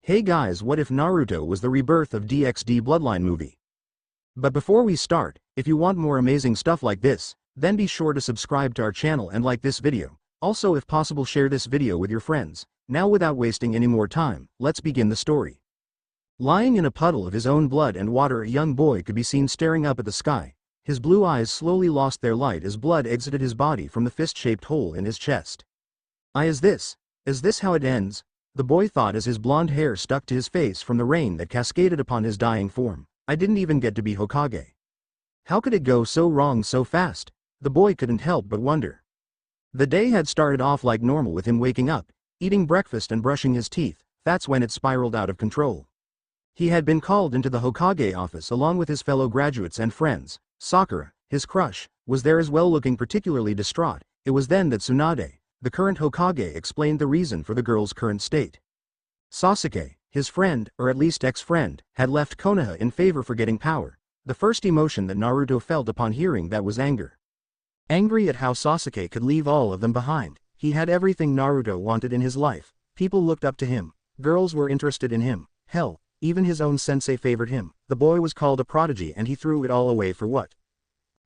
Hey guys, what if Naruto was the Rebirth of Dxd Bloodline movie? But before we start, if you want more amazing stuff like this, then be sure to subscribe to our channel and like this video. Also, if possible, share this video with your friends. Now without wasting any more time, let's begin the story. Lying in a puddle of his own blood and water, a young boy could be seen staring up at the sky. His blue eyes slowly lost their light as blood exited his body from the fist-shaped hole in his chest. Is this how it ends? The boy thought as his blonde hair stuck to his face from the rain that cascaded upon his dying form. I didn't even get to be Hokage. How could it go so wrong so fast? The boy couldn't help but wonder. The day had started off like normal with him waking up, eating breakfast and brushing his teeth. That's when it spiraled out of control. He had been called into the Hokage office along with his fellow graduates and friends. Sakura, his crush, was there as well, looking particularly distraught. It was then that Tsunade, the current Hokage, explained the reason for the girl's current state. Sasuke, his friend, or at least ex-friend, had left Konoha in favor for getting power. The first emotion that Naruto felt upon hearing that was anger. Angry at how Sasuke could leave all of them behind. He had everything Naruto wanted in his life. People looked up to him. Girls were interested in him. Hell, even his own sensei favored him. The boy was called a prodigy and he threw it all away for what?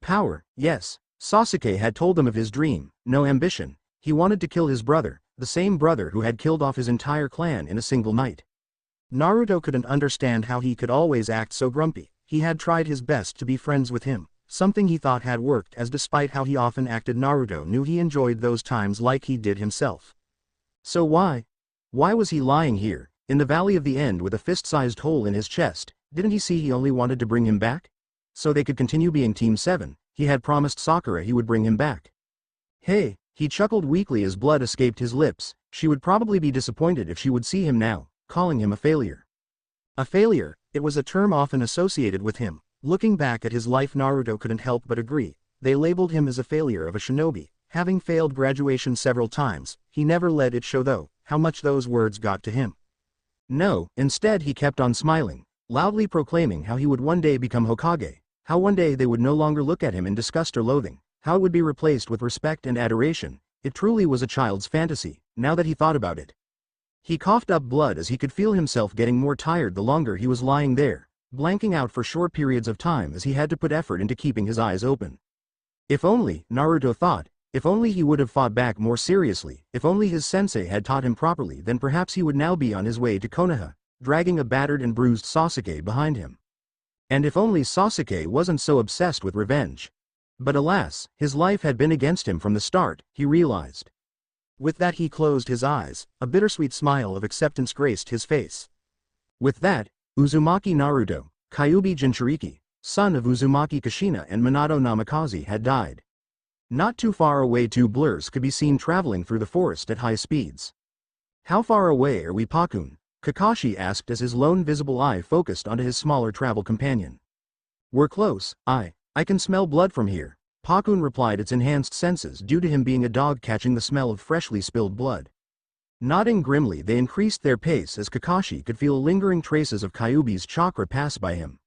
Power, yes. Sasuke had told them of his dream, no ambition. He wanted to kill his brother, the same brother who had killed off his entire clan in a single night. Naruto couldn't understand how he could always act so grumpy. He had tried his best to be friends with him, something he thought had worked, as despite how he often acted, Naruto knew he enjoyed those times like he did himself. So why was he lying here, in the Valley of the End with a fist-sized hole in his chest? Didn't he see he only wanted to bring him back? So they could continue being Team 7, he had promised Sakura he would bring him back. Hey, he chuckled weakly as blood escaped his lips. She would probably be disappointed if she would see him now, calling him a failure. A failure, it was a term often associated with him. Looking back at his life, Naruto couldn't help but agree. They labeled him as a failure of a shinobi, having failed graduation several times. He never let it show though, how much those words got to him. No, instead he kept on smiling, loudly proclaiming how he would one day become Hokage, how one day they would no longer look at him in disgust or loathing, how it would be replaced with respect and adoration. It truly was a child's fantasy, now that he thought about it. He coughed up blood as he could feel himself getting more tired the longer he was lying there, blanking out for short periods of time as he had to put effort into keeping his eyes open. If only, Naruto thought, if only he would have fought back more seriously, if only his sensei had taught him properly, then perhaps he would now be on his way to Konoha, dragging a battered and bruised Sasuke behind him. And if only Sasuke wasn't so obsessed with revenge. But alas, his life had been against him from the start, he realized. With that he closed his eyes, a bittersweet smile of acceptance graced his face. With that, Uzumaki Naruto, Kyuubi Jinchuriki, son of Uzumaki Kushina and Minato Namikaze, had died. Not too far away, two blurs could be seen traveling through the forest at high speeds. How far away are we, Pakun? Kakashi asked as his lone visible eye focused onto his smaller travel companion. We're close. I can smell blood from here, Pakun replied, its enhanced senses due to him being a dog catching the smell of freshly spilled blood. Nodding grimly, they increased their pace as Kakashi could feel lingering traces of Kyuubi's chakra pass by him.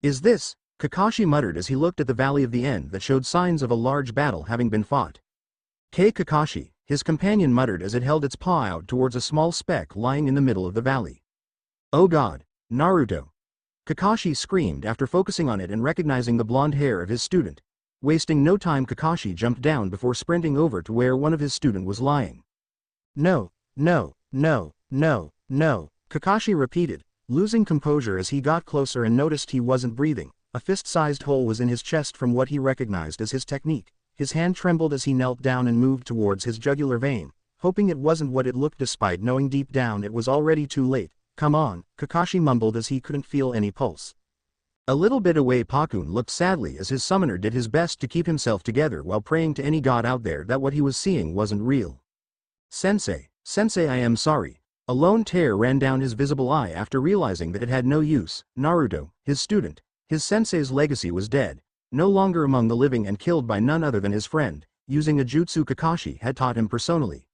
Is this? Kakashi muttered as he looked at the Valley of the End that showed signs of a large battle having been fought. Kakashi, his companion muttered as it held its paw out towards a small speck lying in the middle of the valley. Oh God, Naruto! Kakashi screamed after focusing on it and recognizing the blonde hair of his student. Wasting no time, Kakashi jumped down before sprinting over to where one of his students was lying. No, no, no, no, no, Kakashi repeated, losing composure as he got closer and noticed he wasn't breathing. A fist-sized hole was in his chest from what he recognized as his technique. His hand trembled as he knelt down and moved towards his jugular vein, hoping it wasn't what it looked, despite knowing deep down it was already too late. Come on, Kakashi mumbled as he couldn't feel any pulse. A little bit away, Pakun looked sadly as his summoner did his best to keep himself together while praying to any god out there that what he was seeing wasn't real. Sensei, I am sorry. A lone tear ran down his visible eye after realizing that it had no use. Naruto, his student, his sensei's legacy was dead, no longer among the living and killed by none other than his friend, using a jutsu Kakashi had taught him personally.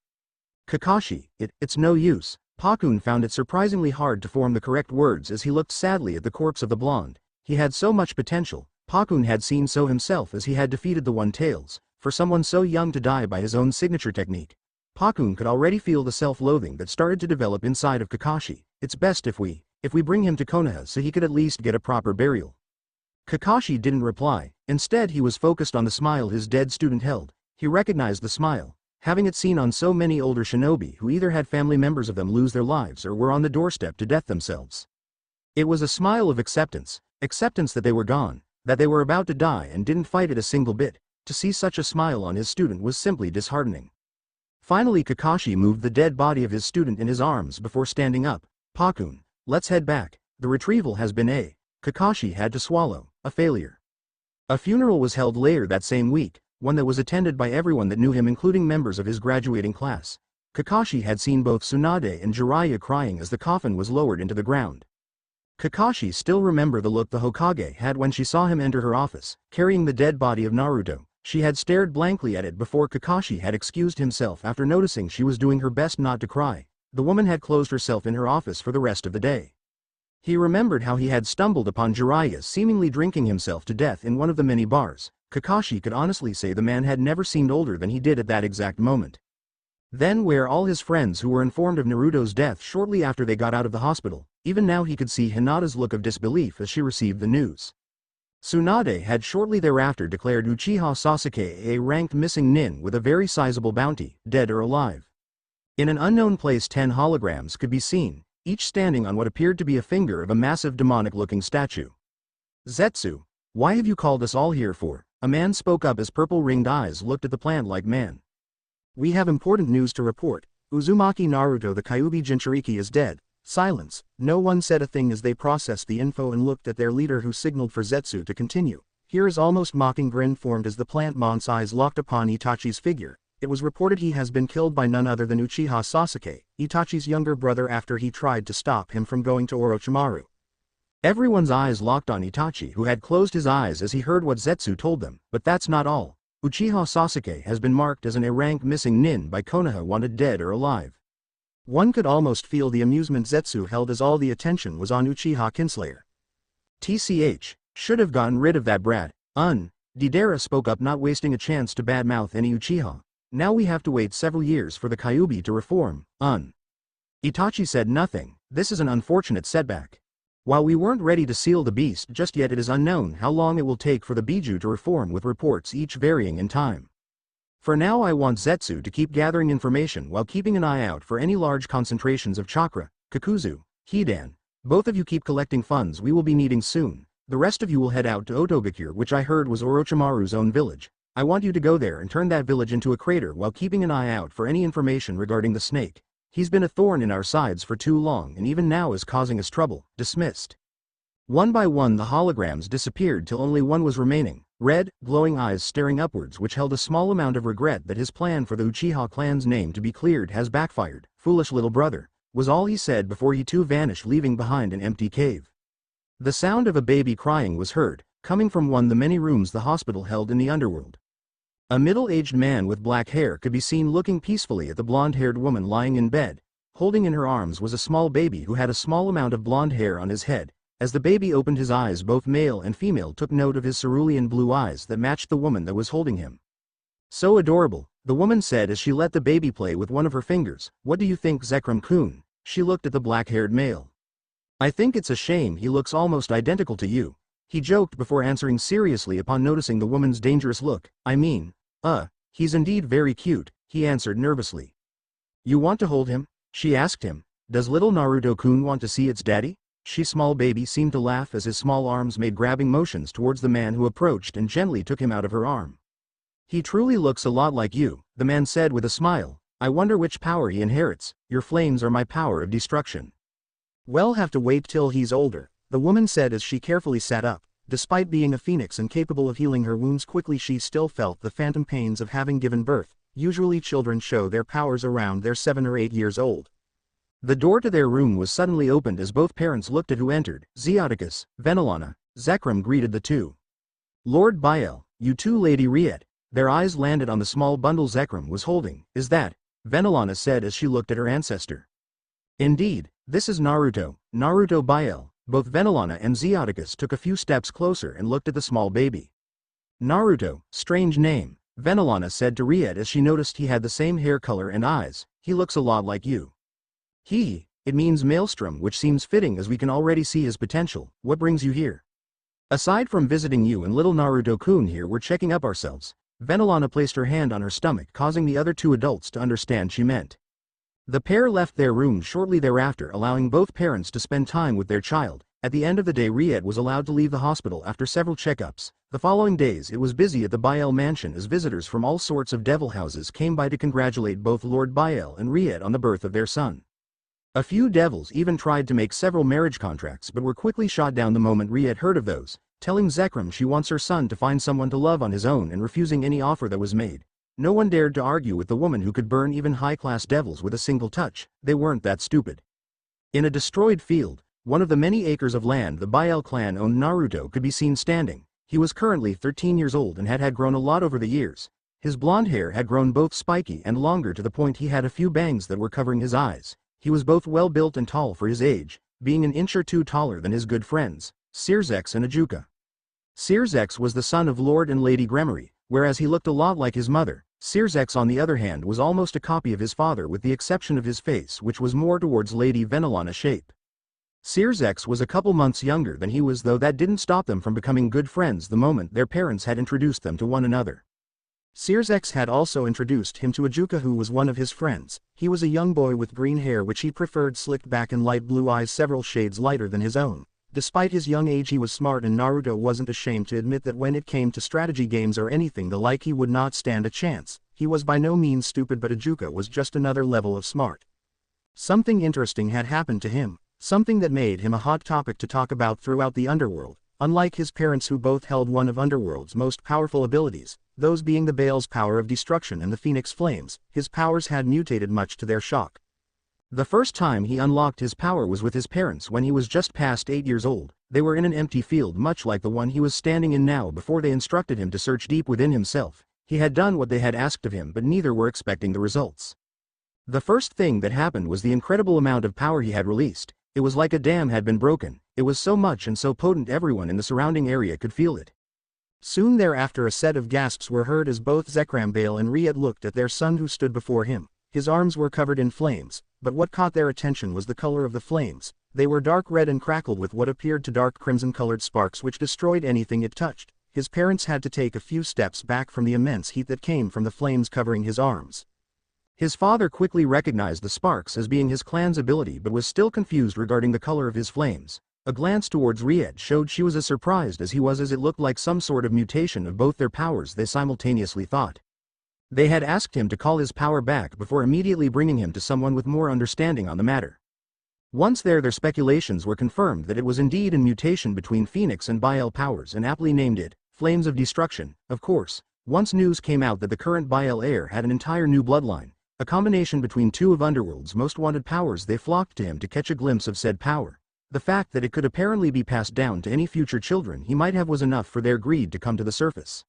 Kakashi, it's no use. Pakun found it surprisingly hard to form the correct words as he looked sadly at the corpse of the blonde. He had so much potential. Pakun had seen so himself as he had defeated the One-Tails. For someone so young to die by his own signature technique, Pakun could already feel the self-loathing that started to develop inside of Kakashi. it's best if we bring him to Konoha so he could at least get a proper burial. Kakashi didn't reply, instead he was focused on the smile his dead student held. He recognized the smile, having it seen on so many older shinobi who either had family members of them lose their lives or were on the doorstep to death themselves. It was a smile of acceptance that they were gone, that they were about to die and didn't fight it a single bit. To see such a smile on his student was simply disheartening. Finally Kakashi moved the dead body of his student in his arms before standing up. Pakun, let's head back. The retrieval has been Kakashi had to swallow, a failure. A funeral was held later that same week, one that was attended by everyone that knew him including members of his graduating class. Kakashi had seen both Tsunade and Jiraiya crying as the coffin was lowered into the ground. Kakashi still remembered the look the Hokage had when she saw him enter her office, carrying the dead body of Naruto. She had stared blankly at it before Kakashi had excused himself after noticing she was doing her best not to cry. The woman had closed herself in her office for the rest of the day. He remembered how he had stumbled upon Jiraiya seemingly drinking himself to death in one of the many bars. Kakashi could honestly say the man had never seemed older than he did at that exact moment. Then where all his friends who were informed of Naruto's death shortly after they got out of the hospital, even now he could see Hinata's look of disbelief as she received the news. Tsunade had shortly thereafter declared Uchiha Sasuke a ranked missing nin with a very sizable bounty, dead or alive. In an unknown place 10 holograms could be seen, each standing on what appeared to be a finger of a massive demonic-looking statue. Zetsu, why have you called us all here for? A man spoke up as purple-ringed eyes looked at the plant-like man. We have important news to report. Uzumaki Naruto the Kyuubi Jinchuriki is dead. Silence. No one said a thing as they processed the info and looked at their leader who signaled for Zetsu to continue. Here is almost mocking grin formed as the plant mon's eyes locked upon Itachi's figure. It was reported he has been killed by none other than Uchiha Sasuke, Itachi's younger brother, after he tried to stop him from going to Orochimaru. Everyone's eyes locked on Itachi, who had closed his eyes as he heard what Zetsu told them, but that's not all. Uchiha Sasuke has been marked as an A-rank missing nin by Konoha, wanted dead or alive. One could almost feel the amusement Zetsu held as all the attention was on Uchiha Kinslayer. TCH, should have gotten rid of that brat. Deidara spoke up, not wasting a chance to badmouth any Uchiha. Now we have to wait several years for the Kyuubi to reform. Itachi said nothing. This is an unfortunate setback. While we weren't ready to seal the beast just yet, it is unknown how long it will take for the Biju to reform, with reports each varying in time. For now I want Zetsu to keep gathering information while keeping an eye out for any large concentrations of chakra. Kakuzu, Hidan, both of you keep collecting funds we will be needing soon. The rest of you will head out to Otogakure, which I heard was Orochimaru's own village. I want you to go there and turn that village into a crater while keeping an eye out for any information regarding the snake. He's been a thorn in our sides for too long and even now is causing us trouble. Dismissed. One by one the holograms disappeared till only one was remaining, red, glowing eyes staring upwards, which held a small amount of regret that his plan for the Uchiha clan's name to be cleared has backfired. Foolish little brother, was all he said before he too vanished, leaving behind an empty cave. The sound of a baby crying was heard, coming from one of the many rooms the hospital held in the underworld. A middle-aged man with black hair could be seen looking peacefully at the blonde-haired woman lying in bed. Holding in her arms was a small baby who had a small amount of blonde hair on his head. As the baby opened his eyes, both male and female took note of his cerulean blue eyes that matched the woman that was holding him. So adorable, the woman said as she let the baby play with one of her fingers. What do you think, Zekrom-kun? She looked at the black-haired male. I think it's a shame he looks almost identical to you. He joked before answering seriously upon noticing the woman's dangerous look. I mean, he's indeed very cute, he answered nervously. You want to hold him? She asked him. Does little Naruto-kun want to see its daddy? Small baby seemed to laugh as his small arms made grabbing motions towards the man who approached and gently took him out of her arm. He truly looks a lot like you, the man said with a smile. I wonder which power he inherits. Your flames are my power of destruction. We'll have to wait till he's older, the woman said as she carefully sat up. Despite being a phoenix and capable of healing her wounds quickly, she still felt the phantom pains of having given birth. Usually children show their powers around their 7 or 8 years old. The door to their room was suddenly opened as both parents looked at who entered. Zeoticus, Venelana, Zekrom greeted the two. Lord Bael, you too, Lady Riet. Their eyes landed on the small bundle Zekrom was holding. Is that? Venelana said as she looked at her ancestor. Indeed, this is Naruto, Naruto Bael. Both Venelana and Zeoticus took a few steps closer and looked at the small baby. Naruto, strange name, Venelana said to Riet as she noticed he had the same hair color and eyes. He looks a lot like you. It means Maelstrom, which seems fitting as we can already see his potential. What brings you here? Aside from visiting you and little Naruto-kun here, we're checking up ourselves. Venelana placed her hand on her stomach, causing the other two adults to understand she meant. The pair left their room shortly thereafter, allowing both parents to spend time with their child. At the end of the day, Riet was allowed to leave the hospital after several checkups. The following days it was busy at the Bael mansion as visitors from all sorts of devil houses came by to congratulate both Lord Bael and Riet on the birth of their son. A few devils even tried to make several marriage contracts but were quickly shot down the moment Riet heard of those, telling Zekrom she wants her son to find someone to love on his own and refusing any offer that was made. No one dared to argue with the woman who could burn even high-class devils with a single touch. They weren't that stupid. In a destroyed field, one of the many acres of land the Bael clan owned, Naruto could be seen standing. He was currently 13 years old and had grown a lot over the years. His blonde hair had grown both spiky and longer to the point he had a few bangs that were covering his eyes. He was both well-built and tall for his age, being an inch or two taller than his good friends, Searzex and Ajuka. Searzex was the son of Lord and Lady Gremory, whereas he looked a lot like his mother. Searzex, on the other hand, was almost a copy of his father with the exception of his face, which was more towards Lady Venelana shape. Searzex was a couple months younger than he was, though that didn't stop them from becoming good friends the moment their parents had introduced them to one another. Searzex had also introduced him to Ajuka, who was one of his friends. He was a young boy with green hair which he preferred slicked back and light blue eyes several shades lighter than his own. Despite his young age, he was smart, and Naruto wasn't ashamed to admit that when it came to strategy games or anything the like, he would not stand a chance. He was by no means stupid, but Ajuka was just another level of smart. Something interesting had happened to him, something that made him a hot topic to talk about throughout the Underworld. Unlike his parents, who both held one of Underworld's most powerful abilities, those being the Bael's power of destruction and the Phoenix Flames, his powers had mutated much to their shock. The first time he unlocked his power was with his parents when he was just past 8 years old. They were in an empty field much like the one he was standing in now before they instructed him to search deep within himself. He had done what they had asked of him, but neither were expecting the results. The first thing that happened was the incredible amount of power he had released. It was like a dam had been broken. It was so much and so potent everyone in the surrounding area could feel it. Soon thereafter a set of gasps were heard as both Zekrom, Bael and Riet looked at their son who stood before him. His arms were covered in flames, but what caught their attention was the color of the flames. They were dark red and crackled with what appeared to dark crimson-colored sparks which destroyed anything it touched. His parents had to take a few steps back from the immense heat that came from the flames covering his arms. His father quickly recognized the sparks as being his clan's ability but was still confused regarding the color of his flames. A glance towards Riet showed she was as surprised as he was, as it looked like some sort of mutation of both their powers, they simultaneously thought. They had asked him to call his power back before immediately bringing him to someone with more understanding on the matter. Once there, their speculations were confirmed that it was indeed a mutation between Phoenix and Bael powers, and aptly named it Flames of Destruction. Of course, once news came out that the current Bael heir had an entire new bloodline, a combination between two of Underworld's most wanted powers, they flocked to him to catch a glimpse of said power. The fact that it could apparently be passed down to any future children he might have was enough for their greed to come to the surface.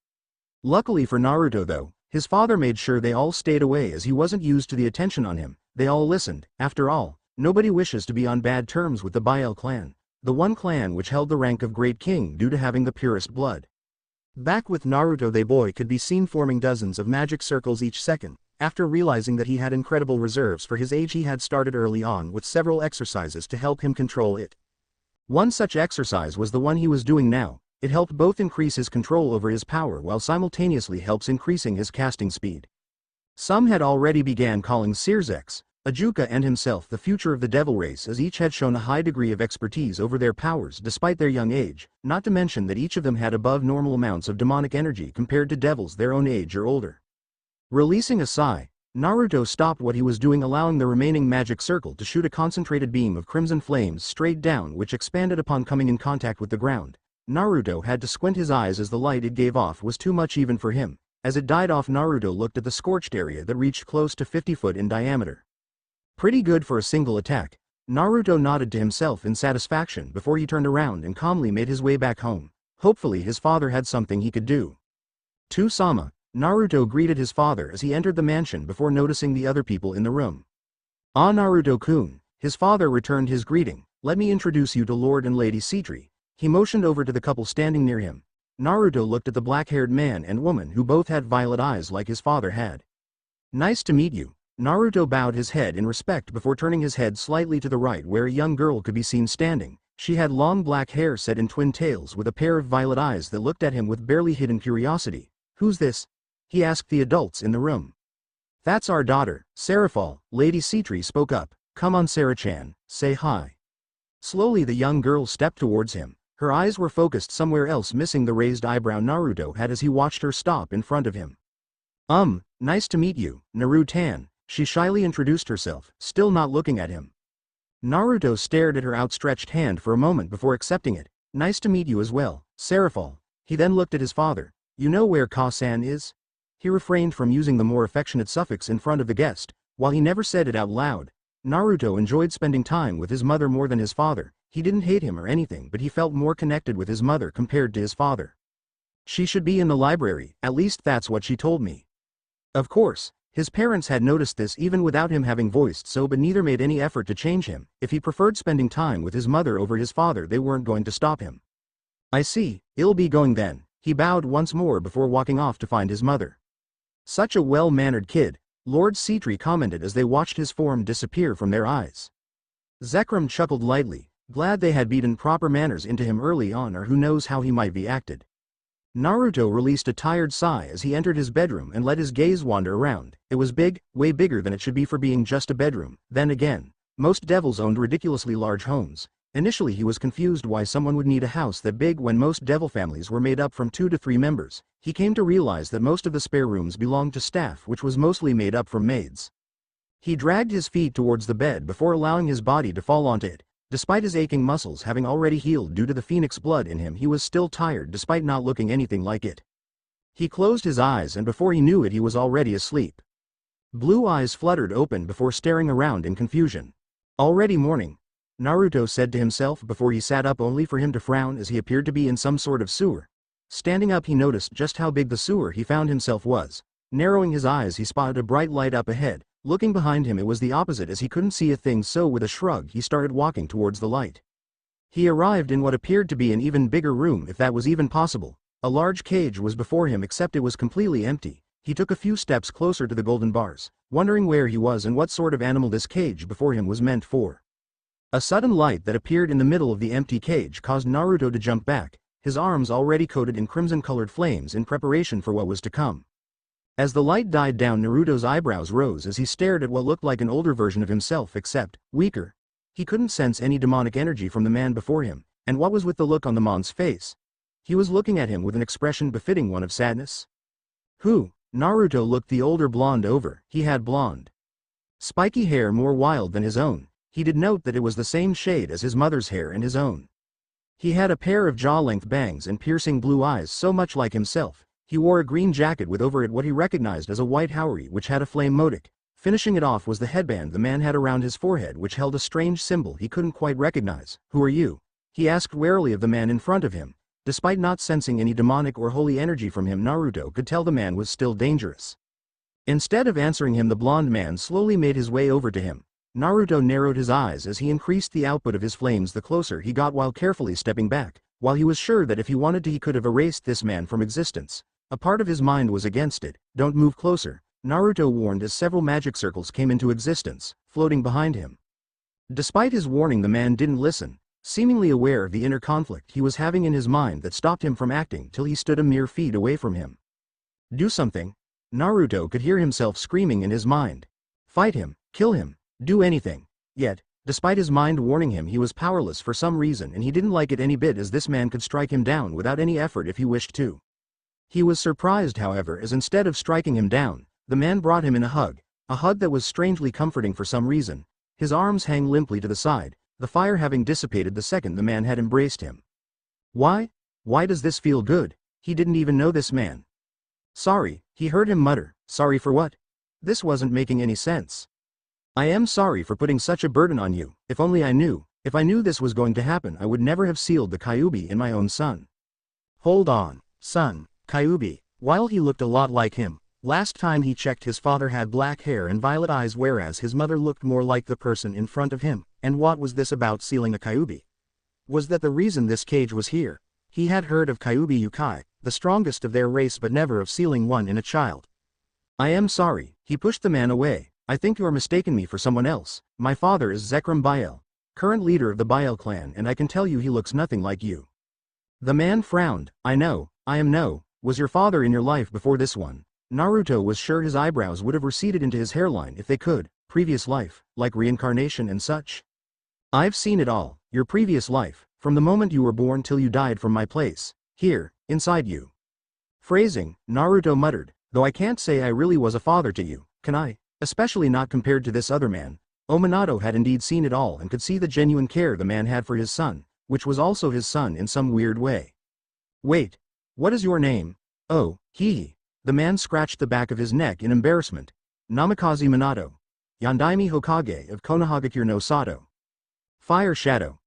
Luckily for Naruto though, his father made sure they all stayed away as he wasn't used to the attention on him. They all listened. After all, nobody wishes to be on bad terms with the Bael clan, the one clan which held the rank of Great King due to having the purest blood. Back with Naruto, the boy could be seen forming dozens of magic circles each second. After realizing that he had incredible reserves for his age, he had started early on with several exercises to help him control it. One such exercise was the one he was doing now. It helped both increase his control over his power while simultaneously helps increasing his casting speed. Some had already began calling Searzex, Ajuka and himself the future of the devil race, as each had shown a high degree of expertise over their powers despite their young age, not to mention that each of them had above normal amounts of demonic energy compared to devils their own age or older. Releasing a sigh, Naruto stopped what he was doing, allowing the remaining magic circle to shoot a concentrated beam of crimson flames straight down, which expanded upon coming in contact with the ground. Naruto had to squint his eyes as the light it gave off was too much even for him. As it died off, Naruto looked at the scorched area that reached close to 50 foot in diameter. Pretty good for a single attack. Naruto nodded to himself in satisfaction before he turned around and calmly made his way back home. Hopefully his father had something he could do. To-sama, Naruto greeted his father as he entered the mansion before noticing the other people in the room. Ah, Naruto-kun, his father returned his greeting. Let me introduce you to Lord and Lady Citri. He motioned over to the couple standing near him. Naruto looked at the black-haired man and woman who both had violet eyes like his father had. Nice to meet you. Naruto bowed his head in respect before turning his head slightly to the right where a young girl could be seen standing. She had long black hair set in twin tails with a pair of violet eyes that looked at him with barely hidden curiosity. "Who's this?" he asked the adults in the room. "That's our daughter, Seraphol," Lady Citri spoke up. "Come on Sarah-chan, say hi." Slowly the young girl stepped towards him. Her eyes were focused somewhere else, missing the raised eyebrow Naruto had as he watched her stop in front of him. Nice to meet you, Naruto-tan," she shyly introduced herself, still not looking at him. Naruto stared at her outstretched hand for a moment before accepting it. "Nice to meet you as well, Seraphol." He then looked at his father. "You know where Ka-san is?" He refrained from using the more affectionate suffix in front of the guest, while he never said it out loud. Naruto enjoyed spending time with his mother more than his father. He didn't hate him or anything, but he felt more connected with his mother compared to his father. "She should be in the library, at least that's what she told me." Of course, his parents had noticed this even without him having voiced so, but neither made any effort to change him. If he preferred spending time with his mother over his father, they weren't going to stop him. "I see, I'll be going then." He bowed once more before walking off to find his mother. "Such a well-mannered kid," Lord Citri commented as they watched his form disappear from their eyes. Zekrom chuckled lightly, glad they had beaten proper manners into him early on, or who knows how he might be acted. Naruto released a tired sigh as he entered his bedroom and let his gaze wander around. It was big, way bigger than it should be for being just a bedroom. Then again, most devils owned ridiculously large homes. Initially he was confused why someone would need a house that big when most devil families were made up from 2 to 3 members. He came to realize that most of the spare rooms belonged to staff, which was mostly made up from maids. He dragged his feet towards the bed before allowing his body to fall onto it. Despite his aching muscles having already healed due to the phoenix blood in him, he was still tired despite not looking anything like it. He closed his eyes and before he knew it he was already asleep. Blue eyes fluttered open before staring around in confusion. "Already morning," Naruto said to himself before he sat up, only for him to frown as he appeared to be in some sort of sewer. Standing up he noticed just how big the sewer he found himself was. Narrowing his eyes he spotted a bright light up ahead. Looking behind him it was the opposite, as he couldn't see a thing, so with a shrug he started walking towards the light. He arrived in what appeared to be an even bigger room, if that was even possible. A large cage was before him, except it was completely empty. He took a few steps closer to the golden bars, wondering where he was and what sort of animal this cage before him was meant for. A sudden light that appeared in the middle of the empty cage caused Naruto to jump back, his arms already coated in crimson-colored flames in preparation for what was to come. As the light died down, Naruto's eyebrows rose as he stared at what looked like an older version of himself, except weaker. He couldn't sense any demonic energy from the man before him, and what was with the look on the man's face? He was looking at him with an expression befitting one of sadness. "Who?" Naruto looked the older blonde over. He had blonde, spiky hair more wild than his own. He did note that it was the same shade as his mother's hair and his own. He had a pair of jaw-length bangs and piercing blue eyes so much like himself. He wore a green jacket with over it what he recognized as a white haori which had a flame motif. Finishing it off was the headband the man had around his forehead, which held a strange symbol he couldn't quite recognize. "Who are you?" he asked warily of the man in front of him. Despite not sensing any demonic or holy energy from him, Naruto could tell the man was still dangerous. Instead of answering him, the blonde man slowly made his way over to him. Naruto narrowed his eyes as he increased the output of his flames the closer he got, while carefully stepping back. While he was sure that if he wanted to he could have erased this man from existence, a part of his mind was against it. "Don't move closer," Naruto warned as several magic circles came into existence, floating behind him. Despite his warning, the man didn't listen, seemingly aware of the inner conflict he was having in his mind that stopped him from acting till he stood a mere feet away from him. "Do something," Naruto could hear himself screaming in his mind. "Fight him, kill him, do anything." Yet, despite his mind warning him, he was powerless for some reason, and he didn't like it any bit, as this man could strike him down without any effort if he wished to. He was surprised, however, as instead of striking him down, the man brought him in a hug that was strangely comforting for some reason. His arms hang limply to the side, the fire having dissipated the second the man had embraced him. Why does this feel good?" He didn't even know this man. "Sorry," he heard him mutter. "Sorry for what?" This wasn't making any sense. "I am sorry for putting such a burden on you. If only I knew. If I knew this was going to happen, I would never have sealed the Kyuubi in my own son." "Hold on, son. Kyuubi." While he looked a lot like him, last time he checked his father had black hair and violet eyes, whereas his mother looked more like the person in front of him. And what was this about sealing a Kyuubi? Was that the reason this cage was here? He had heard of Kyuubi Yukai, the strongest of their race, but never of sealing one in a child. "I am sorry." He pushed the man away. I think you are mistaking me for someone else. My father is Zekrom Bael, current leader of the Bael clan, and I can tell you he looks nothing like you." The man frowned. "I know, I am no. Was your father in your life before this one?" Naruto was sure his eyebrows would have receded into his hairline if they could. "Previous life, like reincarnation and such?" "I've seen it all. Your previous life, from the moment you were born till you died from my place. Here, inside you." Phrasing, Naruto muttered, "Though I can't say I really was a father to you, can I? Especially not compared to this other man." Minato had indeed seen it all and could see the genuine care the man had for his son, which was also his son in some weird way. "Wait. What is your name?" "Oh, hee." The man scratched the back of his neck in embarrassment. "Namikaze Minato. Yandaime Hokage of Konohagakure no Sato. Fire Shadow."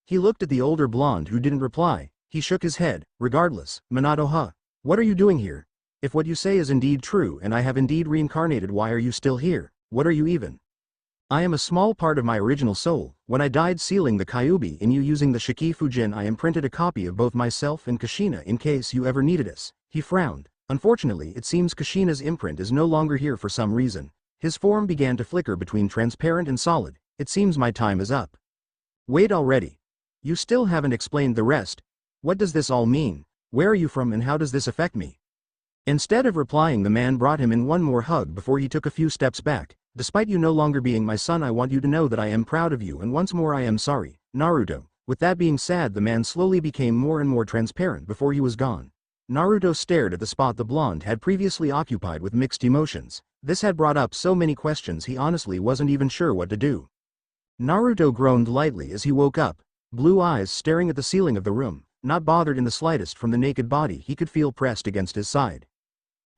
He looked at the older blonde who didn't reply. He shook his head. "Regardless, Minato, what are you doing here? If what you say is indeed true and I have indeed reincarnated, why are you still here? What are you even?" "I am a small part of my original soul. When I died sealing the Kyuubi in you using the Shikifujin, I imprinted a copy of both myself and Kushina in case you ever needed us." He frowned. Unfortunately, it seems Kushina's imprint is no longer here for some reason. His form began to flicker between transparent and solid. "It seems my time is up." "Wait already. You still haven't explained the rest. What does this all mean? Where are you from and how does this affect me?" Instead of replying, the man brought him in one more hug before he took a few steps back. "Despite you no longer being my son, I want you to know that I am proud of you, and once more I am sorry, Naruto." With that being said, the man slowly became more and more transparent before he was gone. Naruto stared at the spot the blonde had previously occupied with mixed emotions. This had brought up so many questions he honestly wasn't even sure what to do. Naruto groaned lightly as he woke up, blue eyes staring at the ceiling of the room, not bothered in the slightest from the naked body he could feel pressed against his side.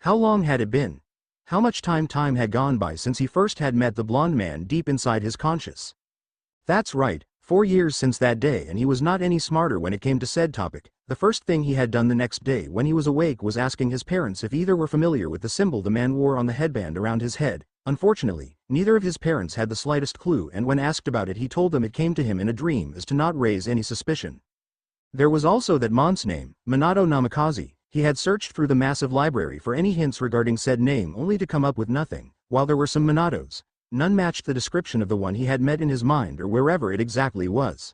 How long had it been? How much time had gone by since he first had met the blonde man deep inside his conscious? That's right, 4 years since that day, and he was not any smarter when it came to said topic. The first thing he had done the next day when he was awake was asking his parents if either were familiar with the symbol the man wore on the headband around his head. Unfortunately, neither of his parents had the slightest clue, and when asked about it he told them it came to him in a dream as to not raise any suspicion. There was also that man's name, Minato Namikaze. He had searched through the massive library for any hints regarding said name only to come up with nothing. While there were some Minatos, none matched the description of the one he had met in his mind or wherever it exactly was.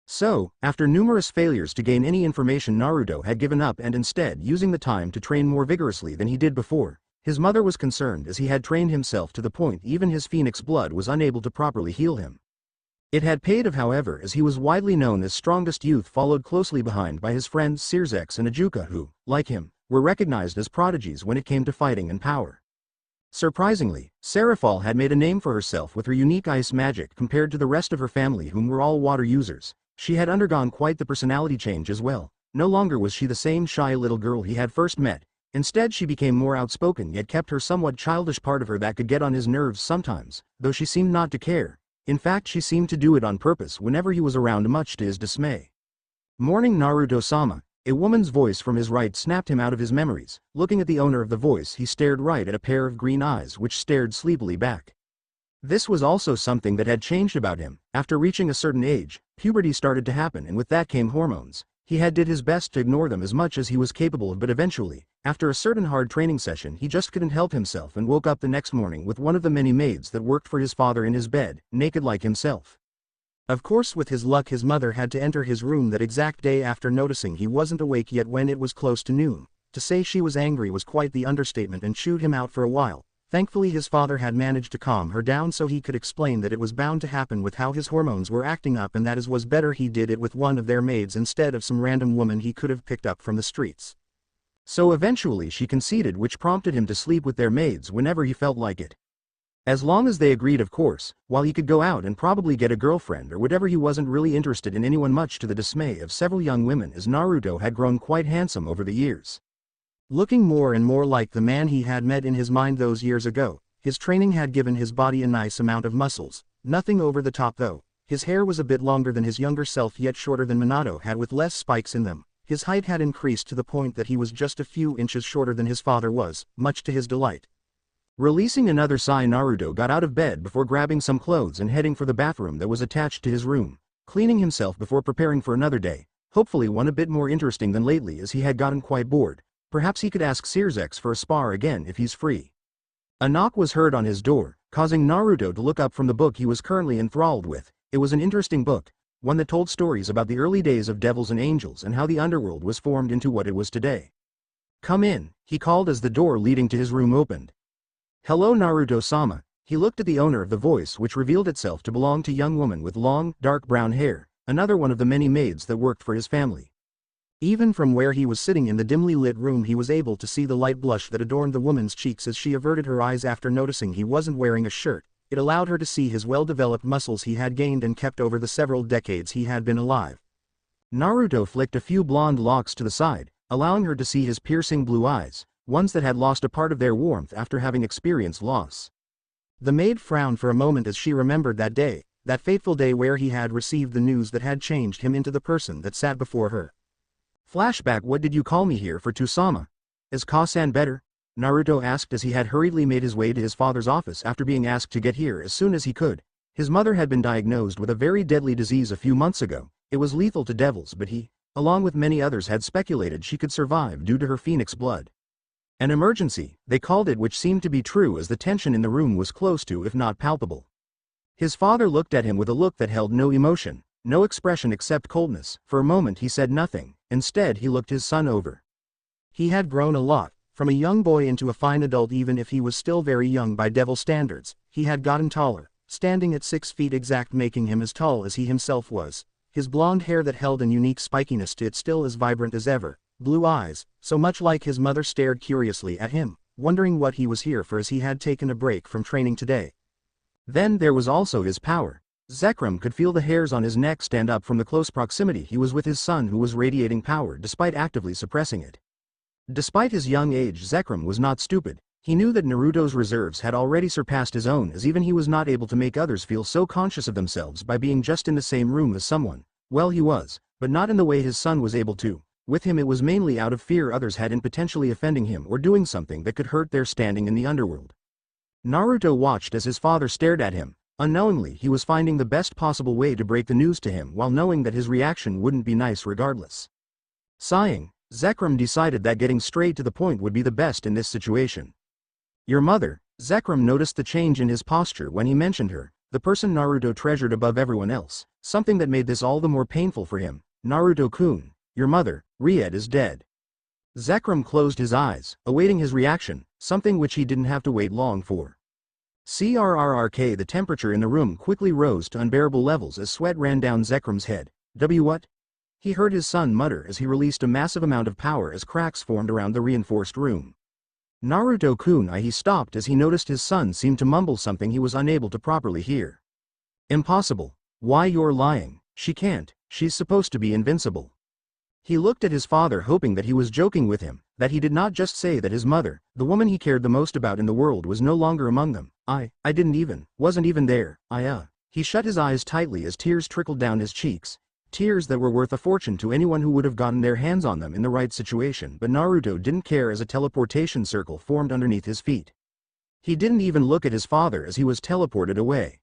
So, after numerous failures to gain any information, Naruto had given up and instead using the time to train more vigorously than he did before. His mother was concerned as he had trained himself to the point even his phoenix blood was unable to properly heal him. It had paid off, however, as he was widely known as strongest youth, followed closely behind by his friends Sirzex and Ajuka who, like him, were recognized as prodigies when it came to fighting and power. Surprisingly, Seraphal had made a name for herself with her unique ice magic compared to the rest of her family whom were all water users. She had undergone quite the personality change as well. No longer was she the same shy little girl he had first met. Instead she became more outspoken, yet kept her somewhat childish part of her that could get on his nerves sometimes, though she seemed not to care. In fact, she seemed to do it on purpose whenever he was around, much to his dismay. "Morning, Naruto-sama." A woman's voice from his right snapped him out of his memories. Looking at the owner of the voice, he stared right at a pair of green eyes which stared sleepily back. This was also something that had changed about him. After reaching a certain age, puberty started to happen, and with that came hormones. He had did his best to ignore them as much as he was capable of, but eventually, after a certain hard training session, he just couldn't help himself and woke up the next morning with one of the many maids that worked for his father in his bed, naked like himself. Of course, with his luck, his mother had to enter his room that exact day after noticing he wasn't awake yet when it was close to noon. To say she was angry was quite the understatement and chewed him out for a while. Thankfully his father had managed to calm her down so he could explain that it was bound to happen with how his hormones were acting up, and that it was better he did it with one of their maids instead of some random woman he could have picked up from the streets. So eventually she conceded, which prompted him to sleep with their maids whenever he felt like it. As long as they agreed, of course, while he could go out and probably get a girlfriend or whatever. He wasn't really interested in anyone, much to the dismay of several young women, as Naruto had grown quite handsome over the years. Looking more and more like the man he had met in his mind those years ago, his training had given his body a nice amount of muscles, nothing over the top though. His hair was a bit longer than his younger self, yet shorter than Minato had, with less spikes in them. His height had increased to the point that he was just a few inches shorter than his father was, much to his delight. Releasing another sigh, Naruto got out of bed before grabbing some clothes and heading for the bathroom that was attached to his room, cleaning himself before preparing for another day, hopefully one a bit more interesting than lately, as he had gotten quite bored. Perhaps he could ask Sirzex for a spar again if he's free. A knock was heard on his door, causing Naruto to look up from the book he was currently enthralled with. It was an interesting book, one that told stories about the early days of devils and angels and how the underworld was formed into what it was today. "Come in," he called as the door leading to his room opened. "Hello Naruto-sama." He looked at the owner of the voice, which revealed itself to belong to a young woman with long, dark brown hair, another one of the many maids that worked for his family. Even from where he was sitting in the dimly lit room, he was able to see the light blush that adorned the woman's cheeks as she averted her eyes after noticing he wasn't wearing a shirt. It allowed her to see his well-developed muscles he had gained and kept over the several decades he had been alive. Naruto flicked a few blonde locks to the side, allowing her to see his piercing blue eyes, ones that had lost a part of their warmth after having experienced loss. The maid frowned for a moment as she remembered that day, that fateful day where he had received the news that had changed him into the person that sat before her. Flashback. "What did you call me here for, Tusama? Is Ka-san better?" Naruto asked as he had hurriedly made his way to his father's office after being asked to get here as soon as he could. His mother had been diagnosed with a very deadly disease a few months ago. It was lethal to devils, but he, along with many others, had speculated she could survive due to her phoenix blood. An emergency, they called it, which seemed to be true as the tension in the room was close to, if not palpable. His father looked at him with a look that held no emotion, no expression except coldness. For a moment he said nothing. Instead he looked his son over. He had grown a lot, from a young boy into a fine adult. Even if he was still very young by devil standards, he had gotten taller, standing at 6 feet exact, making him as tall as he himself was. His blonde hair that held an unique spikiness to it still as vibrant as ever. Blue eyes, so much like his mother, stared curiously at him, wondering what he was here for as he had taken a break from training today. Then there was also his power. Zekrom could feel the hairs on his neck stand up from the close proximity he was with his son, who was radiating power despite actively suppressing it. Despite his young age, Zekrom was not stupid. He knew that Naruto's reserves had already surpassed his own, as even he was not able to make others feel so conscious of themselves by being just in the same room as someone. Well, he was, but not in the way his son was able to. With him it was mainly out of fear others had in potentially offending him or doing something that could hurt their standing in the underworld. Naruto watched as his father stared at him. Unknowingly he was finding the best possible way to break the news to him while knowing that his reaction wouldn't be nice regardless. Sighing, Zekrom decided that getting straight to the point would be the best in this situation. "Your mother." Zekrom noticed the change in his posture when he mentioned her, the person Naruto treasured above everyone else, something that made this all the more painful for him. "Naruto-kun, your mother, Ried, is dead." Zekrom closed his eyes, awaiting his reaction, something which he didn't have to wait long for. CRRRK. The temperature in the room quickly rose to unbearable levels as sweat ran down Zekrom's head. What? He heard his son mutter as he released a massive amount of power as cracks formed around the reinforced room. "Naruto-kun." He stopped as he noticed his son seemed to mumble something he was unable to properly hear. "Impossible. Why, you're lying. She can't. She's supposed to be invincible." He looked at his father, hoping that he was joking with him, that he did not just say that his mother, the woman he cared the most about in the world, was no longer among them. Wasn't even there. He shut his eyes tightly as tears trickled down his cheeks. Tears that were worth a fortune to anyone who would have gotten their hands on them in the right situation, but Naruto didn't care as a teleportation circle formed underneath his feet. He didn't even look at his father as he was teleported away.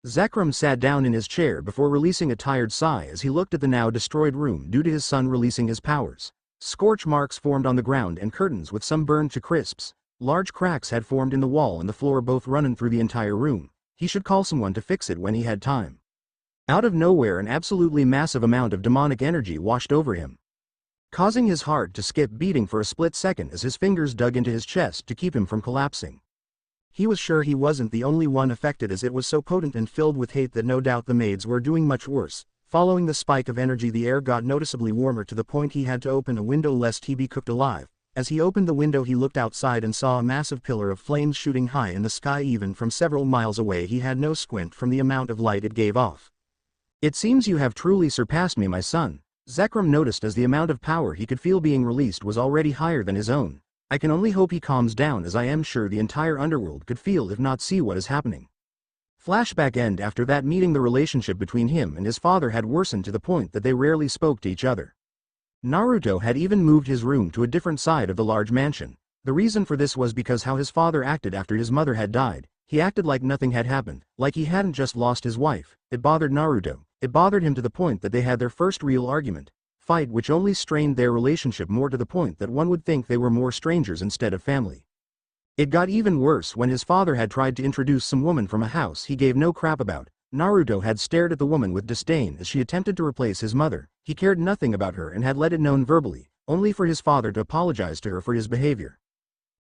Zekrom sat down in his chair before releasing a tired sigh as he looked at the now destroyed room due to his son releasing his powers. Scorch marks formed on the ground and curtains with some burned to crisps. Large cracks had formed in the wall and the floor, both running through the entire room. He should call someone to fix it when he had time. Out of nowhere, an absolutely massive amount of demonic energy washed over him, causing his heart to skip beating for a split second as his fingers dug into his chest to keep him from collapsing. He was sure he wasn't the only one affected, as it was so potent and filled with hate that no doubt the maids were doing much worse. Following the spike of energy, the air got noticeably warmer to the point he had to open a window lest he be cooked alive. As he opened the window, he looked outside and saw a massive pillar of flames shooting high in the sky. Even from several miles away he had no squint from the amount of light it gave off. "It seems you have truly surpassed me, my son." Zekrom noticed as the amount of power he could feel being released was already higher than his own. "I can only hope he calms down, as I am sure the entire underworld could feel if not see what is happening." Flashback end. After that meeting, the relationship between him and his father had worsened to the point that they rarely spoke to each other. Naruto had even moved his room to a different side of the large mansion. The reason for this was because how his father acted after his mother had died. He acted like nothing had happened, like he hadn't just lost his wife. It bothered Naruto. It bothered him to the point that they had their first real fight, which only strained their relationship more, to the point that one would think they were more strangers instead of family. It got even worse when his father had tried to introduce some woman from a house he gave no crap about. Naruto had stared at the woman with disdain as she attempted to replace his mother. He cared nothing about her and had let it known verbally, only for his father to apologize to her for his behavior.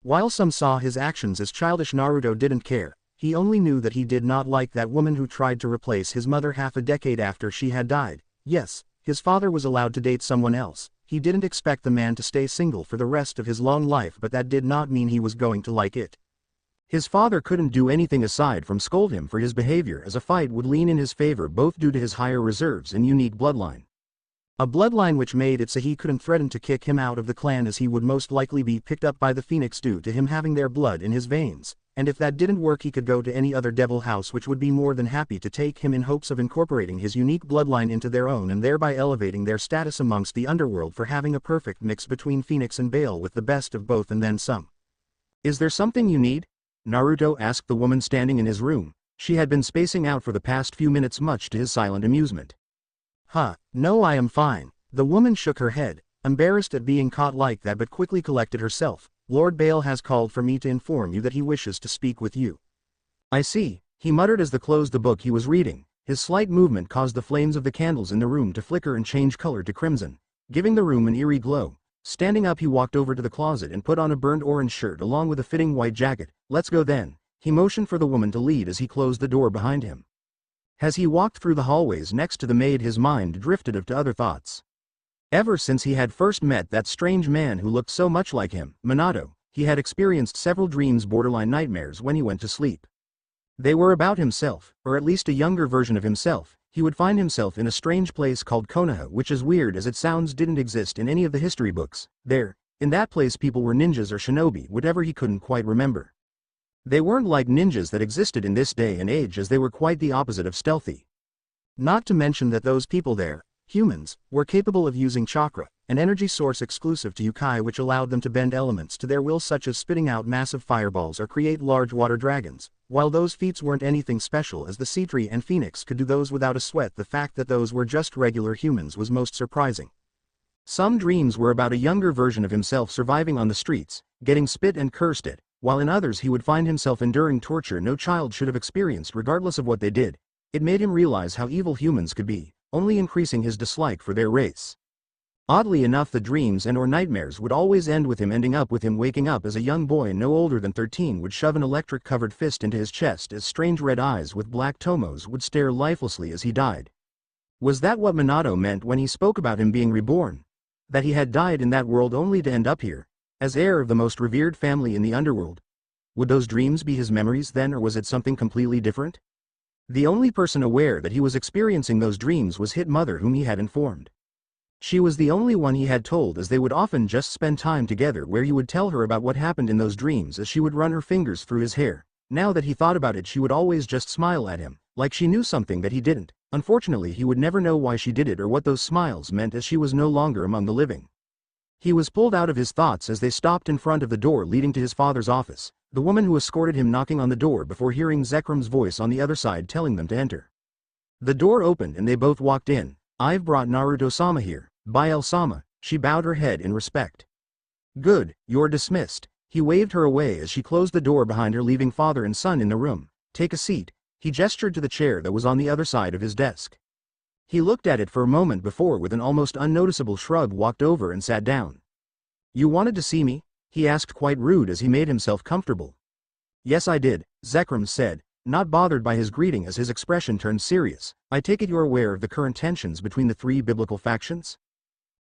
While some saw his actions as childish, Naruto didn't care. He only knew that he did not like that woman who tried to replace his mother half a decade after she had died. Yes, his father was allowed to date someone else. He didn't expect the man to stay single for the rest of his long life, but that did not mean he was going to like it. His father couldn't do anything aside from scold him for his behavior, as a fight would lean in his favor both due to his higher reserves and unique bloodline. A bloodline which made it so he couldn't threaten to kick him out of the clan, as he would most likely be picked up by the Phoenix due to him having their blood in his veins, and if that didn't work he could go to any other devil house which would be more than happy to take him in hopes of incorporating his unique bloodline into their own and thereby elevating their status amongst the underworld for having a perfect mix between Phoenix and Bael with the best of both and then some. "Is there something you need?" Naruto asked the woman standing in his room. She had been spacing out for the past few minutes, much to his silent amusement. No, I am fine." The woman shook her head, embarrassed at being caught like that, but quickly collected herself. "Lord Bael has called for me to inform you that he wishes to speak with you." "I see," he muttered as he closed the book he was reading. His slight movement caused the flames of the candles in the room to flicker and change color to crimson, giving the room an eerie glow. Standing up, he walked over to the closet and put on a burnt orange shirt along with a fitting white jacket. "Let's go then." He motioned for the woman to lead as he closed the door behind him. As he walked through the hallways next to the maid, his mind drifted off to other thoughts. Ever since he had first met that strange man who looked so much like him, Minato, he had experienced several dreams, borderline nightmares, when he went to sleep. They were about himself, or at least a younger version of himself. He would find himself in a strange place called Konoha, which, as weird as it sounds, didn't exist in any of the history books. There, in that place, people were ninjas or shinobi, whatever he couldn't quite remember. They weren't like ninjas that existed in this day and age, as they were quite the opposite of stealthy. Not to mention that those people there, humans, were capable of using chakra, an energy source exclusive to yokai which allowed them to bend elements to their will, such as spitting out massive fireballs or create large water dragons. While those feats weren't anything special, as the sea tree and Phoenix could do those without a sweat, the fact that those were just regular humans was most surprising. Some dreams were about a younger version of himself surviving on the streets, getting spit and cursed at, while in others he would find himself enduring torture no child should have experienced regardless of what they did. It made him realize how evil humans could be, only increasing his dislike for their race. Oddly enough, the dreams and or nightmares would always end with him waking up as a young boy no older than 13 would shove an electric-covered fist into his chest as strange red eyes with black tomos would stare lifelessly as he died. Was that what Minato meant when he spoke about him being reborn? That he had died in that world only to end up here, as heir of the most revered family in the underworld? Would those dreams be his memories then, or was it something completely different? The only person aware that he was experiencing those dreams was his mother, whom he had informed. She was the only one he had told, as they would often just spend time together where he would tell her about what happened in those dreams as she would run her fingers through his hair. Now that he thought about it, she would always just smile at him, like she knew something that he didn't. Unfortunately, he would never know why she did it or what those smiles meant, as she was no longer among the living. He was pulled out of his thoughts as they stopped in front of the door leading to his father's office, the woman who escorted him knocking on the door before hearing Zekrum's voice on the other side telling them to enter. The door opened and they both walked in. "I've brought Naruto-sama here, Bael-sama." She bowed her head in respect. "Good, you're dismissed." He waved her away as she closed the door behind her, leaving father and son in the room. "Take a seat." He gestured to the chair that was on the other side of his desk. He looked at it for a moment before, with an almost unnoticeable shrug, walked over and sat down. "You wanted to see me?" he asked, quite rude as he made himself comfortable. "Yes, I did," Zekrum said, not bothered by his greeting as his expression turned serious. "I take it you're aware of the current tensions between the three biblical factions?"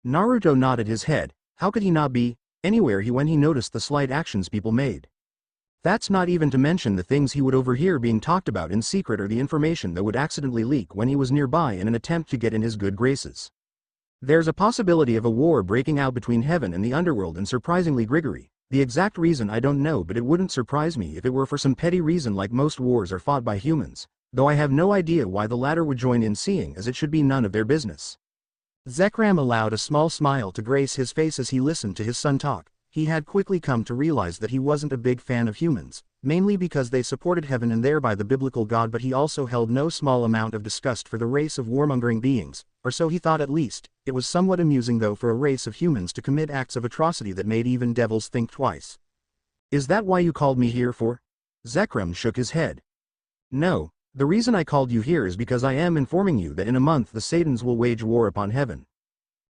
Naruto nodded his head. How could he not be? Anywhere he went he noticed the slight actions people made. That's not even to mention the things he would overhear being talked about in secret, or the information that would accidentally leak when he was nearby in an attempt to get in his good graces. There's a possibility of a war breaking out between heaven and the underworld, and surprisingly Grigory. The exact reason I don't know, but it wouldn't surprise me if it were for some petty reason like most wars are fought by humans, though I have no idea why the latter would join in, seeing as it should be none of their business. Zekram allowed a small smile to grace his face as he listened to his son talk. He had quickly come to realize that he wasn't a big fan of humans, mainly because they supported heaven and thereby the biblical god, but he also held no small amount of disgust for the race of warmongering beings, or so he thought at least. It was somewhat amusing though for a race of humans to commit acts of atrocity that made even devils think twice. Is that why you called me here for? Zekrom shook his head. No, the reason I called you here is because I am informing you that in a month the Saiyans will wage war upon heaven.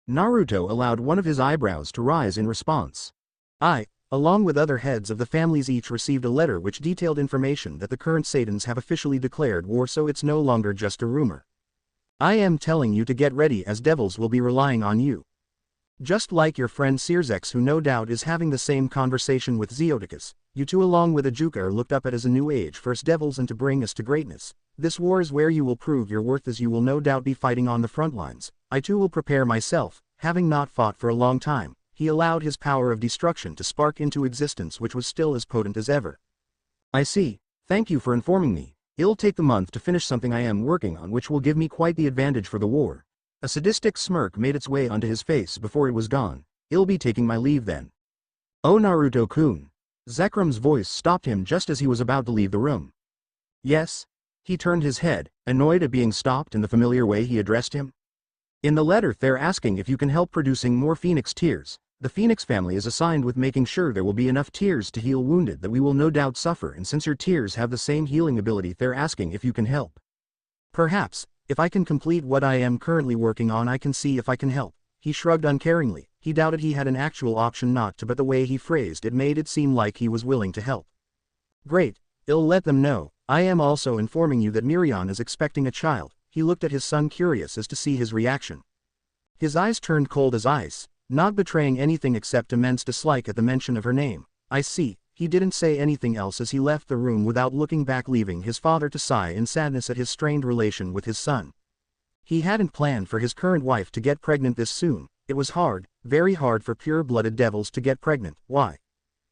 Naruto allowed one of his eyebrows to rise in response. I, along with other heads of the families, each received a letter which detailed information that the current Saiyans have officially declared war, so it's no longer just a rumor. I am telling you to get ready, as devils will be relying on you. Just like your friend Sirzex, who no doubt is having the same conversation with Zeoticus, you two along with Ajuka are looked up at as a new age first devils and to bring us to greatness. This war is where you will prove your worth, as you will no doubt be fighting on the front lines. I too will prepare myself, having not fought for a long time. He allowed his power of destruction to spark into existence, which was still as potent as ever. I see, thank you for informing me. It'll take the month to finish something I am working on, which will give me quite the advantage for the war. A sadistic smirk made its way onto his face before it was gone. I'll be taking my leave then. Oh Naruto-kun. Zekrom's voice stopped him just as he was about to leave the room. Yes? He turned his head, annoyed at being stopped in the familiar way he addressed him. In the letter they're asking if you can help producing more Phoenix tears. The Phoenix family is assigned with making sure there will be enough tears to heal wounded that we will no doubt suffer, and since your tears have the same healing ability, they're asking if you can help. Perhaps, if I can complete what I am currently working on, I can see if I can help. He shrugged uncaringly. He doubted he had an actual option not to, but the way he phrased it made it seem like he was willing to help. Great, I'll let them know. I am also informing you that Miriam is expecting a child. He looked at his son, curious as to see his reaction. His eyes turned cold as ice, not betraying anything except immense dislike at the mention of her name. I see. He didn't say anything else as he left the room without looking back, leaving his father to sigh in sadness at his strained relation with his son. He hadn't planned for his current wife to get pregnant this soon. It was hard, very hard for pure-blooded devils to get pregnant. Why?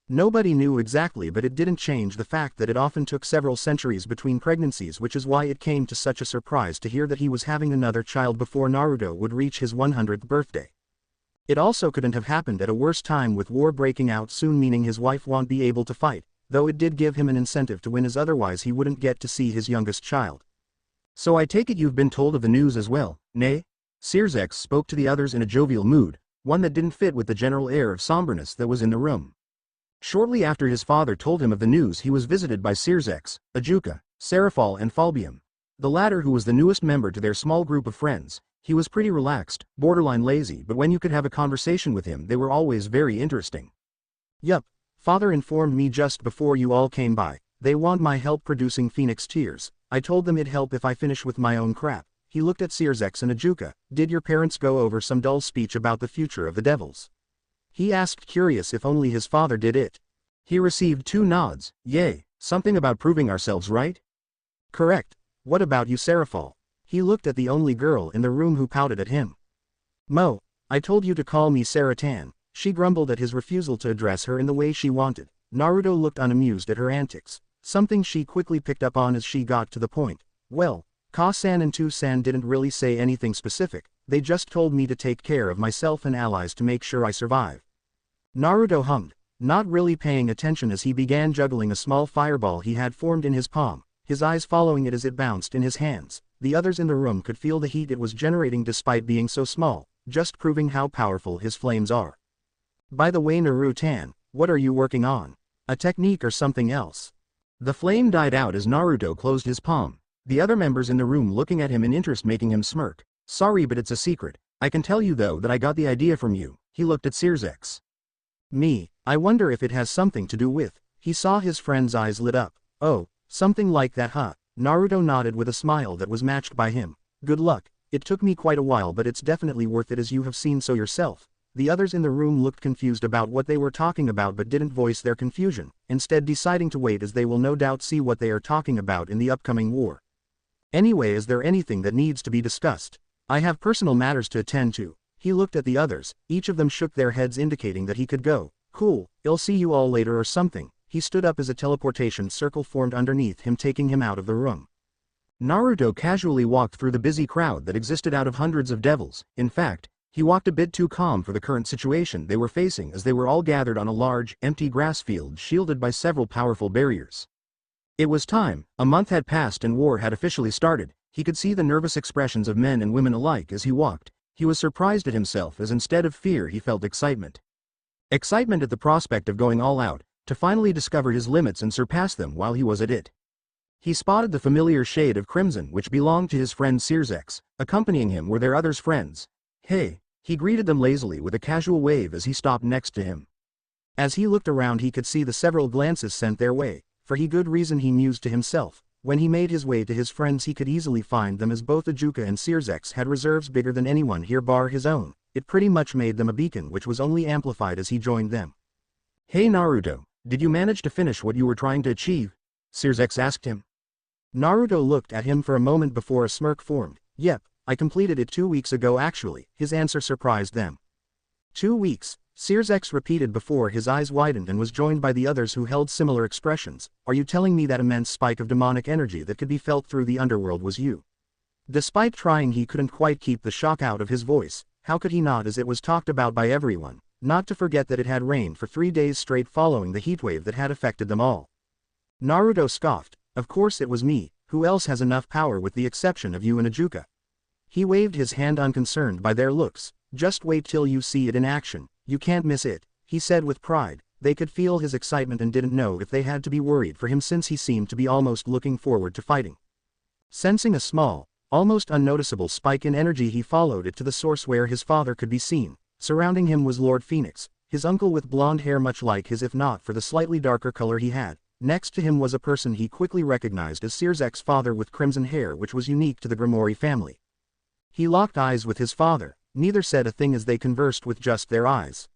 Nobody knew exactly, but it didn't change the fact that it often took several centuries between pregnancies, which is why it came to such a surprise to hear that he was having another child before Naruto would reach his 100th birthday. It also couldn't have happened at a worse time, with war breaking out soon, meaning his wife won't be able to fight, though it did give him an incentive to win, as otherwise he wouldn't get to see his youngest child. So I take it you've been told of the news as well, nay? Sirzex spoke to the others in a jovial mood, one that didn't fit with the general air of somberness that was in the room. Shortly after his father told him of the news, he was visited by Sirzex, Ajuka, Serafal and Falbium. The latter, who was the newest member to their small group of friends. He was pretty relaxed, borderline lazy, but when you could have a conversation with him they were always very interesting. Yup, father informed me just before you all came by. They want my help producing Phoenix tears. I told them it'd help if I finish with my own crap. He looked at Sirzex and Ajuka. Did your parents go over some dull speech about the future of the devils? He asked, curious if only his father did it. He received 2 nods. Yay, something about proving ourselves, right? Correct. What about you, Serafal? He looked at the only girl in the room, who pouted at him. Mo, I told you to call me Saratan. She grumbled at his refusal to address her in the way she wanted. Naruto looked unamused at her antics, something she quickly picked up on as she got to the point. Well, Ka-san and Tu-san didn't really say anything specific, they just told me to take care of myself and allies to make sure I survive. Naruto hummed, not really paying attention as he began juggling a small fireball he had formed in his palm, his eyes following it as it bounced in his hands. The others in the room could feel the heat it was generating despite being so small, just proving how powerful his flames are. By the way, Naruto-tan, what are you working on? A technique or something else? The flame died out as Naruto closed his palm, the other members in the room looking at him in interest, making him smirk. Sorry, but it's a secret. I can tell you though that I got the idea from you. He looked at Sirzex. Me, I wonder if it has something to do with. He saw his friend's eyes lit up. Oh, something like that, huh? Naruto nodded with a smile that was matched by him. Good luck. It took me quite a while, but it's definitely worth it, as you have seen so yourself. The others in the room looked confused about what they were talking about but didn't voice their confusion, instead deciding to wait, as they will no doubt see what they are talking about in the upcoming war. Anyway, is there anything that needs to be discussed? I have personal matters to attend to. He looked at the others. Each of them shook their heads, indicating that he could go. Cool, I'll see you all later or something. He stood up as a teleportation circle formed underneath him, taking him out of the room. Naruto casually walked through the busy crowd that existed out of hundreds of devils. In fact, he walked a bit too calm for the current situation they were facing, as they were all gathered on a large, empty grass field shielded by several powerful barriers. It was time. A month had passed and war had officially started. He could see the nervous expressions of men and women alike as he walked. He was surprised at himself, as instead of fear he felt excitement. Excitement at the prospect of going all out, to finally discover his limits and surpass them while he was at it. He spotted the familiar shade of crimson which belonged to his friend Searsex. Accompanying him were their other's friends. "Hey," he greeted them lazily with a casual wave as he stopped next to him. As he looked around he could see the several glances sent their way. For good reason, he mused to himself. When he made his way to his friends he could easily find them, as both Ajuka and Searsex had reserves bigger than anyone here bar his own. It pretty much made them a beacon, which was only amplified as he joined them. "Hey Naruto, did you manage to finish what you were trying to achieve?" Searsex asked him. Naruto looked at him for a moment before a smirk formed. "Yep, I completed it 2 weeks ago actually." His answer surprised them. 2 weeks, Searsex repeated before his eyes widened and was joined by the others who held similar expressions. "Are you telling me that immense spike of demonic energy that could be felt through the underworld was you?" Despite trying he couldn't quite keep the shock out of his voice. How could he not, as it was talked about by everyone, not to forget that it had rained for 3 days straight following the heatwave that had affected them all. Naruto scoffed. "Of course it was me, who else has enough power with the exception of you and Ajuka?" He waved his hand unconcerned by their looks. "Just wait till you see it in action. You can't miss it," he said with pride. They could feel his excitement and didn't know if they had to be worried for him since he seemed to be almost looking forward to fighting. Sensing a small, almost unnoticeable spike in energy he followed it to the source where his father could be seen. Surrounding him was Lord Phoenix, his uncle with blonde hair much like his if not for the slightly darker color he had. Next to him was a person he quickly recognized as Searsex's father with crimson hair which was unique to the Grimoire family. He locked eyes with his father. Neither said a thing as they conversed with just their eyes.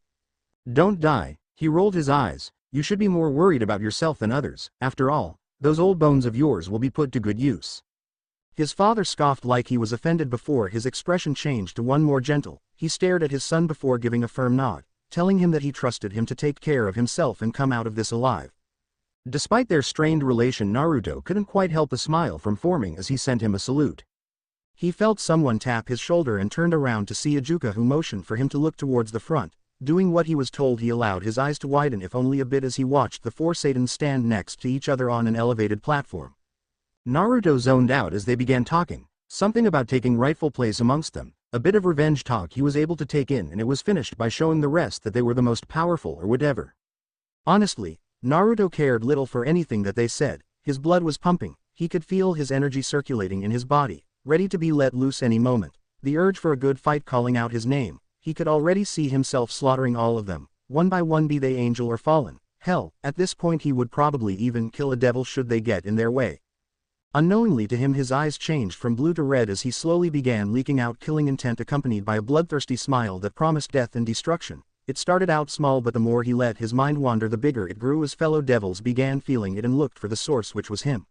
"Don't die," he rolled his eyes. "You should be more worried about yourself than others. After all, those old bones of yours will be put to good use." His father scoffed like he was offended before his expression changed to one more gentle. He stared at his son before giving a firm nod, telling him that he trusted him to take care of himself and come out of this alive. Despite their strained relation, Naruto couldn't quite help a smile from forming as he sent him a salute. He felt someone tap his shoulder and turned around to see Ajuka, who motioned for him to look towards the front. Doing what he was told, he allowed his eyes to widen if only a bit as he watched the 4 Saiyans stand next to each other on an elevated platform. Naruto zoned out as they began talking, something about taking rightful place amongst them. A bit of revenge talk he was able to take in, and it was finished by showing the rest that they were the most powerful or whatever. Honestly, Naruto cared little for anything that they said. His blood was pumping, he could feel his energy circulating in his body, ready to be let loose any moment. The urge for a good fight calling out his name. He could already see himself slaughtering all of them, one by one, be they angel or fallen. Hell, at this point he would probably even kill a devil should they get in their way. Unknowingly to him his eyes changed from blue to red as he slowly began leaking out killing intent, accompanied by a bloodthirsty smile that promised death and destruction. It started out small, but the more he let his mind wander the bigger it grew as fellow devils began feeling it and looked for the source, which was him.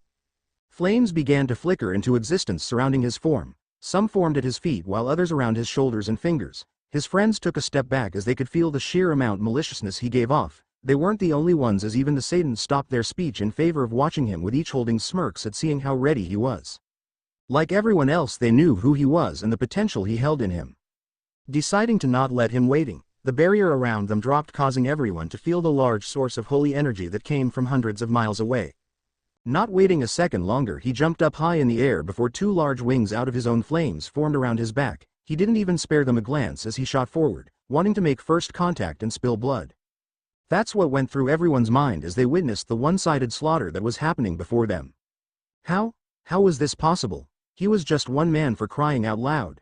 Flames began to flicker into existence surrounding his form. Some formed at his feet while others around his shoulders and fingers. His friends took a step back as they could feel the sheer amount maliciousness he gave off. They weren't the only ones, as even the Saiyans stopped their speech in favor of watching him, with each holding smirks at seeing how ready he was. Like everyone else, they knew who he was and the potential he held in him. Deciding to not let him waiting, the barrier around them dropped, causing everyone to feel the large source of holy energy that came from hundreds of miles away. Not waiting a second longer, he jumped up high in the air before 2 large wings out of his own flames formed around his back. He didn't even spare them a glance as he shot forward, wanting to make first contact and spill blood. That's what went through everyone's mind as they witnessed the one-sided slaughter that was happening before them. How was this possible? He was just one man, for crying out loud.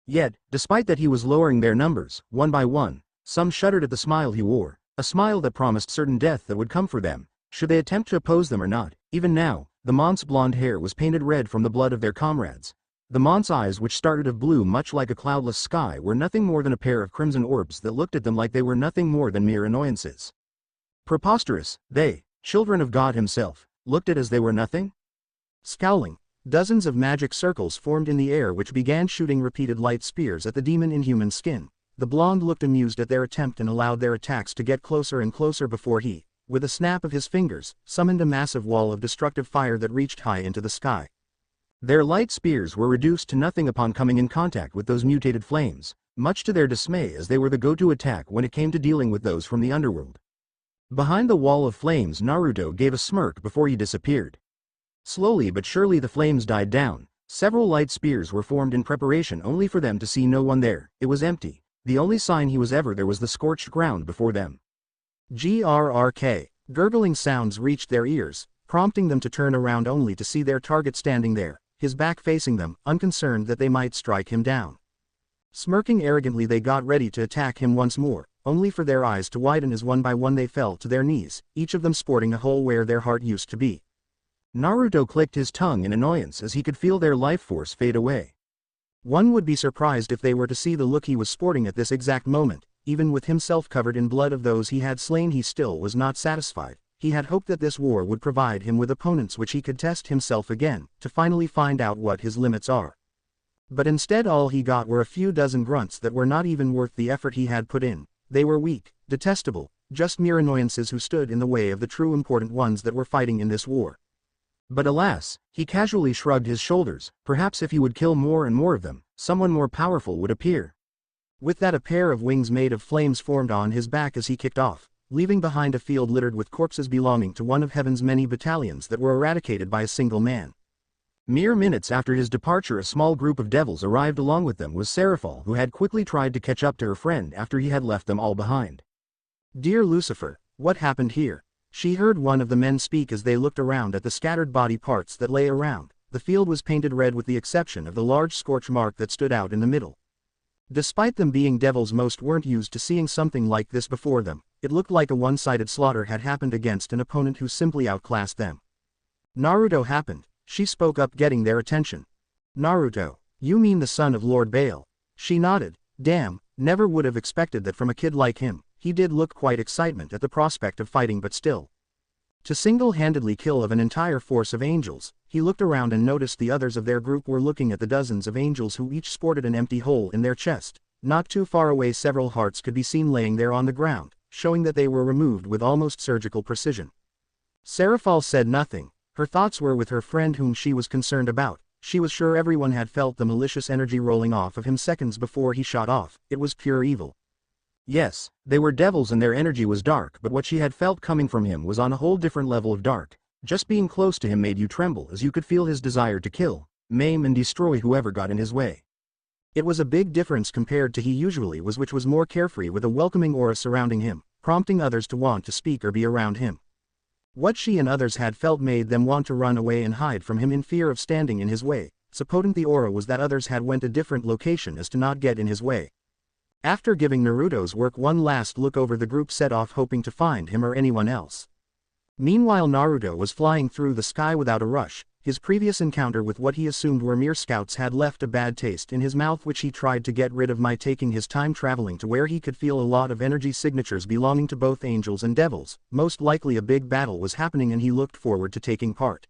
Yet, despite that he was lowering their numbers, one by one, some shuddered at the smile he wore, a smile that promised certain death that would come for them, should they attempt to oppose them or not. Even now, the Mont's blonde hair was painted red from the blood of their comrades. The Mont's eyes, which started of blue much like a cloudless sky, were nothing more than a pair of crimson orbs that looked at them like they were nothing more than mere annoyances. Preposterous, they, children of God himself, looked at as they were nothing? Scowling, dozens of magic circles formed in the air which began shooting repeated light spears at the demon in human skin. The blonde looked amused at their attempt and allowed their attacks to get closer and closer before he, with a snap of his fingers, summoned a massive wall of destructive fire that reached high into the sky. Their light spears were reduced to nothing upon coming in contact with those mutated flames, much to their dismay, as they were the go-to attack when it came to dealing with those from the underworld. Behind the wall of flames, Naruto gave a smirk before he disappeared. Slowly but surely the flames died down. Several light spears were formed in preparation, only for them to see no one there. It was empty. The only sign he was ever there was the scorched ground before them. GRRK. Gurgling sounds reached their ears, prompting them to turn around only to see their target standing there, his back facing them, unconcerned that they might strike him down. Smirking arrogantly, they got ready to attack him once more, only for their eyes to widen as one by one they fell to their knees, each of them sporting a hole where their heart used to be. Naruto clicked his tongue in annoyance as he could feel their life force fade away. One would be surprised if they were to see the look he was sporting at this exact moment. Even with himself covered in blood of those he had slain, he still was not satisfied. He had hoped that this war would provide him with opponents which he could test himself again, to finally find out what his limits are. But instead all he got were a few dozen grunts that were not even worth the effort he had put in. They were weak, detestable, just mere annoyances who stood in the way of the true important ones that were fighting in this war. But alas, he casually shrugged his shoulders. Perhaps if he would kill more and more of them, someone more powerful would appear. With that, a pair of wings made of flames formed on his back as he kicked off, leaving behind a field littered with corpses belonging to one of heaven's many battalions that were eradicated by a single man. Mere minutes after his departure, a small group of devils arrived. Along with them was Seraphal, who had quickly tried to catch up to her friend after he had left them all behind. "Dear Lucifer, what happened here?" she heard one of the men speak as they looked around at the scattered body parts that lay around. The field was painted red with the exception of the large scorch mark that stood out in the middle. Despite them being devils, most weren't used to seeing something like this before them. It looked like a one-sided slaughter had happened against an opponent who simply outclassed them. "Naruto happened," she spoke up, getting their attention. "Naruto, you mean the son of Lord Bael?" She nodded. Damn, never would have expected that from a kid like him. He did look quite excitement at the prospect of fighting, but still. To single-handedly kill of an entire force of angels, he looked around and noticed the others of their group were looking at the dozens of angels who each sported an empty hole in their chest. Not too far away several hearts could be seen laying there on the ground, showing that they were removed with almost surgical precision. Seraphal said nothing. Her thoughts were with her friend whom she was concerned about. She was sure everyone had felt the malicious energy rolling off of him seconds before he shot off. It was pure evil. Yes, they were devils and their energy was dark, but what she had felt coming from him was on a whole different level of dark. Just being close to him made you tremble as you could feel his desire to kill, maim and destroy whoever got in his way. It was a big difference compared to he usually was, which was more carefree with a welcoming aura surrounding him, prompting others to want to speak or be around him. What she and others had felt made them want to run away and hide from him in fear of standing in his way. So potent the aura was that others had went a different location as to not get in his way. After giving Naruto's work one last look over, the group set off hoping to find him or anyone else. Meanwhile, Naruto was flying through the sky without a rush. His previous encounter with what he assumed were mere scouts had left a bad taste in his mouth, which he tried to get rid of by taking his time traveling to where he could feel a lot of energy signatures belonging to both angels and devils. Most likely a big battle was happening and he looked forward to taking part.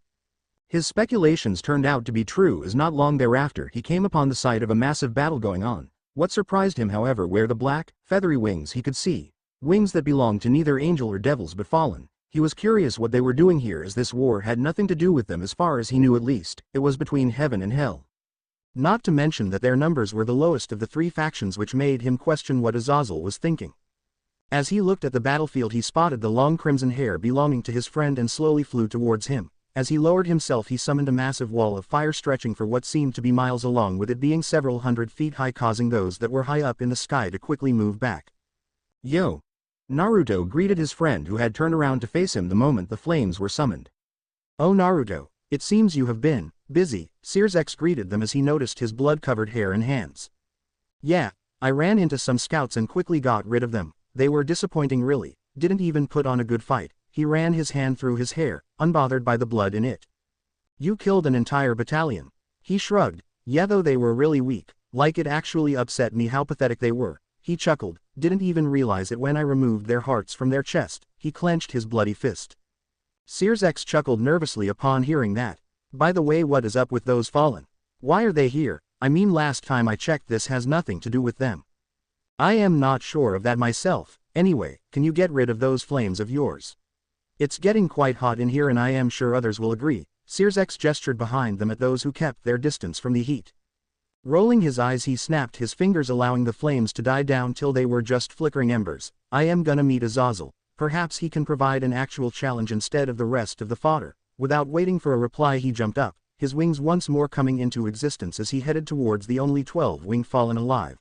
His speculations turned out to be true, as not long thereafter he came upon the site of a massive battle going on. What surprised him, however, were the black, feathery wings he could see. Wings that belonged to neither angel or devils but fallen. He was curious what they were doing here, as this war had nothing to do with them as far as he knew, at least. It was between heaven and hell. Not to mention that their numbers were the lowest of the three factions, which made him question what Azazel was thinking. As he looked at the battlefield, he spotted the long crimson hair belonging to his friend and slowly flew towards him. As he lowered himself, he summoned a massive wall of fire stretching for what seemed to be miles along, with it being several hundred feet high, causing those that were high up in the sky to quickly move back. "Yo!" Naruto greeted his friend, who had turned around to face him the moment the flames were summoned. "Oh Naruto, it seems you have been busy," Sears greeted them as he noticed his blood-covered hair and hands. "Yeah, I ran into some scouts and quickly got rid of them. They were disappointing, really. Didn't even put on a good fight." He ran his hand through his hair, unbothered by the blood in it. "You killed an entire battalion." He shrugged. "Yeah, though they were really weak. Like, it actually upset me how pathetic they were." He chuckled. "Didn't even realize it when I removed their hearts from their chest." He clenched his bloody fist. Sears chuckled nervously upon hearing that. "By the way, what is up with those fallen? Why are they here? I mean, last time I checked, this has nothing to do with them." "I am not sure of that myself. Anyway, can you get rid of those flames of yours? It's getting quite hot in here and I am sure others will agree." Sears gestured behind them at those who kept their distance from the heat. Rolling his eyes, he snapped his fingers, allowing the flames to die down till they were just flickering embers. "I am gonna meet Azazel. Perhaps he can provide an actual challenge instead of the rest of the fodder." Without waiting for a reply, he jumped up, his wings once more coming into existence as he headed towards the only 12 wing fallen alive.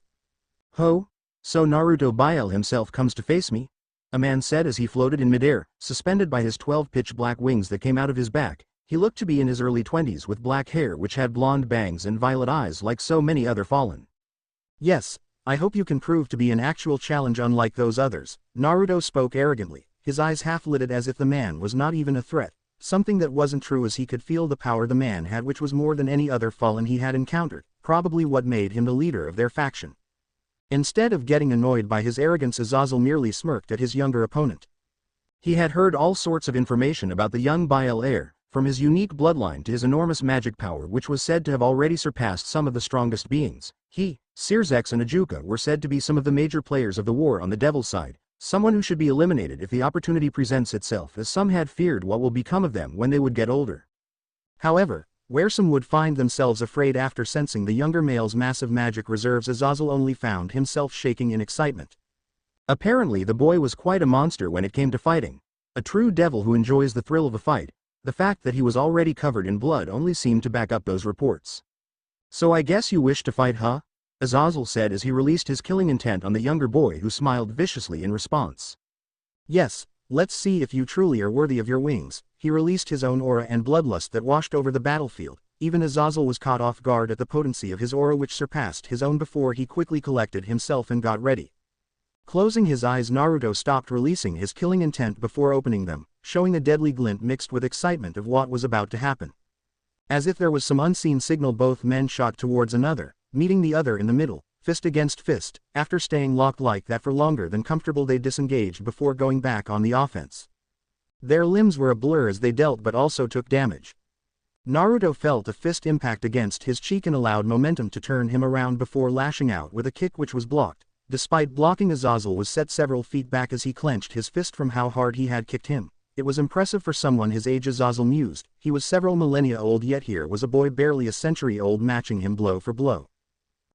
"Ho? So Naruto Bael himself comes to face me?" a man said as he floated in midair, suspended by his 12 pitch black wings that came out of his back. He looked to be in his early 20s with black hair which had blonde bangs and violet eyes like so many other fallen. Yes, I hope you can prove to be an actual challenge unlike those others. Naruto spoke arrogantly, his eyes half-lidded as if the man was not even a threat, something that wasn't true as he could feel the power the man had which was more than any other fallen he had encountered, probably what made him the leader of their faction. Instead of getting annoyed by his arrogance, Azazel merely smirked at his younger opponent. He had heard all sorts of information about the young Bael heir, from his unique bloodline to his enormous magic power which was said to have already surpassed some of the strongest beings. He, Searzex and Ajuka were said to be some of the major players of the war on the devil's side, someone who should be eliminated if the opportunity presents itself, as some had feared what will become of them when they would get older. However, where some would find themselves afraid after sensing the younger male's massive magic reserves, Azazel only found himself shaking in excitement. Apparently the boy was quite a monster when it came to fighting. A true devil who enjoys the thrill of a fight. The fact that he was already covered in blood only seemed to back up those reports. "So I guess you wish to fight, huh?" Azazel said as he released his killing intent on the younger boy, who smiled viciously in response. "Yes, let's see if you truly are worthy of your wings." He released his own aura and bloodlust that washed over the battlefield. Even Azazel was caught off guard at the potency of his aura which surpassed his own before he quickly collected himself and got ready. Closing his eyes, Naruto stopped releasing his killing intent before opening them, showing a deadly glint mixed with excitement of what was about to happen. As if there was some unseen signal, both men shot towards another, meeting the other in the middle, fist against fist. After staying locked like that for longer than comfortable, they disengaged before going back on the offense. Their limbs were a blur as they dealt but also took damage. Naruto felt a fist impact against his cheek and allowed momentum to turn him around before lashing out with a kick which was blocked. Despite blocking, Azazel was set several feet back as he clenched his fist from how hard he had kicked him. It was impressive for someone his age, Azazel mused. He was several millennia old, yet here was a boy barely a century old matching him blow for blow.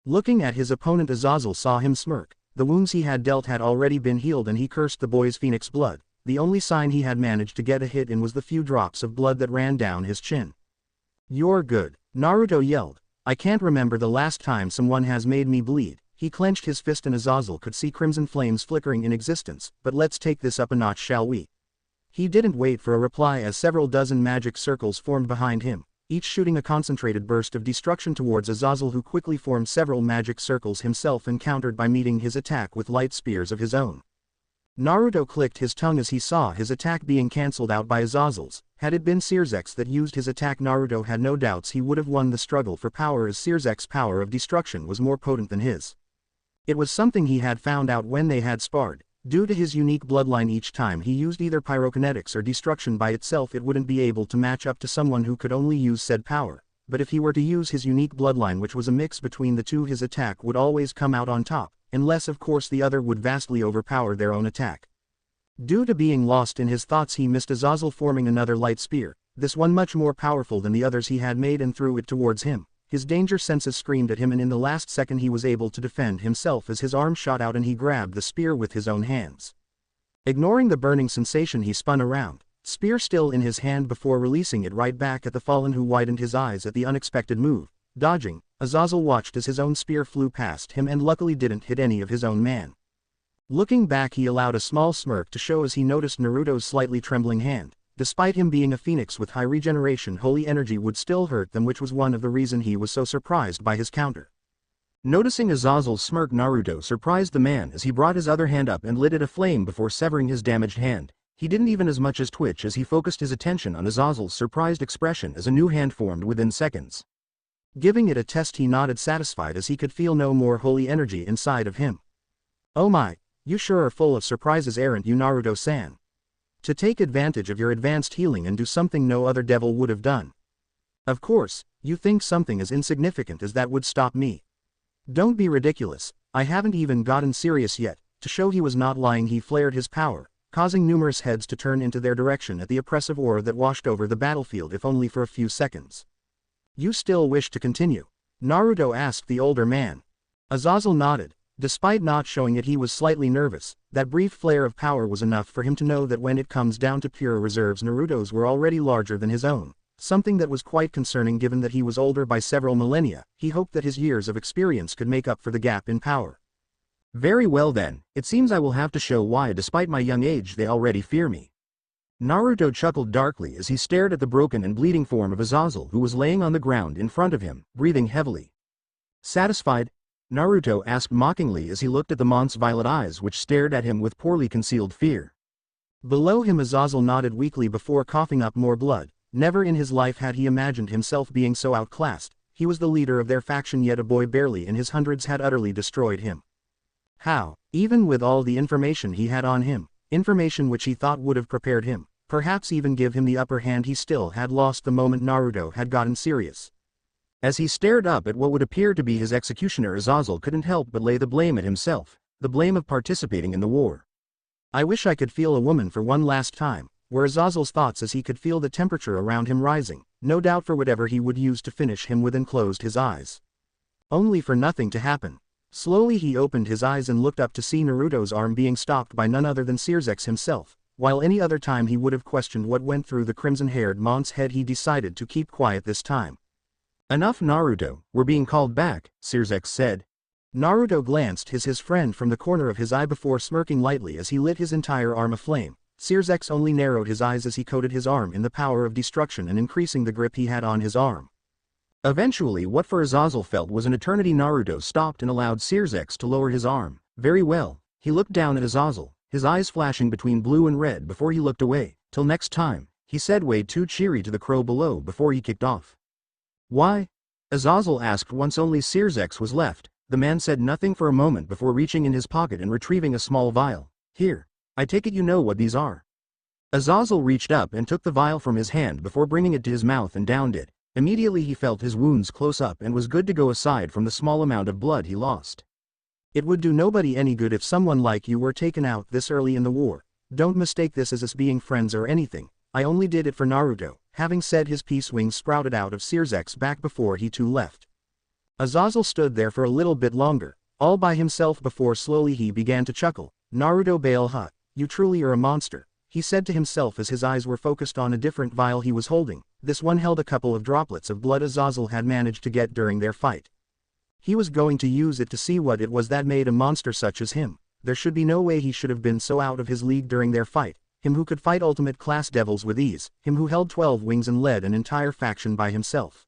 Looking at his opponent, Azazel saw him smirk. The wounds he had dealt had already been healed and he cursed the boy's phoenix blood. The only sign he had managed to get a hit in was the few drops of blood that ran down his chin. "You're good," Naruto yelled. "I can't remember the last time someone has made me bleed." He clenched his fist and Azazel could see crimson flames flickering in existence. "But let's take this up a notch, shall we?" He didn't wait for a reply as several dozen magic circles formed behind him, each shooting a concentrated burst of destruction towards Azazel, who quickly formed several magic circles himself and countered by meeting his attack with light spears of his own. Naruto clicked his tongue as he saw his attack being cancelled out by Azazel's. Had it been Searzex that used his attack, Naruto had no doubts he would have won the struggle for power, as Searzex's power of destruction was more potent than his. It was something he had found out when they had sparred. Due to his unique bloodline, each time he used either pyrokinetics or destruction by itself, it wouldn't be able to match up to someone who could only use said power. But if he were to use his unique bloodline, which was a mix between the two, his attack would always come out on top, unless of course the other would vastly overpower their own attack. Due to being lost in his thoughts, he missed Azazel forming another light spear, this one much more powerful than the others he had made, and threw it towards him. His danger senses screamed at him, and in the last second he was able to defend himself as his arm shot out and he grabbed the spear with his own hands. Ignoring the burning sensation, he spun around, spear still in his hand, before releasing it right back at the fallen, who widened his eyes at the unexpected move. Dodging, Azazel watched as his own spear flew past him and luckily didn't hit any of his own man. Looking back, he allowed a small smirk to show as he noticed Naruto's slightly trembling hand. Despite him being a phoenix with high regeneration, holy energy would still hurt them, which was one of the reasons he was so surprised by his counter. Noticing Azazel's smirk, Naruto surprised the man as he brought his other hand up and lit it aflame before severing his damaged hand. He didn't even as much as twitch as he focused his attention on Azazel's surprised expression as a new hand formed within seconds. Giving it a test, he nodded satisfied as he could feel no more holy energy inside of him. "Oh my, you sure are full of surprises, aren't you, Naruto-san? To take advantage of your advanced healing and do something no other devil would have done. Of course, you think something as insignificant as that would stop me. Don't be ridiculous, I haven't even gotten serious yet." To show he was not lying, he flared his power, causing numerous heads to turn into their direction at the oppressive aura that washed over the battlefield, if only for a few seconds. "You still wish to continue?" Naruto asked the older man. Azazel nodded. Despite not showing it, he was slightly nervous. That brief flare of power was enough for him to know that when it comes down to pure reserves, Naruto's were already larger than his own, something that was quite concerning given that he was older by several millennia. He hoped that his years of experience could make up for the gap in power. Very well then, it seems I will have to show why despite my young age they already fear me. Naruto chuckled darkly as he stared at the broken and bleeding form of Azazel who was laying on the ground in front of him, breathing heavily. Satisfied? Naruto asked mockingly as he looked at the monk's violet eyes which stared at him with poorly concealed fear. Below him Azazel nodded weakly before coughing up more blood. Never in his life had he imagined himself being so outclassed. He was the leader of their faction, yet a boy barely in his hundreds had utterly destroyed him. How? Even with all the information he had on him, information which he thought would have prepared him, perhaps even give him the upper hand, he still had lost the moment Naruto had gotten serious. As he stared up at what would appear to be his executioner, Azazel couldn't help but lay the blame at himself, the blame of participating in the war. I wish I could feel a woman for one last time, were Azazel's thoughts as he could feel the temperature around him rising, no doubt for whatever he would use to finish him with, and closed his eyes. Only for nothing to happen. Slowly he opened his eyes and looked up to see Naruto's arm being stopped by none other than Searsex himself. While any other time he would have questioned what went through the crimson-haired monk's head, he decided to keep quiet this time. Enough, Naruto, we're being called back, Searsex said. Naruto glanced his friend from the corner of his eye before smirking lightly as he lit his entire arm aflame. Searsex only narrowed his eyes as he coated his arm in the power of destruction and increasing the grip he had on his arm. Eventually what for Azazel felt was an eternity, Naruto stopped and allowed Searsex to lower his arm. Very well, he looked down at Azazel, his eyes flashing between blue and red before he looked away. Till next time, he said way too cheery to the crow below before he kicked off. Why? Azazel asked once only Searsex was left. The man said nothing for a moment before reaching in his pocket and retrieving a small vial. Here. I take it you know what these are. Azazel reached up and took the vial from his hand before bringing it to his mouth and downed it. Immediately he felt his wounds close up and was good to go aside from the small amount of blood he lost. It would do nobody any good if someone like you were taken out this early in the war. Don't mistake this as us being friends or anything. I only did it for Naruto. Having said, his peace wings sprouted out of Searsex's back before he too left. Azazel stood there for a little bit longer, all by himself before slowly he began to chuckle. Naruto Bael, huh, you truly are a monster, he said to himself as his eyes were focused on a different vial he was holding. This one held a couple of droplets of blood Azazel had managed to get during their fight. He was going to use it to see what it was that made a monster such as him. There should be no way he should have been so out of his league during their fight. Him who could fight ultimate class devils with ease, him who held 12 wings and led an entire faction by himself.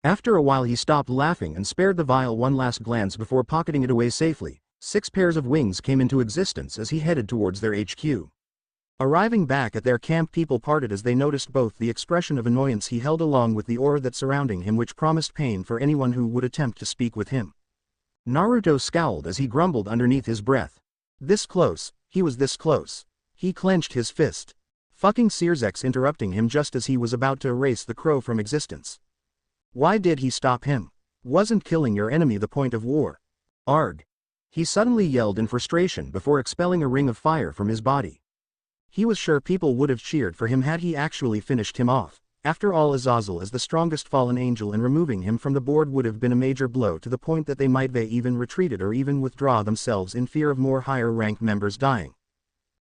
After a while he stopped laughing and spared the vial one last glance before pocketing it away safely. 6 pairs of wings came into existence as he headed towards their HQ. Arriving back at their camp, people parted as they noticed both the expression of annoyance he held along with the aura that surrounding him which promised pain for anyone who would attempt to speak with him. Naruto scowled as he grumbled underneath his breath. This close, he was this close. He clenched his fist. Fucking Searsex interrupting him just as he was about to erase the crow from existence. Why did he stop him? Wasn't killing your enemy the point of war? Arg! He suddenly yelled in frustration before expelling a ring of fire from his body. He was sure people would have cheered for him had he actually finished him off. After all, Azazel as the strongest fallen angel, and removing him from the board would have been a major blow to the point that they might even retreated or even withdraw themselves in fear of more higher ranked members dying.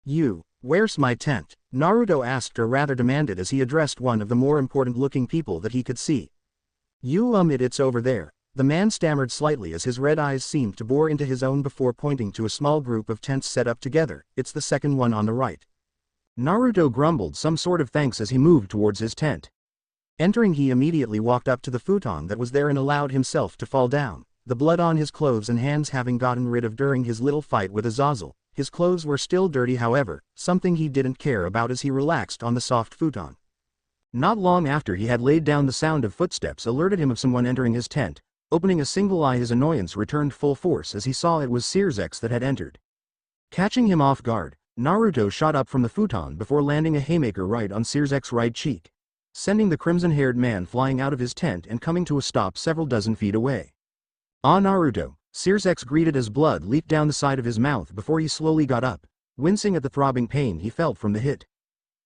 You, where's my tent? Naruto asked, or rather demanded, as he addressed one of the more important looking people that he could see. It's over there. The man stammered slightly as his red eyes seemed to bore into his own before pointing to a small group of tents set up together. It's the second one on the right. Naruto grumbled some sort of thanks as he moved towards his tent. Entering, he immediately walked up to the futon that was there and allowed himself to fall down, the blood on his clothes and hands having gotten rid of during his little fight with Azazel. His clothes were still dirty, however, something he didn't care about as he relaxed on the soft futon. Not long after he had laid down, the sound of footsteps alerted him of someone entering his tent. Opening a single eye, his annoyance returned full force as he saw it was Searsex that had entered. Catching him off guard, Naruto shot up from the futon before landing a haymaker right on Searsex's right cheek, sending the crimson-haired man flying out of his tent and coming to a stop several dozen feet away. Ah, Naruto, Searsex greeted as blood leaked down the side of his mouth before he slowly got up, wincing at the throbbing pain he felt from the hit.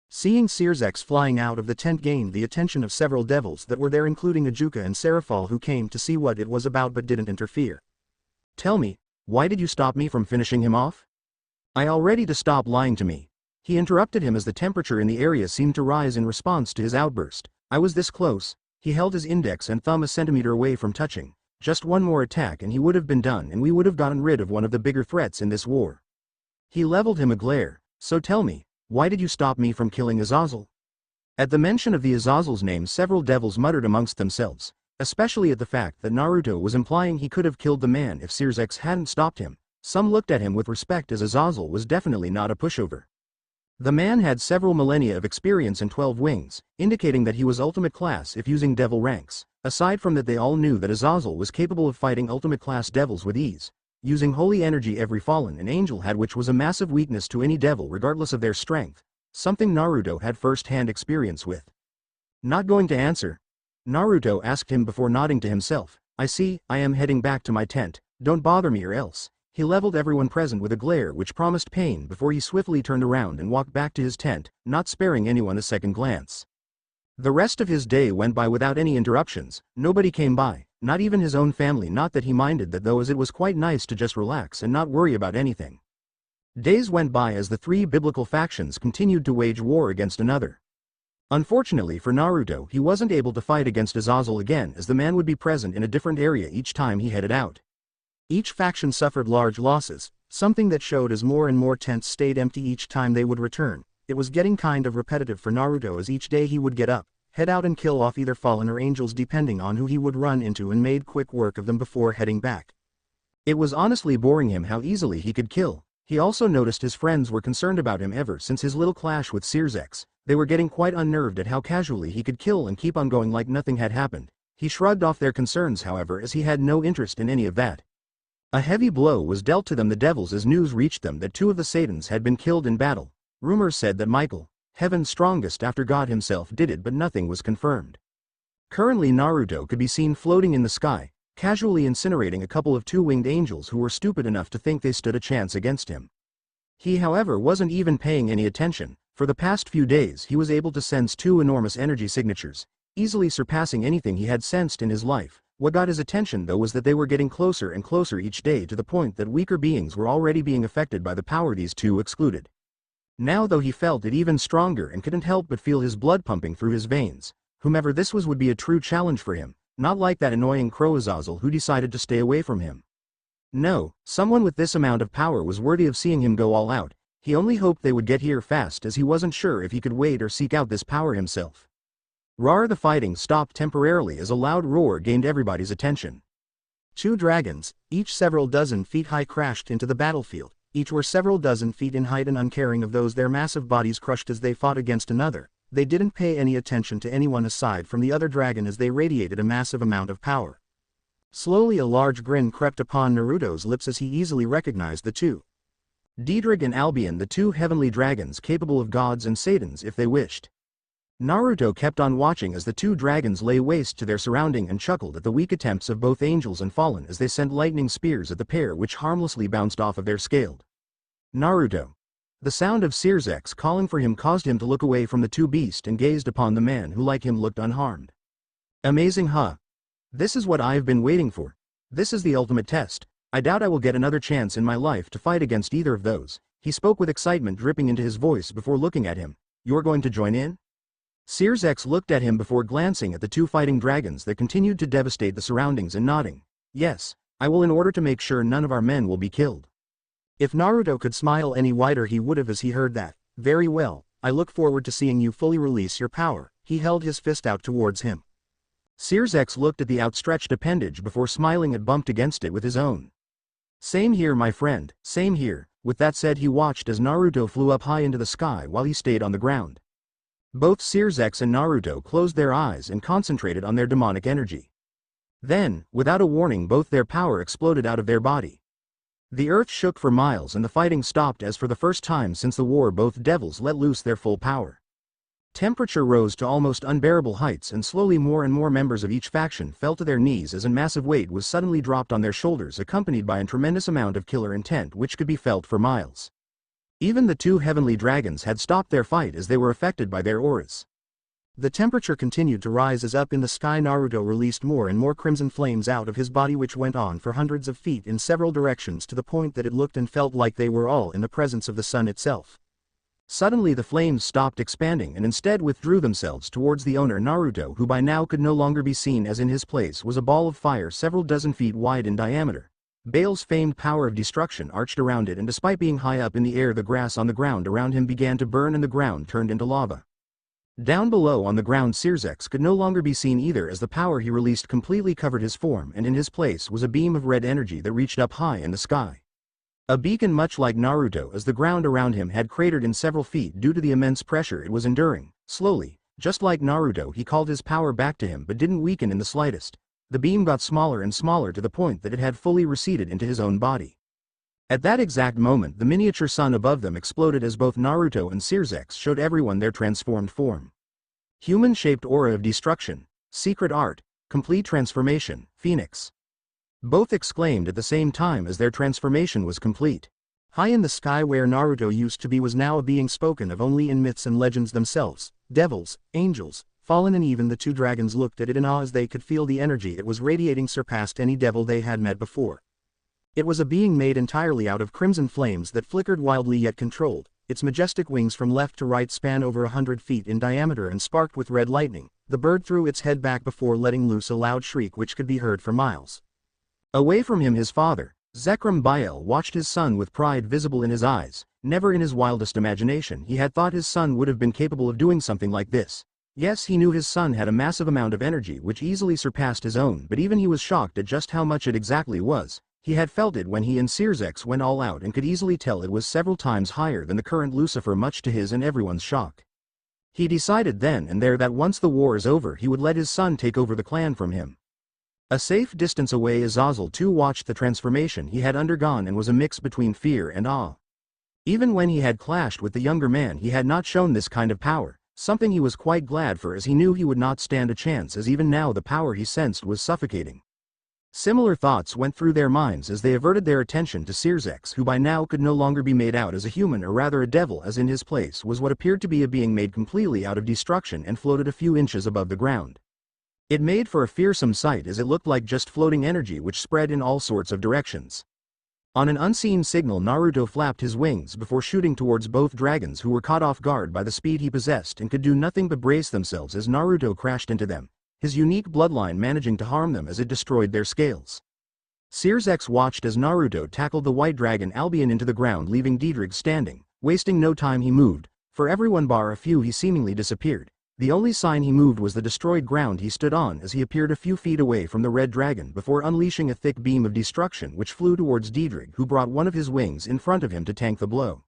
Seeing Searsex flying out of the tent gained the attention of several devils that were there, including Ajuka and Seraphal, who came to see what it was about but didn't interfere. Tell me, why did you stop me from finishing him off? I already to stop lying to me. He interrupted him as the temperature in the area seemed to rise in response to his outburst. I was this close. He held his index and thumb a centimeter away from touching. Just one more attack and he would have been done and we would have gotten rid of one of the bigger threats in this war. He leveled him a glare. So tell me, why did you stop me from killing Azazel? At the mention of the Azazel's name several devils muttered amongst themselves, especially at the fact that Naruto was implying he could have killed the man if Circex hadn't stopped him. Some looked at him with respect as Azazel was definitely not a pushover. The man had several millennia of experience and 12 wings, indicating that he was ultimate class if using devil ranks. Aside from that, they all knew that Azazel was capable of fighting ultimate class devils with ease, using holy energy every fallen and angel had, which was a massive weakness to any devil regardless of their strength, something Naruto had first-hand experience with. Not going to answer? Naruto asked him before nodding to himself. I see, I am heading back to my tent, don't bother me or else. He leveled everyone present with a glare which promised pain before he swiftly turned around and walked back to his tent, not sparing anyone a second glance. The rest of his day went by without any interruptions. Nobody came by, not even his own family. Not that he minded that though, as it was quite nice to just relax and not worry about anything. Days went by as the three biblical factions continued to wage war against another. Unfortunately for Naruto, he wasn't able to fight against Azazel again, as the man would be present in a different area each time he headed out. Each faction suffered large losses, something that showed as more and more tents stayed empty each time they would return. It was getting kind of repetitive for Naruto, as each day he would get up, head out and kill off either fallen or angels depending on who he would run into, and made quick work of them before heading back. It was honestly boring him how easily he could kill. He also noticed his friends were concerned about him ever since his little clash with Circex. They were getting quite unnerved at how casually he could kill and keep on going like nothing had happened. He shrugged off their concerns however, as he had no interest in any of that. A heavy blow was dealt to them, the devils, as news reached them that two of the Satans had been killed in battle. Rumors said that Michael, heaven's strongest after God himself, did it, but nothing was confirmed. Currently Naruto could be seen floating in the sky, casually incinerating a couple of two-winged angels who were stupid enough to think they stood a chance against him. He however wasn't even paying any attention. For the past few days he was able to sense two enormous energy signatures, easily surpassing anything he had sensed in his life. What got his attention though was that they were getting closer and closer each day, to the point that weaker beings were already being affected by the power these two excluded. Now though, he felt it even stronger and couldn't help but feel his blood pumping through his veins. Whomever this was would be a true challenge for him, not like that annoying crow Azazel who decided to stay away from him. No, someone with this amount of power was worthy of seeing him go all out. He only hoped they would get here fast, as he wasn't sure if he could wait or seek out this power himself. Rawr! The fighting stopped temporarily as a loud roar gained everybody's attention. Two dragons, each several dozen feet high, crashed into the battlefield. Each were several dozen feet in height and uncaring of those their massive bodies crushed as they fought against another. They didn't pay any attention to anyone aside from the other dragon as they radiated a massive amount of power. Slowly a large grin crept upon Naruto's lips as he easily recognized the two. Daedric and Albion, the two heavenly dragons capable of gods and Satans if they wished. Naruto kept on watching as the two dragons lay waste to their surrounding and chuckled at the weak attempts of both angels and fallen as they sent lightning spears at the pair, which harmlessly bounced off of their scaled. Naruto. The sound of Circex calling for him caused him to look away from the two beasts and gazed upon the man who like him looked unharmed. Amazing, huh? This is what I've been waiting for. This is the ultimate test. I doubt I will get another chance in my life to fight against either of those. He spoke with excitement dripping into his voice before looking at him. You're going to join in? Circex looked at him before glancing at the two fighting dragons that continued to devastate the surroundings and nodding. Yes, I will, in order to make sure none of our men will be killed. If Naruto could smile any wider he would have as he heard that. Very well, I look forward to seeing you fully release your power. He held his fist out towards him. Circex looked at the outstretched appendage before smiling and bumped against it with his own. Same here, my friend, same here. With that said, he watched as Naruto flew up high into the sky while he stayed on the ground. Both Circex and Naruto closed their eyes and concentrated on their demonic energy. Then, without a warning, both their power exploded out of their body. The earth shook for miles and the fighting stopped as for the first time since the war both devils let loose their full power. Temperature rose to almost unbearable heights and slowly more and more members of each faction fell to their knees as a massive weight was suddenly dropped on their shoulders, accompanied by a tremendous amount of killer intent which could be felt for miles. Even the two heavenly dragons had stopped their fight as they were affected by their auras. The temperature continued to rise as up in the sky Naruto released more and more crimson flames out of his body, which went on for hundreds of feet in several directions to the point that it looked and felt like they were all in the presence of the sun itself. Suddenly the flames stopped expanding and instead withdrew themselves towards the owner Naruto, who by now could no longer be seen, as in his place was a ball of fire several dozen feet wide in diameter. Bael's famed power of destruction arched around it, and despite being high up in the air, the grass on the ground around him began to burn and the ground turned into lava. Down below on the ground, Xerxes could no longer be seen either, as the power he released completely covered his form, and in his place was a beam of red energy that reached up high in the sky. A beacon much like Naruto, as the ground around him had cratered in several feet due to the immense pressure it was enduring. Slowly, just like Naruto, he called his power back to him but didn't weaken in the slightest. The beam got smaller and smaller to the point that it had fully receded into his own body. At that exact moment, the miniature sun above them exploded as both Naruto and Xerxes showed everyone their transformed form. Human-shaped aura of destruction, secret art, complete transformation, Phoenix. Both exclaimed at the same time as their transformation was complete. High in the sky where Naruto used to be was now a being spoken of only in myths and legends themselves. Devils, angels, fallen, and even the two dragons looked at it in awe, as they could feel the energy it was radiating surpassed any devil they had met before. It was a being made entirely out of crimson flames that flickered wildly yet controlled. Its majestic wings from left to right span over 100 feet in diameter and sparked with red lightning. The bird threw its head back before letting loose a loud shriek which could be heard for miles. Away from him, his father, Zekrom Bael, watched his son with pride visible in his eyes. Never in his wildest imagination he had thought his son would have been capable of doing something like this. Yes, he knew his son had a massive amount of energy which easily surpassed his own, but even he was shocked at just how much it exactly was. He had felt it when he and Xerxes went all out and could easily tell it was several times higher than the current Lucifer, much to his and everyone's shock. He decided then and there that once the war is over he would let his son take over the clan from him. A safe distance away, Azazel too watched the transformation he had undergone and was a mix between fear and awe. Even when he had clashed with the younger man he had not shown this kind of power, something he was quite glad for, as he knew he would not stand a chance, as even now the power he sensed was suffocating. Similar thoughts went through their minds as they averted their attention to Xerxes, who by now could no longer be made out as a human, or rather a devil, as in his place was what appeared to be a being made completely out of destruction and floated a few inches above the ground. It made for a fearsome sight, as it looked like just floating energy which spread in all sorts of directions. On an unseen signal, Naruto flapped his wings before shooting towards both dragons, who were caught off guard by the speed he possessed and could do nothing but brace themselves as Naruto crashed into them, his unique bloodline managing to harm them as it destroyed their scales. Xerxes watched as Naruto tackled the white dragon Albion into the ground, leaving Dxd standing. Wasting no time he moved. For everyone bar a few he seemingly disappeared. The only sign he moved was the destroyed ground he stood on, as he appeared a few feet away from the red dragon before unleashing a thick beam of destruction which flew towards Dxd, who brought one of his wings in front of him to tank the blow.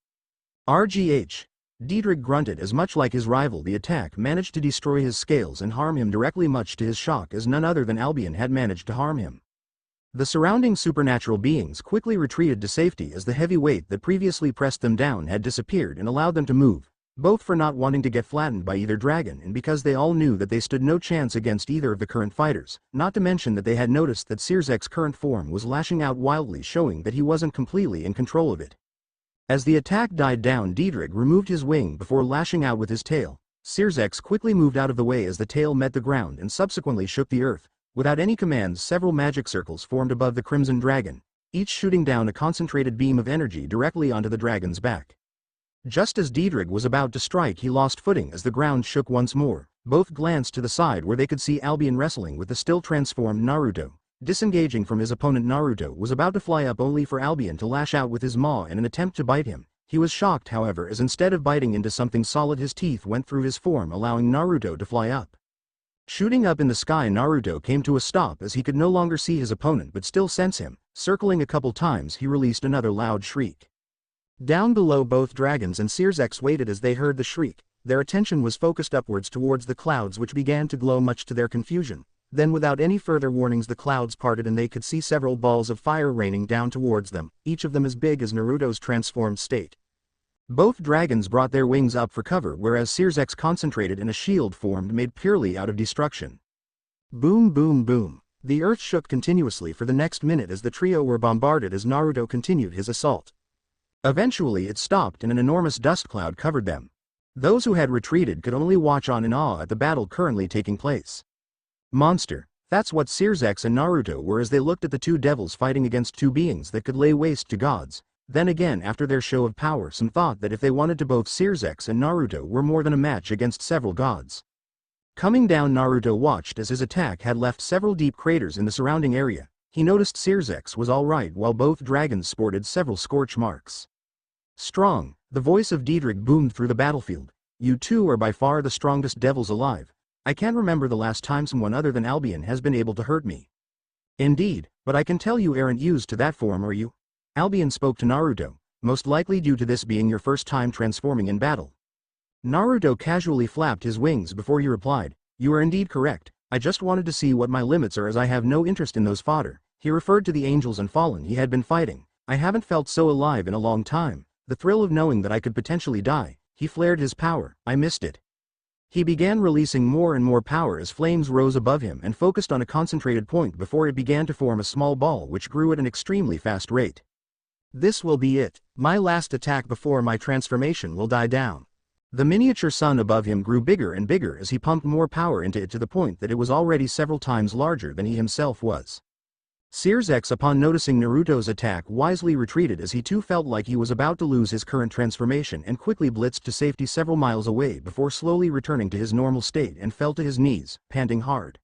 RGH. Dxd grunted, as much like his rival the attack managed to destroy his scales and harm him directly, much to his shock, as none other than Albion had managed to harm him. The surrounding supernatural beings quickly retreated to safety as the heavy weight that previously pressed them down had disappeared and allowed them to move, both for not wanting to get flattened by either dragon and because they all knew that they stood no chance against either of the current fighters, not to mention that they had noticed that Xerxes' current form was lashing out wildly, showing that he wasn't completely in control of it. As the attack died down, Dxd removed his wing before lashing out with his tail. Xerxes quickly moved out of the way as the tail met the ground and subsequently shook the earth. Without any commands, several magic circles formed above the crimson dragon, each shooting down a concentrated beam of energy directly onto the dragon's back. Just as Dxd was about to strike, he lost footing as the ground shook once more. Both glanced to the side where they could see Albion wrestling with the still transformed Naruto. Disengaging from his opponent, Naruto was about to fly up only for Albion to lash out with his maw in an attempt to bite him. He was shocked, however, as instead of biting into something solid his teeth went through his form, allowing Naruto to fly up. Shooting up in the sky, Naruto came to a stop as he could no longer see his opponent but still sense him. Circling a couple times he released another loud shriek. Down below, both dragons and Xerxes waited as they heard the shriek. Their attention was focused upwards towards the clouds, which began to glow much to their confusion. Then without any further warnings the clouds parted and they could see several balls of fire raining down towards them, each of them as big as Naruto's transformed state. Both dragons brought their wings up for cover, whereas Xerxes concentrated in a shield formed made purely out of destruction. Boom, boom, boom. The earth shook continuously for the next minute as the trio were bombarded as Naruto continued his assault. Eventually it stopped and an enormous dust cloud covered them. Those who had retreated could only watch on in awe at the battle currently taking place. Monster. That's what Xerxes and Naruto were as they looked at the two devils fighting against two beings that could lay waste to gods. Then again, after their show of power, some thought that if they wanted to, both Searsex and Naruto were more than a match against several gods. Coming down, Naruto watched as his attack had left several deep craters in the surrounding area. He noticed Searsex was alright while both dragons sported several scorch marks. Strong, the voice of Diedrich boomed through the battlefield. You two are by far the strongest devils alive. I can't remember the last time someone other than Albion has been able to hurt me. Indeed, but I can tell you aren't used to that form, are you? Albion spoke to Naruto, most likely due to this being your first time transforming in battle. Naruto casually flapped his wings before he replied, you are indeed correct, I just wanted to see what my limits are as I have no interest in those fodder. He referred to the angels and fallen he had been fighting. I haven't felt so alive in a long time, the thrill of knowing that I could potentially die. He flared his power, I missed it. He began releasing more and more power as flames rose above him and focused on a concentrated point before it began to form a small ball which grew at an extremely fast rate. This will be it. My last attack before my transformation will die down. The miniature sun above him grew bigger and bigger as he pumped more power into it to the point that it was already several times larger than he himself was. Searsex, upon noticing Naruto's attack, wisely retreated as he too felt like he was about to lose his current transformation and quickly blitzed to safety several miles away before slowly returning to his normal state and fell to his knees, panting hard.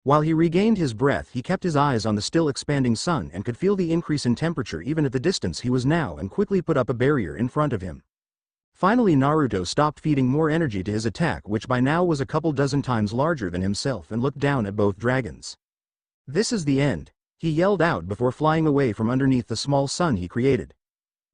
While he regained his breath, he kept his eyes on the still expanding sun and could feel the increase in temperature even at the distance he was now and quickly put up a barrier in front of him. Finally, Naruto stopped feeding more energy to his attack, which by now was a couple dozen times larger than himself, and looked down at both dragons. This is the end, he yelled out before flying away from underneath the small sun he created.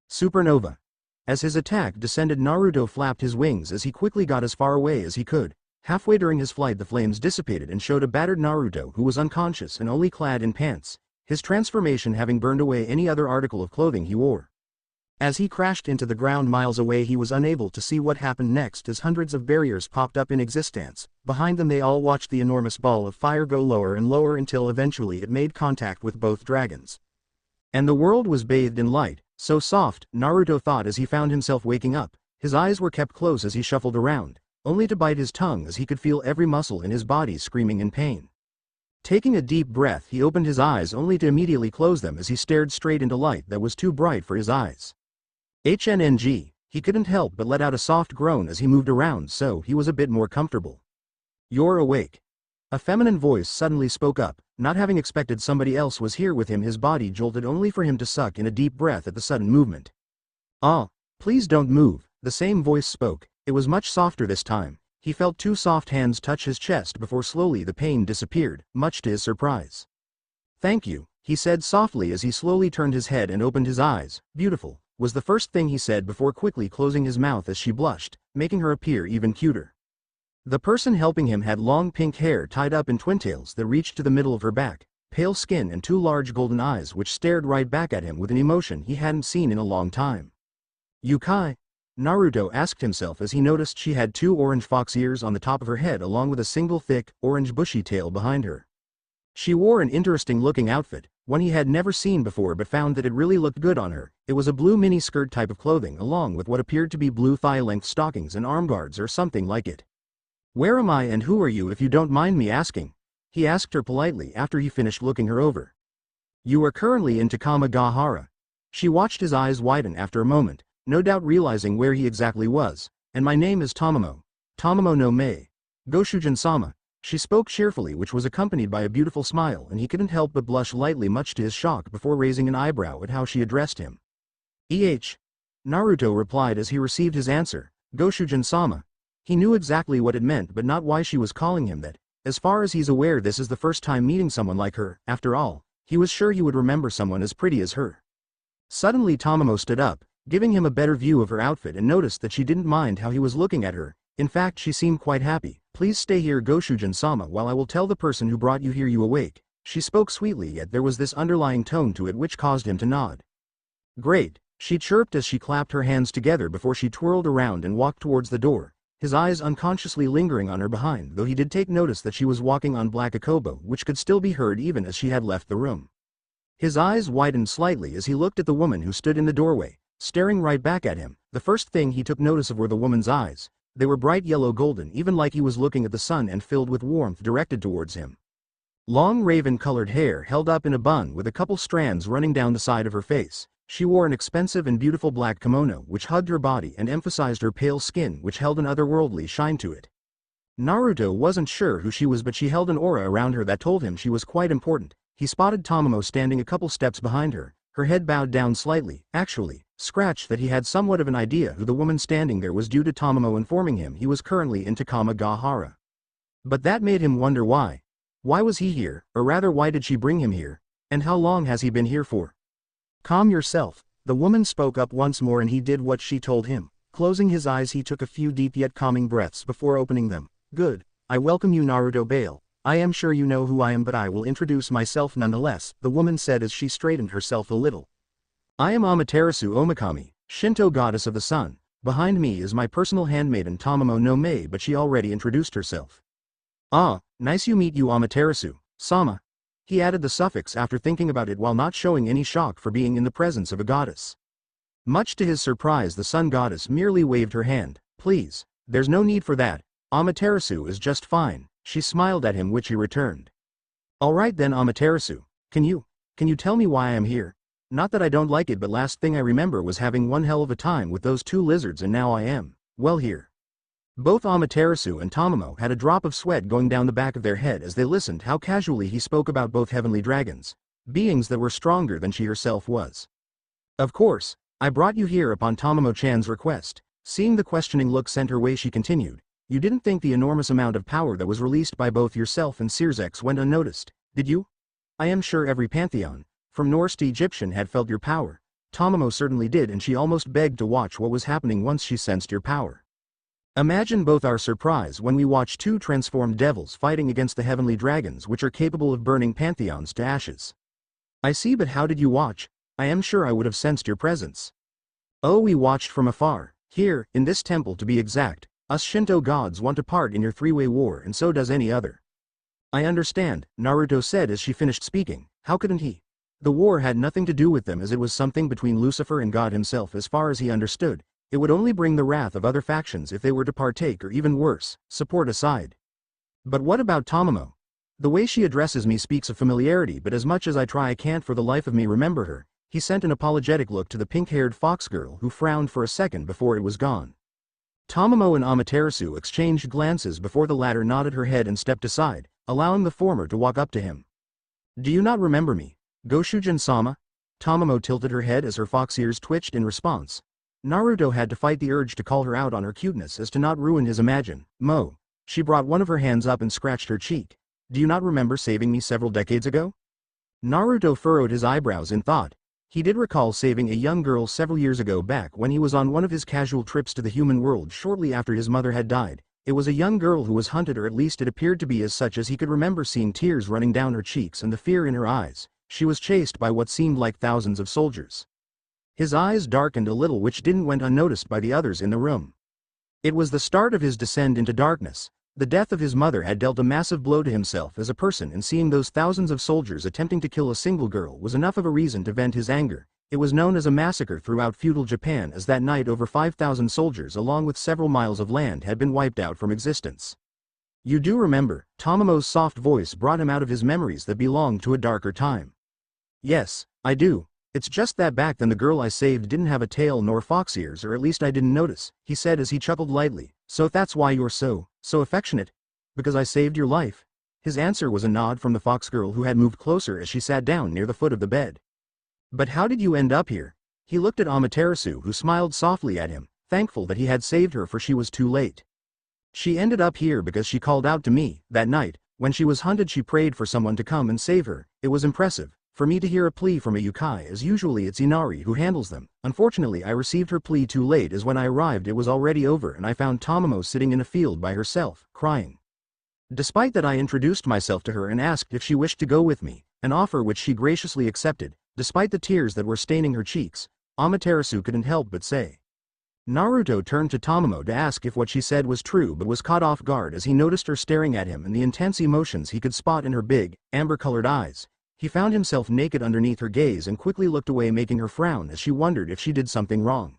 Supernova. As his attack descended, Naruto flapped his wings as he quickly got as far away as he could. Halfway during his flight, the flames dissipated and showed a battered Naruto who was unconscious and only clad in pants, his transformation having burned away any other article of clothing he wore. As he crashed into the ground miles away, he was unable to see what happened next as hundreds of barriers popped up in existence. Behind them, they all watched the enormous ball of fire go lower and lower until eventually it made contact with both dragons. And the world was bathed in light, so soft, Naruto thought as he found himself waking up. His eyes were kept closed as he shuffled around, only to bite his tongue as he could feel every muscle in his body screaming in pain. Taking a deep breath, he opened his eyes only to immediately close them as he stared straight into light that was too bright for his eyes. HNNG, he couldn't help but let out a soft groan as he moved around, so he was a bit more comfortable. You're awake. A feminine voice suddenly spoke up. Not having expected somebody else was here with him, his body jolted only for him to suck in a deep breath at the sudden movement. Ah, please don't move, the same voice spoke. It was much softer this time. He felt two soft hands touch his chest before slowly the pain disappeared, much to his surprise. Thank you, he said softly as he slowly turned his head and opened his eyes. Beautiful, was the first thing he said before quickly closing his mouth as she blushed, making her appear even cuter. The person helping him had long pink hair tied up in twintails that reached to the middle of her back, pale skin and two large golden eyes which stared right back at him with an emotion he hadn't seen in a long time. Yukai? Naruto asked himself as he noticed she had two orange fox ears on the top of her head along with a single thick, orange bushy tail behind her. She wore an interesting-looking outfit, one he had never seen before but found that it really looked good on her. It was a blue mini-skirt type of clothing along with what appeared to be blue thigh-length stockings and arm guards or something like it. Where am I and who are you, if you don't mind me asking? He asked her politely after he finished looking her over. You are currently in Takamagahara. She watched his eyes widen after a moment, no doubt realizing where he exactly was. And my name is Tomamo. Tomamo no Mei. Goshujin-sama. She spoke cheerfully, which was accompanied by a beautiful smile, and he couldn't help but blush lightly much to his shock before raising an eyebrow at how she addressed him. Naruto replied as he received his answer, Goshujin-sama. He knew exactly what it meant but not why she was calling him that. As far as he's aware, this is the first time meeting someone like her. After all, he was sure he would remember someone as pretty as her. Suddenly Tomamo stood up, giving him a better view of her outfit, and noticed that she didn't mind how he was looking at her. In fact, she seemed quite happy. Please stay here, Goshujin-sama, while I will tell the person who brought you here you awake. She spoke sweetly, yet there was this underlying tone to it which caused him to nod. Great, she chirped as she clapped her hands together before she twirled around and walked towards the door, his eyes unconsciously lingering on her behind, though he did take notice that she was walking on black akobo, which could still be heard even as she had left the room. His eyes widened slightly as he looked at the woman who stood in the doorway, staring right back at him. The first thing he took notice of were the woman's eyes. They were bright yellow golden, even like he was looking at the sun, and filled with warmth directed towards him. Long raven-colored hair held up in a bun with a couple strands running down the side of her face. She wore an expensive and beautiful black kimono which hugged her body and emphasized her pale skin which held an otherworldly shine to it. Naruto wasn't sure who she was, but she held an aura around her that told him she was quite important. He spotted Tomamo standing a couple steps behind her, her head bowed down slightly, actually, scratched that he had somewhat of an idea who the woman standing there was due to Tomamo informing him he was currently in Takamagahara. But that made him wonder why. Why was he here, or rather why did she bring him here, and how long has he been here for? Calm yourself, the woman spoke up once more, and he did what she told him. Closing his eyes, he took a few deep yet calming breaths before opening them. Good. I welcome you, Naruto Bael. I am sure you know who I am, but I will introduce myself nonetheless, the woman said as she straightened herself a little. I am Amaterasu Omikami, Shinto goddess of the sun. Behind me is my personal handmaiden Tomamo no Mei, but she already introduced herself. Ah, nice you meet you Amaterasu, Sama. He added the suffix after thinking about it while not showing any shock for being in the presence of a goddess. Much to his surprise, the sun goddess merely waved her hand. Please, there's no need for that. Amaterasu is just fine. She smiled at him, which he returned. Alright then Amaterasu, can you tell me why I am here? Not that I don't like it, but last thing I remember was having one hell of a time with those two lizards, and now I am, well, here. Both Amaterasu and Tomamo had a drop of sweat going down the back of their head as they listened how casually he spoke about both heavenly dragons, beings that were stronger than she herself was. Of course, I brought you here upon Tomamo-chan's request. Seeing the questioning look sent her way, she continued. You didn't think the enormous amount of power that was released by both yourself and Searsex went unnoticed, did you? I am sure every pantheon, from Norse to Egyptian, had felt your power. Tomamo certainly did, and she almost begged to watch what was happening once she sensed your power. Imagine both our surprise when we watched two transformed devils fighting against the heavenly dragons which are capable of burning pantheons to ashes. I see, but how did you watch? I am sure I would have sensed your presence. Oh, we watched from afar, here, in this temple to be exact. Us Shinto gods want a part in your three-way war, and so does any other. I understand, Naruto said as she finished speaking. How couldn't he? The war had nothing to do with them, as it was something between Lucifer and God himself as far as he understood. It would only bring the wrath of other factions if they were to partake, or even worse, support a side. But what about Tomamo? The way she addresses me speaks of familiarity, but as much as I try I can't for the life of me remember her. He sent an apologetic look to the pink-haired fox girl, who frowned for a second before it was gone. Tomamo and Amaterasu exchanged glances before the latter nodded her head and stepped aside, allowing the former to walk up to him. Do you not remember me, Goshujin-sama? Tomamo tilted her head as her fox ears twitched in response. Naruto had to fight the urge to call her out on her cuteness as to not ruin his imagine. Mo. She brought one of her hands up and scratched her cheek. Do you not remember saving me several decades ago? Naruto furrowed his eyebrows in thought. He did recall saving a young girl several years ago, back when he was on one of his casual trips to the human world shortly after his mother had died. It was a young girl who was hunted, or at least it appeared to be as such, as he could remember seeing tears running down her cheeks and the fear in her eyes. She was chased by what seemed like thousands of soldiers. His eyes darkened a little, which didn't went unnoticed by the others in the room. It was the start of his descent into darkness. The death of his mother had dealt a massive blow to himself as a person, and seeing those thousands of soldiers attempting to kill a single girl was enough of a reason to vent his anger. It was known as a massacre throughout feudal Japan, as that night over 5,000 soldiers along with several miles of land had been wiped out from existence. You do remember? Tomamo's soft voice brought him out of his memories that belonged to a darker time. Yes, I do. It's just that back then the girl I saved didn't have a tail nor fox ears, or at least I didn't notice, he said as he chuckled lightly. So that's why you're so affectionate? Because I saved your life? His answer was a nod from the fox girl, who had moved closer as she sat down near the foot of the bed. But how did you end up here? He looked at Amaterasu, who smiled softly at him, thankful that he had saved her, for she was too late. She ended up here because she called out to me. That night, when she was hunted, she prayed for someone to come and save her. It was impressive for me to hear a plea from a yokai, as usually it's Inari who handles them. Unfortunately, I received her plea too late, as when I arrived it was already over and I found Tomamo sitting in a field by herself, crying. Despite that, I introduced myself to her and asked if she wished to go with me, an offer which she graciously accepted. Despite the tears that were staining her cheeks, Amaterasu couldn't help but say. Naruto turned to Tomamo to ask if what she said was true, but was caught off guard as he noticed her staring at him and the intense emotions he could spot in her big, amber-colored eyes. He found himself naked underneath her gaze and quickly looked away, making her frown as she wondered if she did something wrong.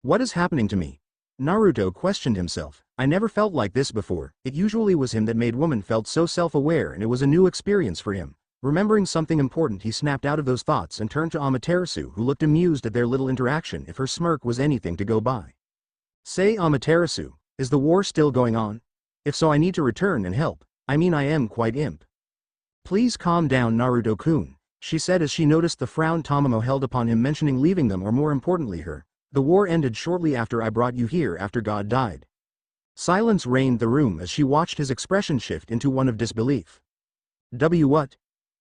What is happening to me? Naruto questioned himself. I never felt like this before. It usually was him that made woman felt so self-aware, and it was a new experience for him. Remembering something important, he snapped out of those thoughts and turned to Amaterasu, who looked amused at their little interaction if her smirk was anything to go by. "Say, Amaterasu, is the war still going on? If so, I need to return and help. I mean, I am quite imp." "Please calm down, Naruto-kun," she said as she noticed the frown Tomamo held upon him, mentioning leaving them, or more importantly her. "The war ended shortly after I brought you here, after God died." Silence reigned the room as she watched his expression shift into one of disbelief. What?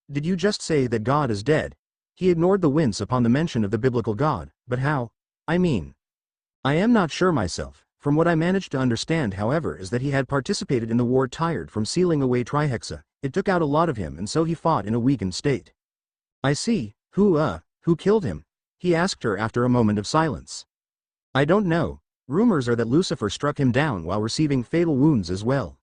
Did you just say that God is dead?" He ignored the wince upon the mention of the biblical God. "But how? I mean, I am not sure myself. From what I managed to understand, however, is that he had participated in the war, tired from sealing away Trihexa. It took out a lot of him, and so he fought in a weakened state." "I see. Who killed him?" he asked her after a moment of silence. "I don't know. Rumors are that Lucifer struck him down while receiving fatal wounds as well."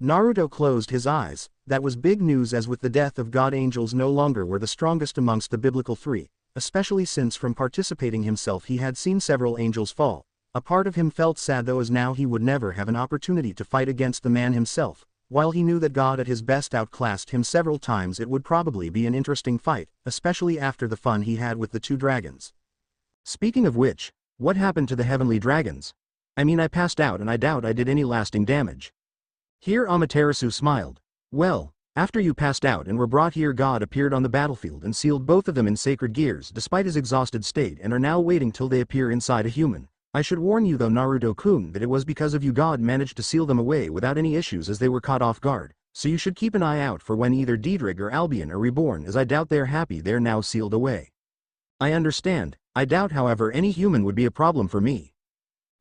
Naruto closed his eyes. That was big news, as with the death of God, angels no longer were the strongest amongst the biblical three, especially since from participating himself he had seen several angels fall. A part of him felt sad though, as now he would never have an opportunity to fight against the man himself. While he knew that God at his best outclassed him several times, it would probably be an interesting fight, especially after the fun he had with the two dragons. Speaking of which, what happened to the heavenly dragons? I mean, I passed out and I doubt I did any lasting damage. Here Amaterasu smiled. "Well, after you passed out and were brought here, God appeared on the battlefield and sealed both of them in sacred gears despite his exhausted state, and are now waiting till they appear inside a human. I should warn you though, Naruto-kun, that it was because of you God managed to seal them away without any issues, as they were caught off guard. So you should keep an eye out for when either Dxd or Albion are reborn, as I doubt they're happy they're now sealed away." "I understand. I doubt, however, any human would be a problem for me."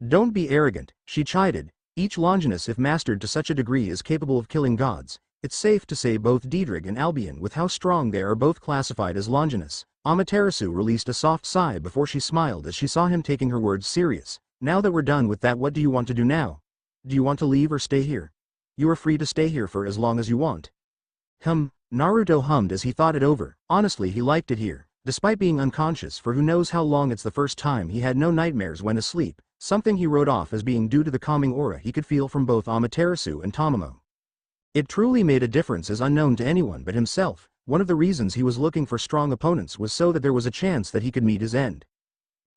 "Don't be arrogant," she chided. "Each Longinus, if mastered to such a degree, is capable of killing gods. It's safe to say both Dxd and Albion, with how strong they are, both classified as Longinus." Amaterasu released a soft sigh before she smiled as she saw him taking her words serious. "Now that we're done with that, what do you want to do now? Do you want to leave or stay here? You are free to stay here for as long as you want." Naruto hummed as he thought it over. Honestly, he liked it here, despite being unconscious for who knows how long. It's the first time he had no nightmares when asleep, something he wrote off as being due to the calming aura he could feel from both Amaterasu and Tomamo. It truly made a difference, as unknown to anyone but himself. One of the reasons he was looking for strong opponents was so that there was a chance that he could meet his end.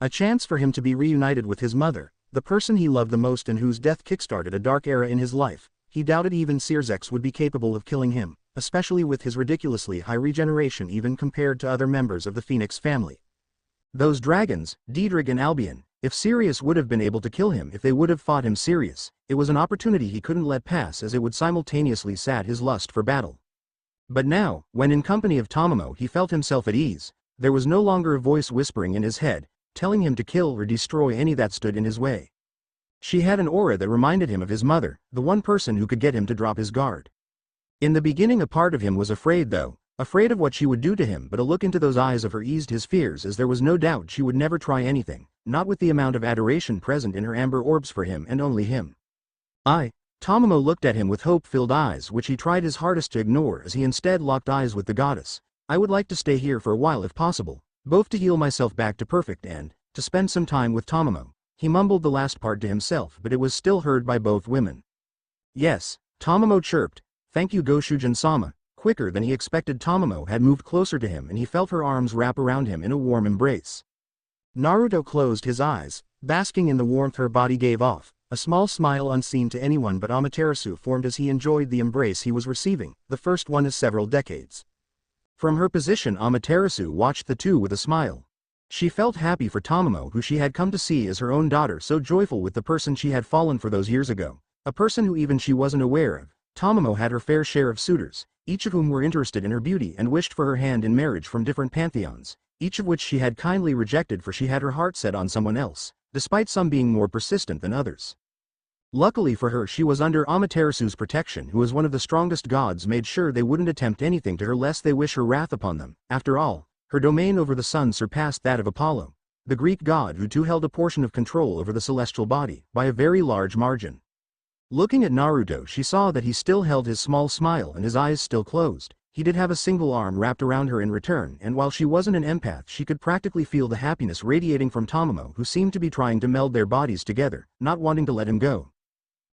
A chance for him to be reunited with his mother, the person he loved the most and whose death kickstarted a dark era in his life. He doubted even Searzex would be capable of killing him, especially with his ridiculously high regeneration even compared to other members of the Phoenix family. Those dragons, Dxd and Albion, if Sirius would have been able to kill him if they would have fought him serious, it was an opportunity he couldn't let pass, as it would simultaneously sat his lust for battle. But now, when in company of Tomamo, he felt himself at ease. There was no longer a voice whispering in his head, telling him to kill or destroy any that stood in his way. She had an aura that reminded him of his mother, the one person who could get him to drop his guard. In the beginning a part of him was afraid though, afraid of what she would do to him, but a look into those eyes of her eased his fears, as there was no doubt she would never try anything, not with the amount of adoration present in her amber orbs for him and only him. Tomamo looked at him with hope-filled eyes, which he tried his hardest to ignore as he instead locked eyes with the goddess. "I would like to stay here for a while if possible, both to heal myself back to perfect and to spend some time with Tomamo." He mumbled the last part to himself, but it was still heard by both women. "Yes," Tomamo chirped. "Thank you, Goshujin-sama." Quicker than he expected, Tomamo had moved closer to him and he felt her arms wrap around him in a warm embrace. Naruto closed his eyes, basking in the warmth her body gave off. A small smile unseen to anyone but Amaterasu formed as he enjoyed the embrace he was receiving, the first one in several decades. From her position, Amaterasu watched the two with a smile. She felt happy for Tomamo, who she had come to see as her own daughter, so joyful with the person she had fallen for those years ago, a person who even she wasn't aware of. Tomamo had her fair share of suitors, each of whom were interested in her beauty and wished for her hand in marriage from different pantheons, each of which she had kindly rejected, for she had her heart set on someone else, despite some being more persistent than others. Luckily for her, she was under Amaterasu's protection, who as one of the strongest gods made sure they wouldn't attempt anything to her lest they wish her wrath upon them. After all, her domain over the sun surpassed that of Apollo, the Greek god, who too held a portion of control over the celestial body, by a very large margin. Looking at Naruto, she saw that he still held his small smile and his eyes still closed. He did have a single arm wrapped around her in return, and while she wasn't an empath, she could practically feel the happiness radiating from Tomamo, who seemed to be trying to meld their bodies together, not wanting to let him go.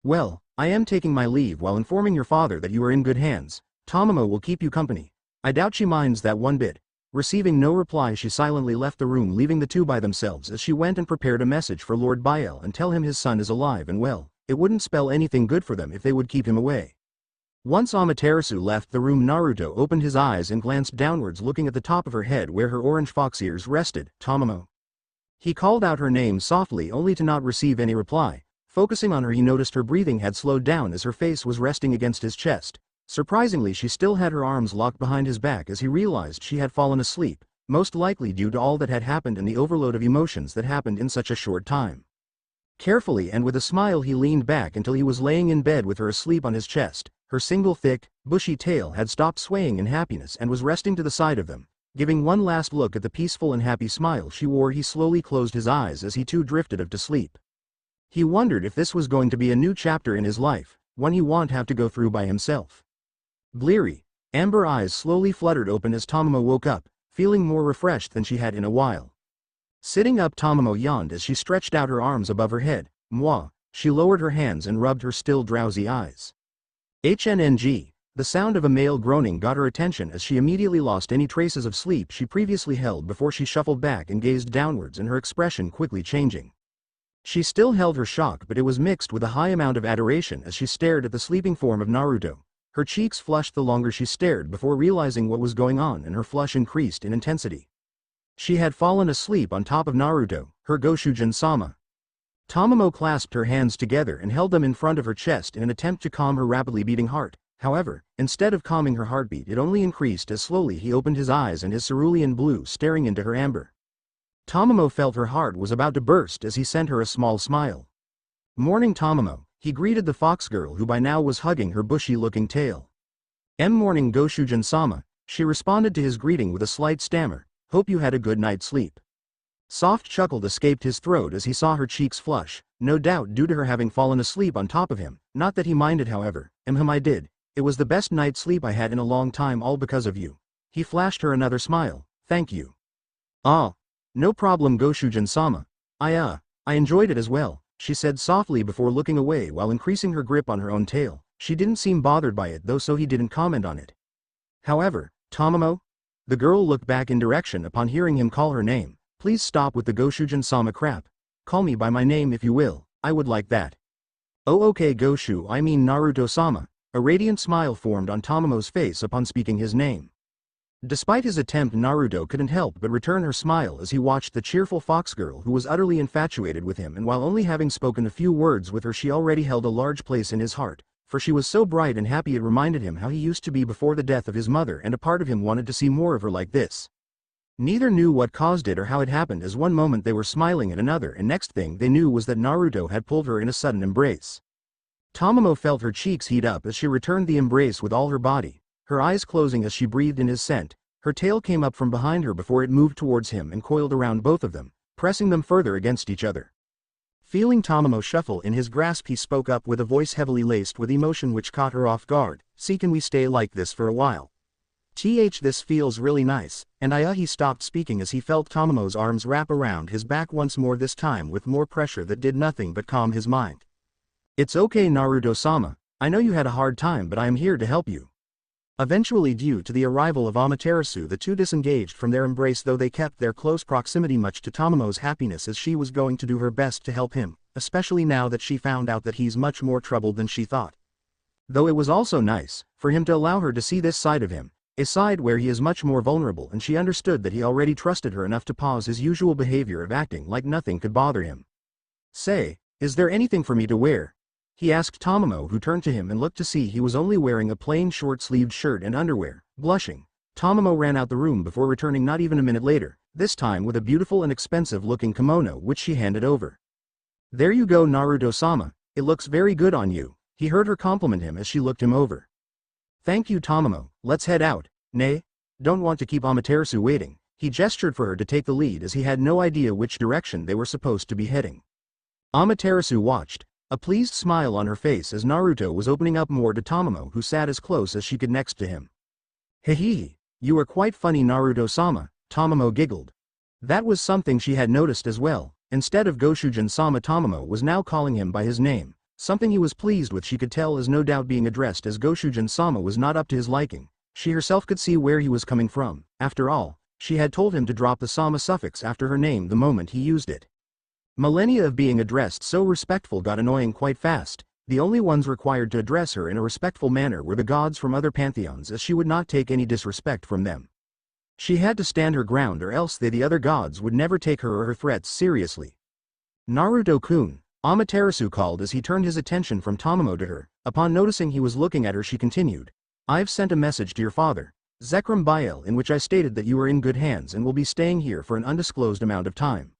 "Well, I am taking my leave while informing your father that you are in good hands. Tomamo will keep you company. I doubt she minds that one bit. Receiving no reply, she silently left the room, leaving the two by themselves as she went and prepared a message for Lord Bael and tell him his son is alive and well. It wouldn't spell anything good for them if they would keep him away. Once Amaterasu left the room, Naruto opened his eyes and glanced downwards, looking at the top of her head where her orange fox ears rested. Tomamo. He called out her name softly, only to not receive any reply. Focusing on her, he noticed her breathing had slowed down as her face was resting against his chest. Surprisingly, she still had her arms locked behind his back as he realized she had fallen asleep, most likely due to all that had happened and the overload of emotions that happened in such a short time. Carefully and with a smile, he leaned back until he was laying in bed with her asleep on his chest. Her single thick, bushy tail had stopped swaying in happiness and was resting to the side of them. Giving one last look at the peaceful and happy smile she wore, he slowly closed his eyes as he too drifted off to sleep. He wondered if this was going to be a new chapter in his life, one he won't have to go through by himself. Bleary, amber eyes slowly fluttered open as Tomamo woke up, feeling more refreshed than she had in a while. Sitting up, Tomamo yawned as she stretched out her arms above her head. Mwah, she lowered her hands and rubbed her still drowsy eyes. HNNG, the sound of a male groaning got her attention as she immediately lost any traces of sleep she previously held before she shuffled back and gazed downwards, and her expression quickly changing. She still held her shock, but it was mixed with a high amount of adoration as she stared at the sleeping form of Naruto. Her cheeks flushed the longer she stared before realizing what was going on, and her flush increased in intensity. She had fallen asleep on top of Naruto, her Goshujin-sama. Tomamo clasped her hands together and held them in front of her chest in an attempt to calm her rapidly beating heart. However, instead of calming her heartbeat, it only increased as slowly he opened his eyes and his cerulean blue staring into her amber. Tomamo felt her heart was about to burst as he sent her a small smile. Morning, Tomamo, he greeted the fox girl who by now was hugging her bushy-looking tail. Morning, Goshujin-sama, she responded to his greeting with a slight stammer. Hope you had a good night's sleep. Soft chuckle escaped his throat as he saw her cheeks flush, no doubt due to her having fallen asleep on top of him. Not that he minded, however. I did. It was the best night's sleep I had in a long time, all because of you. He flashed her another smile. Thank you. Ah. No problem, Goshujin-sama. I enjoyed it as well, she said softly before looking away while increasing her grip on her own tail. She didn't seem bothered by it though, so he didn't comment on it. However, Tomamo? The girl looked back in direction upon hearing him call her name. Please stop with the Goshujin-sama crap. Call me by my name if you will, I would like that. Oh okay Goshu, I mean Naruto-sama. A radiant smile formed on Tomamo's face upon speaking his name. Despite his attempt, Naruto couldn't help but return her smile as he watched the cheerful fox girl who was utterly infatuated with him, and while only having spoken a few words with her, she already held a large place in his heart, for she was so bright and happy it reminded him how he used to be before the death of his mother, and a part of him wanted to see more of her like this. Neither knew what caused it or how it happened, as one moment they were smiling at another, and next thing they knew was that Naruto had pulled her in a sudden embrace. Tomamo felt her cheeks heat up as she returned the embrace with all her body, her eyes closing as she breathed in his scent. Her tail came up from behind her before it moved towards him and coiled around both of them, pressing them further against each other. Feeling Tomamo shuffle in his grasp, he spoke up with a voice heavily laced with emotion which caught her off guard. See, can we stay like this for a while? This feels really nice, and he stopped speaking as he felt Tomamo's arms wrap around his back once more, this time with more pressure that did nothing but calm his mind. It's okay Naruto-sama, I know you had a hard time, but I am here to help you. Eventually, due to the arrival of Amaterasu, the two disengaged from their embrace, though they kept their close proximity much to Tomamo's happiness, as she was going to do her best to help him, especially now that she found out that he's much more troubled than she thought. Though it was also nice for him to allow her to see this side of him, a side where he is much more vulnerable, and she understood that he already trusted her enough to pause his usual behavior of acting like nothing could bother him. Say, is there anything for me to wear? He asked Tomamo, who turned to him and looked to see he was only wearing a plain short-sleeved shirt and underwear. Blushing, Tomamo ran out the room before returning not even a minute later, this time with a beautiful and expensive-looking kimono which she handed over. There you go Naruto-sama, it looks very good on you, he heard her compliment him as she looked him over. Thank you Tomamo, let's head out. Nay, don't want to keep Amaterasu waiting. He gestured for her to take the lead as he had no idea which direction they were supposed to be heading. Amaterasu watched, a pleased smile on her face as Naruto was opening up more to Tomamo, who sat as close as she could next to him. Hehe, you are quite funny Naruto-sama, Tomamo giggled. That was something she had noticed as well. Instead of Goshujin-sama, Tomamo was now calling him by his name, something he was pleased with, she could tell, as no doubt being addressed as Goshujin-sama was not up to his liking. She herself could see where he was coming from. After all, she had told him to drop the sama suffix after her name the moment he used it. Millennia of being addressed so respectful got annoying quite fast. The only ones required to address her in a respectful manner were the gods from other pantheons, as she would not take any disrespect from them. She had to stand her ground, or else the other gods would never take her or her threats seriously. Naruto-kun, Amaterasu called as he turned his attention from Tomamo to her. Upon noticing he was looking at her, she continued, "I've sent a message to your father, Zekrom Bael, in which I stated that you are in good hands and will be staying here for an undisclosed amount of time."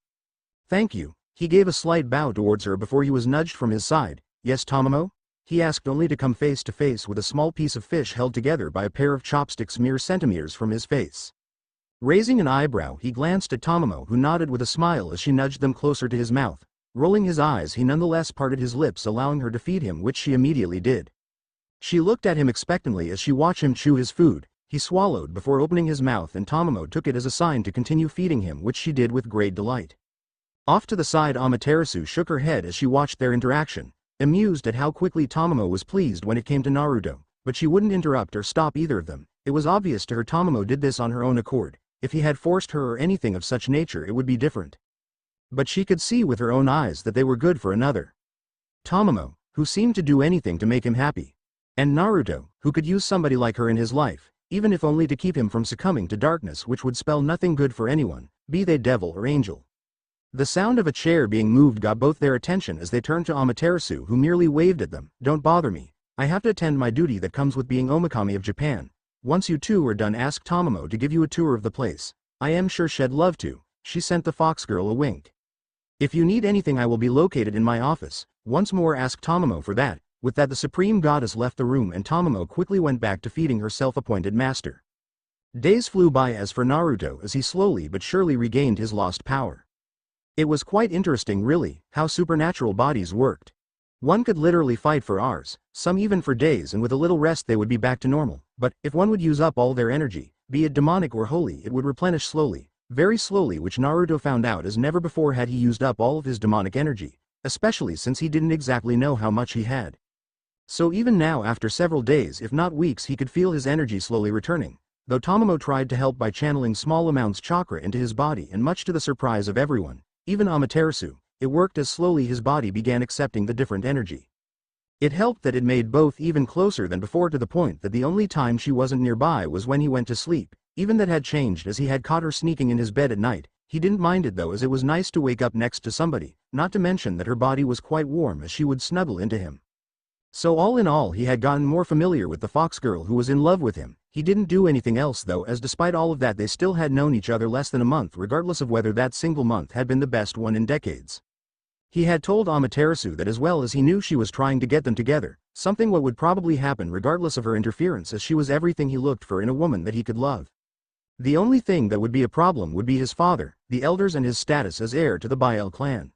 "Thank you." He gave a slight bow towards her before he was nudged from his side. "Yes, Tomamo?" He asked, only to come face to face with a small piece of fish held together by a pair of chopsticks mere centimeters from his face. Raising an eyebrow, he glanced at Tomamo, who nodded with a smile as she nudged them closer to his mouth. Rolling his eyes, he nonetheless parted his lips, allowing her to feed him, which she immediately did. She looked at him expectantly as she watched him chew his food. He swallowed before opening his mouth, and Tomamo took it as a sign to continue feeding him, which she did with great delight. Off to the side, Amaterasu shook her head as she watched their interaction, amused at how quickly Tomamo was pleased when it came to Naruto, but she wouldn't interrupt or stop either of them. It was obvious to her Tomamo did this on her own accord. If he had forced her or anything of such nature, it would be different. But she could see with her own eyes that they were good for another. Tomamo, who seemed to do anything to make him happy. And Naruto, who could use somebody like her in his life, even if only to keep him from succumbing to darkness, which would spell nothing good for anyone, be they devil or angel. The sound of a chair being moved got both their attention as they turned to Amaterasu, who merely waved at them. "Don't bother me. I have to attend my duty that comes with being Omikami of Japan. Once you two are done, ask Tomamo to give you a tour of the place. I am sure she'd love to." She sent the fox girl a wink. "If you need anything, I will be located in my office. Once more ask Tomamo for that." With that, the supreme goddess left the room and Tomamo quickly went back to feeding her self-appointed master. Days flew by as for Naruto as he slowly but surely regained his lost power. It was quite interesting, really, how supernatural bodies worked. One could literally fight for hours, some even for days, and with a little rest they would be back to normal. But if one would use up all their energy, be it demonic or holy, it would replenish slowly, very slowly, which Naruto found out as never before had he used up all of his demonic energy, especially since he didn't exactly know how much he had. So even now, after several days if not weeks, he could feel his energy slowly returning, though Tomamo tried to help by channeling small amounts chakra into his body, and much to the surprise of everyone, even Amaterasu, it worked as slowly his body began accepting the different energy. It helped that it made both even closer than before, to the point that the only time she wasn't nearby was when he went to sleep. Even that had changed as he had caught her sneaking in his bed at night. He didn't mind it though, as it was nice to wake up next to somebody, not to mention that her body was quite warm as she would snuggle into him. So all in all, he had gotten more familiar with the fox girl who was in love with him. He didn't do anything else though, as despite all of that they still had known each other less than a month, regardless of whether that single month had been the best one in decades. He had told Amaterasu that as well as he knew she was trying to get them together, something what would probably happen regardless of her interference, as she was everything he looked for in a woman that he could love. The only thing that would be a problem would be his father, the elders, and his status as heir to the Bael clan.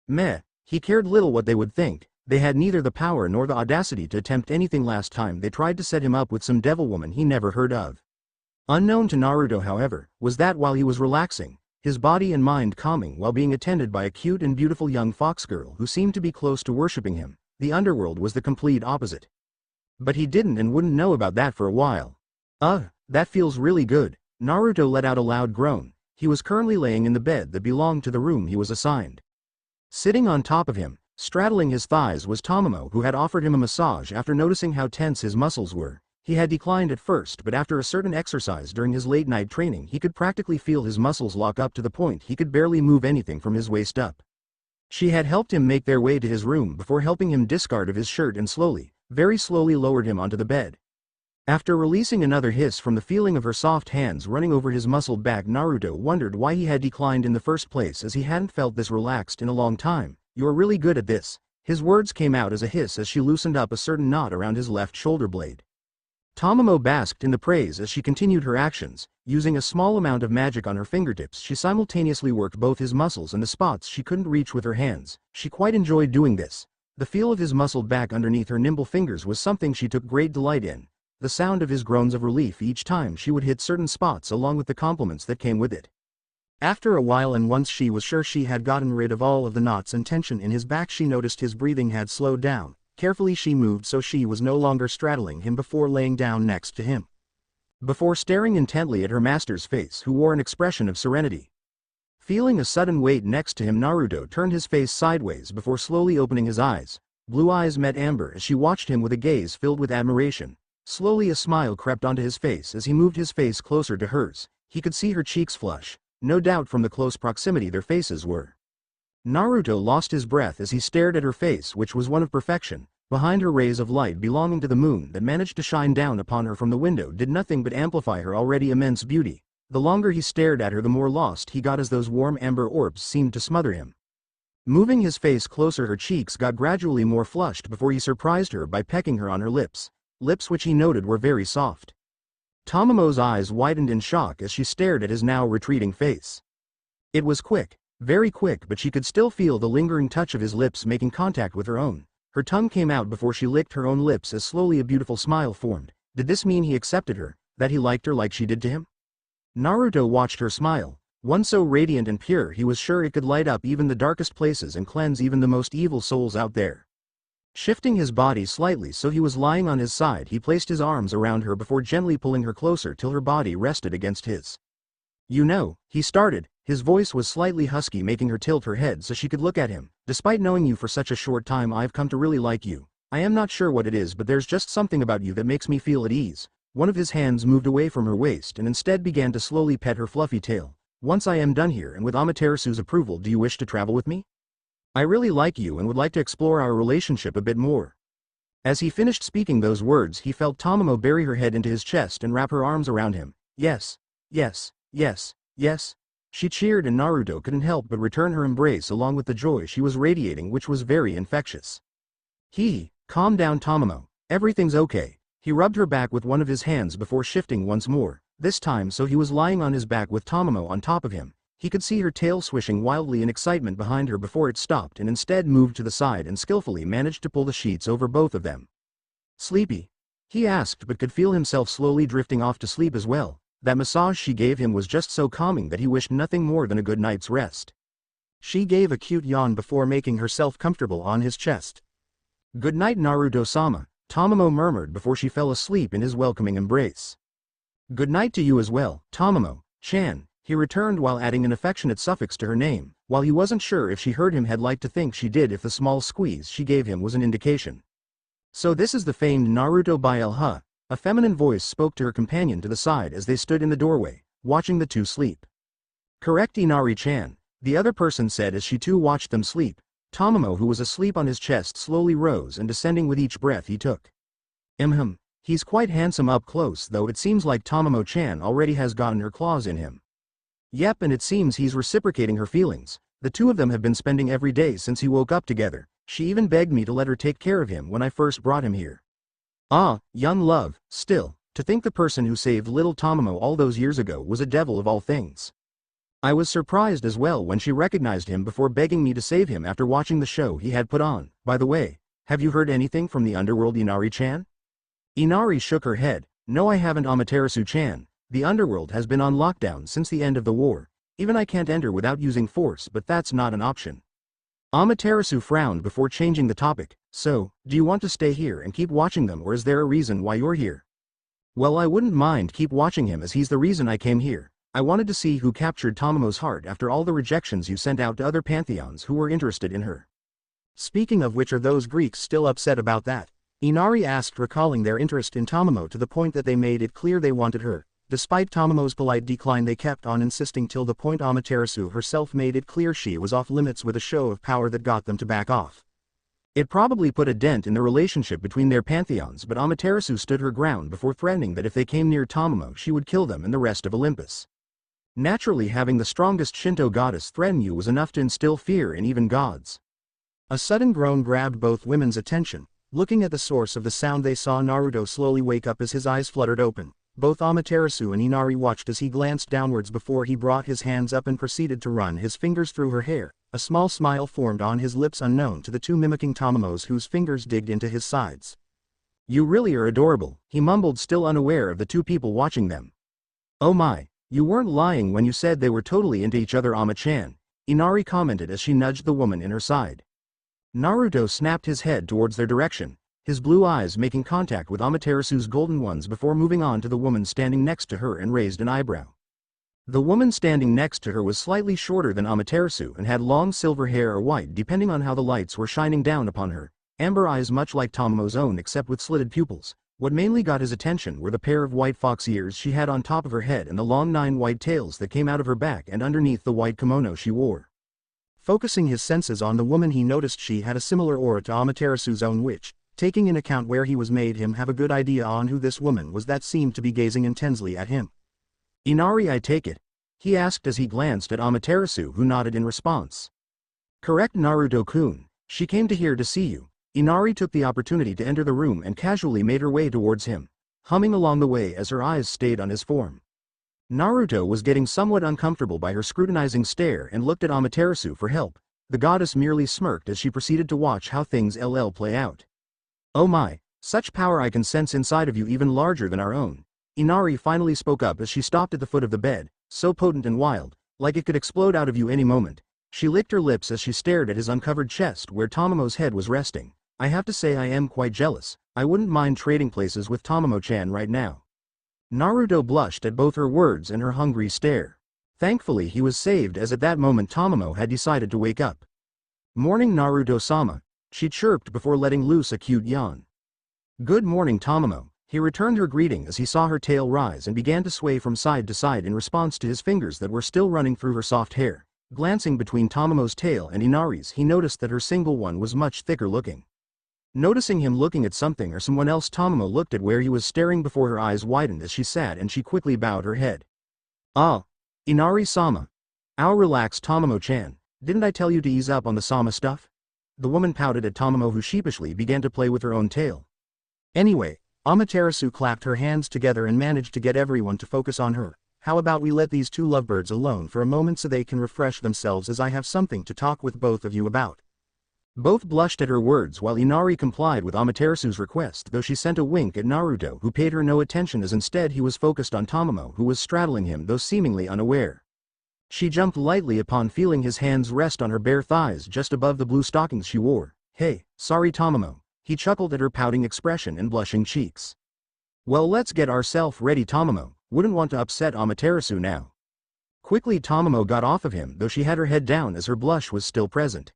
Meh, he cared little what they would think. They had neither the power nor the audacity to attempt anything. Last time they tried to set him up with some devil woman he never heard of. Unknown to Naruto, however, was that while he was relaxing, his body and mind calming while being attended by a cute and beautiful young fox girl who seemed to be close to worshipping him, the Underworld was the complete opposite. But he didn't and wouldn't know about that for a while. That feels really good. Naruto let out a loud groan. He was currently laying in the bed that belonged to the room he was assigned. Sitting on top of him, straddling his thighs, was Tomamo, who had offered him a massage after noticing how tense his muscles were. He had declined at first, but after a certain exercise during his late-night training he could practically feel his muscles lock up to the point he could barely move anything from his waist up. She had helped him make their way to his room before helping him discard of his shirt and slowly, very slowly lowered him onto the bed. After releasing another hiss from the feeling of her soft hands running over his muscled back, Naruto wondered why he had declined in the first place, as he hadn't felt this relaxed in a long time. "You're really good at this." His words came out as a hiss as she loosened up a certain knot around his left shoulder blade. Tomamo basked in the praise as she continued her actions. Using a small amount of magic on her fingertips, she simultaneously worked both his muscles and the spots she couldn't reach with her hands. She quite enjoyed doing this. The feel of his muscled back underneath her nimble fingers was something she took great delight in. The sound of his groans of relief each time she would hit certain spots, along with the compliments that came with it. After a while, and once she was sure she had gotten rid of all of the knots and tension in his back, she noticed his breathing had slowed down. Carefully she moved so she was no longer straddling him before laying down next to him. before staring intently at her master's face, who wore an expression of serenity. Feeling a sudden weight next to him, Naruto turned his face sideways before slowly opening his eyes. Blue eyes met Amber as she watched him with a gaze filled with admiration. Slowly a smile crept onto his face as he moved his face closer to hers. He could see her cheeks flush, no doubt from the close proximity their faces were. Naruto lost his breath as he stared at her face, which was one of perfection. Behind her, rays of light belonging to the moon that managed to shine down upon her from the window did nothing but amplify her already immense beauty. The longer he stared at her, the more lost he got as those warm amber orbs seemed to smother him. Moving his face closer, her cheeks got gradually more flushed before he surprised her by pecking her on her lips which he noted were very soft. Tomamo's eyes widened in shock as she stared at his now retreating face. It was quick, very quick, but she could still feel the lingering touch of his lips making contact with her own. Her tongue came out before she licked her own lips as slowly a beautiful smile formed. Did this mean he accepted her, that he liked her like she did to him? Naruto watched her smile, one so radiant and pure he was sure it could light up even the darkest places and cleanse even the most evil souls out there. Shifting his body slightly so he was lying on his side, he placed his arms around her before gently pulling her closer till her body rested against his. "You know," he started, his voice was slightly husky, making her tilt her head so she could look at him. "Despite knowing you for such a short time, I've come to really like you. I am not sure what it is, but there's just something about you that makes me feel at ease." One of his hands moved away from her waist and instead began to slowly pet her fluffy tail. "Once I am done here and with Amaterasu's approval, do you wish to travel with me? I really like you and would like to explore our relationship a bit more." As he finished speaking those words, he felt Tomamo bury her head into his chest and wrap her arms around him. "Yes, yes, yes, yes." She cheered and Naruto couldn't help but return her embrace along with the joy she was radiating, which was very infectious. Calm down, Tomamo. Everything's okay." He rubbed her back with one of his hands before shifting once more, this time so he was lying on his back with Tomamo on top of him. He could see her tail swishing wildly in excitement behind her before it stopped and instead moved to the side and skillfully managed to pull the sheets over both of them. "Sleepy?" he asked, but could feel himself slowly drifting off to sleep as well. That massage she gave him was just so calming that he wished nothing more than a good night's rest. She gave a cute yawn before making herself comfortable on his chest. "Good night, Naruto-sama," Tomamo murmured before she fell asleep in his welcoming embrace. "Good night to you as well, Tomamo-chan," he returned while adding an affectionate suffix to her name. While he wasn't sure if she heard him, had liked to think she did if the small squeeze she gave him was an indication. "So this is the famed Naruto Bael, huh?" A feminine voice spoke to her companion to the side as they stood in the doorway, watching the two sleep. "Correct, Inari-chan," the other person said as she too watched them sleep. Tomamo, who was asleep on his chest, slowly rose and descending with each breath he took. He's quite handsome up close, though it seems like Tomamo-chan already has gotten her claws in him." "Yep, and it seems he's reciprocating her feelings. The two of them have been spending every day since he woke up together. She even begged me to let her take care of him when I first brought him here." "Ah, young love, still, to think the person who saved little Tomamo all those years ago was a devil of all things. I was surprised as well when she recognized him before begging me to save him after watching the show he had put on. By the way, have you heard anything from the Underworld, Inari-chan?" Inari shook her head. "No, I haven't, Amaterasu-chan. The Underworld has been on lockdown since the end of the war. Even I can't enter without using force, but that's not an option." Amaterasu frowned before changing the topic. "So, do you want to stay here and keep watching them, or is there a reason why you're here?" "Well, I wouldn't mind keep watching him, as he's the reason I came here. I wanted to see who captured Tomamo's heart after all the rejections you sent out to other pantheons who were interested in her." "Speaking of which, are those Greeks still upset about that?" Inari asked, recalling their interest in Tomamo to the point that they made it clear they wanted her. Despite Tomamo's polite decline, they kept on insisting till the point Amaterasu herself made it clear she was off limits with a show of power that got them to back off. It probably put a dent in the relationship between their pantheons, but Amaterasu stood her ground before threatening that if they came near Tomamo she would kill them and the rest of Olympus. Naturally, having the strongest Shinto goddess threaten you was enough to instill fear in even gods. A sudden groan grabbed both women's attention. Looking at the source of the sound, they saw Naruto slowly wake up as his eyes fluttered open. Both Amaterasu and Inari watched as he glanced downwards before he brought his hands up and proceeded to run his fingers through her hair. A small smile formed on his lips, unknown to the two, mimicking Tomamo's, whose fingers digged into his sides. "You really are adorable," he mumbled, still unaware of the two people watching them. "Oh my, you weren't lying when you said they were totally into each other, Ama-chan," Inari commented as she nudged the woman in her side. Naruto snapped his head towards their direction. his blue eyes making contact with Amaterasu's golden ones before moving on to the woman standing next to her and raised an eyebrow. The woman standing next to her was slightly shorter than Amaterasu and had long silver hair or white depending on how the lights were shining down upon her, amber eyes much like Tomamo's own except with slitted pupils. What mainly got his attention were the pair of white fox ears she had on top of her head and the long 9 white tails that came out of her back and underneath the white kimono she wore. Focusing his senses on the woman, he noticed she had a similar aura to Amaterasu's own, which, taking in account where he was, made him have a good idea on who this woman was that seemed to be gazing intensely at him. "Inari, I take it?" he asked as he glanced at Amaterasu, who nodded in response. "Correct, Naruto-kun. She came to here to see you." Inari took the opportunity to enter the room and casually made her way towards him, humming along the way as her eyes stayed on his form. Naruto was getting somewhat uncomfortable by her scrutinizing stare and looked at Amaterasu for help. The goddess merely smirked as she proceeded to watch how things play out. "Oh my, such power I can sense inside of you, even larger than our own." Inari finally spoke up as she stopped at the foot of the bed, so potent and wild, like it could explode out of you any moment. She licked her lips as she stared at his uncovered chest where Tomamo's head was resting. "I have to say I am quite jealous. I wouldn't mind trading places with Tomamo-chan right now." Naruto blushed at both her words and her hungry stare. Thankfully he was saved, as at that moment Tomamo had decided to wake up. "Morning, Naruto-sama," she chirped before letting loose a cute yawn. "Good morning, Tomamo." He returned her greeting as he saw her tail rise and began to sway from side to side in response to his fingers that were still running through her soft hair. Glancing between Tomamo's tail and Inari's, he noticed that her single one was much thicker looking. Noticing him looking at something or someone else, Tomamo looked at where he was staring before her eyes widened as she sat and she quickly bowed her head. "Ah, Inari-sama." "Ow, relax, Tomamo-chan. Didn't I tell you to ease up on the sama stuff?" The woman pouted at Tomamo, who sheepishly began to play with her own tail. "Anyway," Amaterasu clapped her hands together and managed to get everyone to focus on her. "How about we let these two lovebirds alone for a moment so they can refresh themselves, as I have something to talk with both of you about." Both blushed at her words while Inari complied with Amaterasu's request, though she sent a wink at Naruto, who paid her no attention as instead he was focused on Tomamo, who was straddling him though seemingly unaware. She jumped lightly upon feeling his hands rest on her bare thighs just above the blue stockings she wore. "Hey, sorry Tomamo." He chuckled at her pouting expression and blushing cheeks. "Well, let's get ourselves ready, Tomamo. Wouldn't want to upset Amaterasu now." Quickly Tomamo got off of him, though she had her head down as her blush was still present.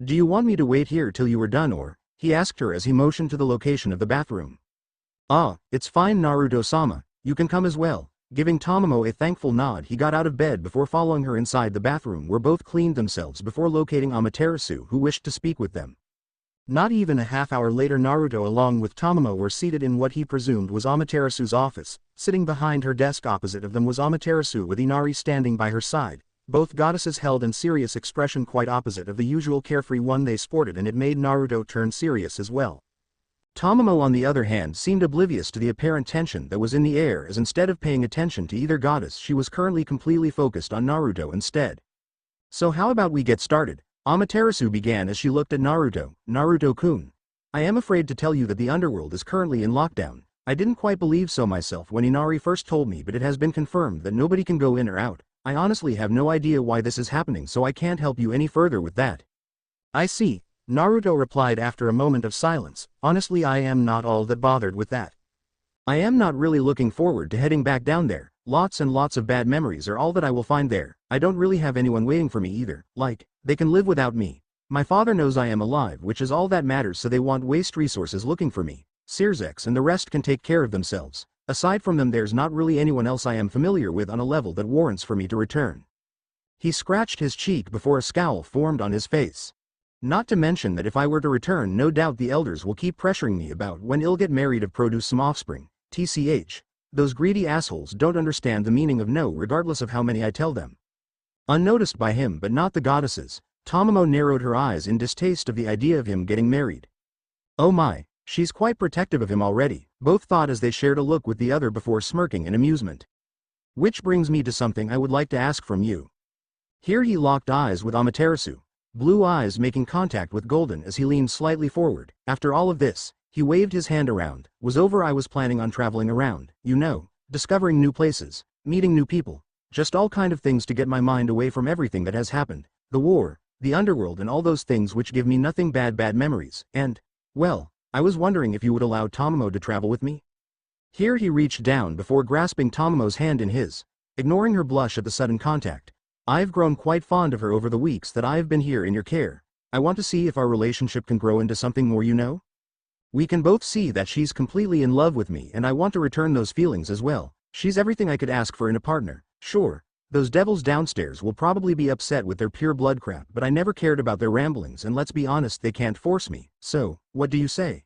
"Do you want me to wait here till you are done, or?" he asked her as he motioned to the location of the bathroom. "Ah, it's fine, Naruto-sama, you can come as well." Giving Tomamo a thankful nod, he got out of bed before following her inside the bathroom, where both cleaned themselves before locating Amaterasu, who wished to speak with them. Not even a half hour later, Naruto along with Tomamo were seated in what he presumed was Amaterasu's office. Sitting behind her desk opposite of them was Amaterasu, with Inari standing by her side. Both goddesses held in serious expression, quite opposite of the usual carefree one they sported, and it made Naruto turn serious as well. Tomamo, on the other hand, seemed oblivious to the apparent tension that was in the air, as instead of paying attention to either goddess, she was currently completely focused on Naruto instead. "So how about we get started?" Amaterasu began as she looked at Naruto. "Naruto-kun, I am afraid to tell you that the Underworld is currently in lockdown. I didn't quite believe so myself when Inari first told me, but it has been confirmed that nobody can go in or out. I honestly have no idea why this is happening, so I can't help you any further with that." "I see," Naruto replied after a moment of silence. "Honestly, I am not all that bothered with that. I am not really looking forward to heading back down there. Lots and lots of bad memories are all that I will find there. I don't really have anyone waiting for me either. Like, they can live without me. My father knows I am alive, which is all that matters, so they won't waste resources looking for me. Sirzex and the rest can take care of themselves. Aside from them, there's not really anyone else I am familiar with on a level that warrants for me to return." He scratched his cheek before a scowl formed on his face. "Not to mention that if I were to return, no doubt the elders will keep pressuring me about when I'll get married to produce some offspring. TCH. Those greedy assholes don't understand the meaning of no, regardless of how many I tell them." Unnoticed by him but not the goddesses, Tomamo narrowed her eyes in distaste of the idea of him getting married. "Oh my, she's quite protective of him already," both thought as they shared a look with the other before smirking in amusement. "Which brings me to something I would like to ask from you." Here he locked eyes with Amaterasu, blue eyes making contact with golden as he leaned slightly forward. "After all of this," he waved his hand around, "was over, I was planning on traveling around, you know, discovering new places, meeting new people, just all kind of things to get my mind away from everything that has happened, the war, the underworld and all those things which give me nothing bad memories, and, well, I was wondering if you would allow Tomamo to travel with me? Here he reached down before grasping Tomamo's hand in his, ignoring her blush at the sudden contact. I've grown quite fond of her over the weeks that I've been here in your care. I want to see if our relationship can grow into something more, you know? We can both see that she's completely in love with me and I want to return those feelings as well. She's everything I could ask for in a partner. Sure, those devils downstairs will probably be upset with their pure blood crap, but I never cared about their ramblings, and let's be honest, they can't force me. So, what do you say?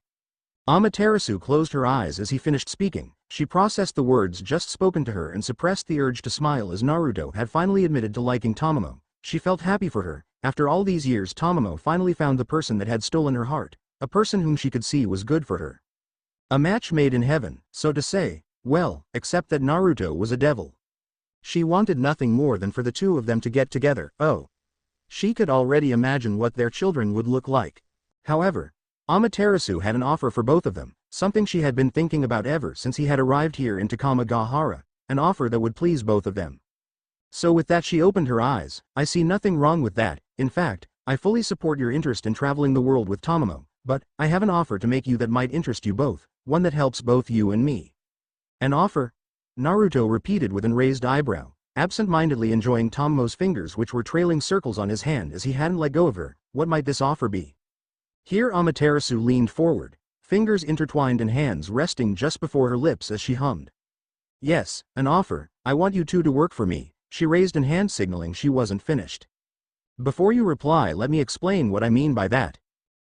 Amaterasu closed her eyes as he finished speaking. She processed the words just spoken to her and suppressed the urge to smile as Naruto had finally admitted to liking Tomamo. She felt happy for her. After all these years, Tomamo finally found the person that had stolen her heart, a person whom she could see was good for her. A match made in heaven, so to say. Well, except that Naruto was a devil. She wanted nothing more than for the two of them to get together. Oh. She could already imagine what their children would look like. However, Amaterasu had an offer for both of them, something she had been thinking about ever since he had arrived here in Takamagahara, an offer that would please both of them. So with that she opened her eyes. I see nothing wrong with that. In fact, I fully support your interest in traveling the world with Tomamo, but I have an offer to make you that might interest you both, one that helps both you and me. An offer? Naruto repeated with an raised eyebrow, absent-mindedly enjoying Tomamo's fingers which were trailing circles on his hand as he hadn't let go of her. What might this offer be? Here Amaterasu leaned forward, fingers intertwined and hands resting just before her lips as she hummed. Yes, an offer. I want you two to work for me. She raised an hand signaling she wasn't finished. Before you reply, let me explain what I mean by that.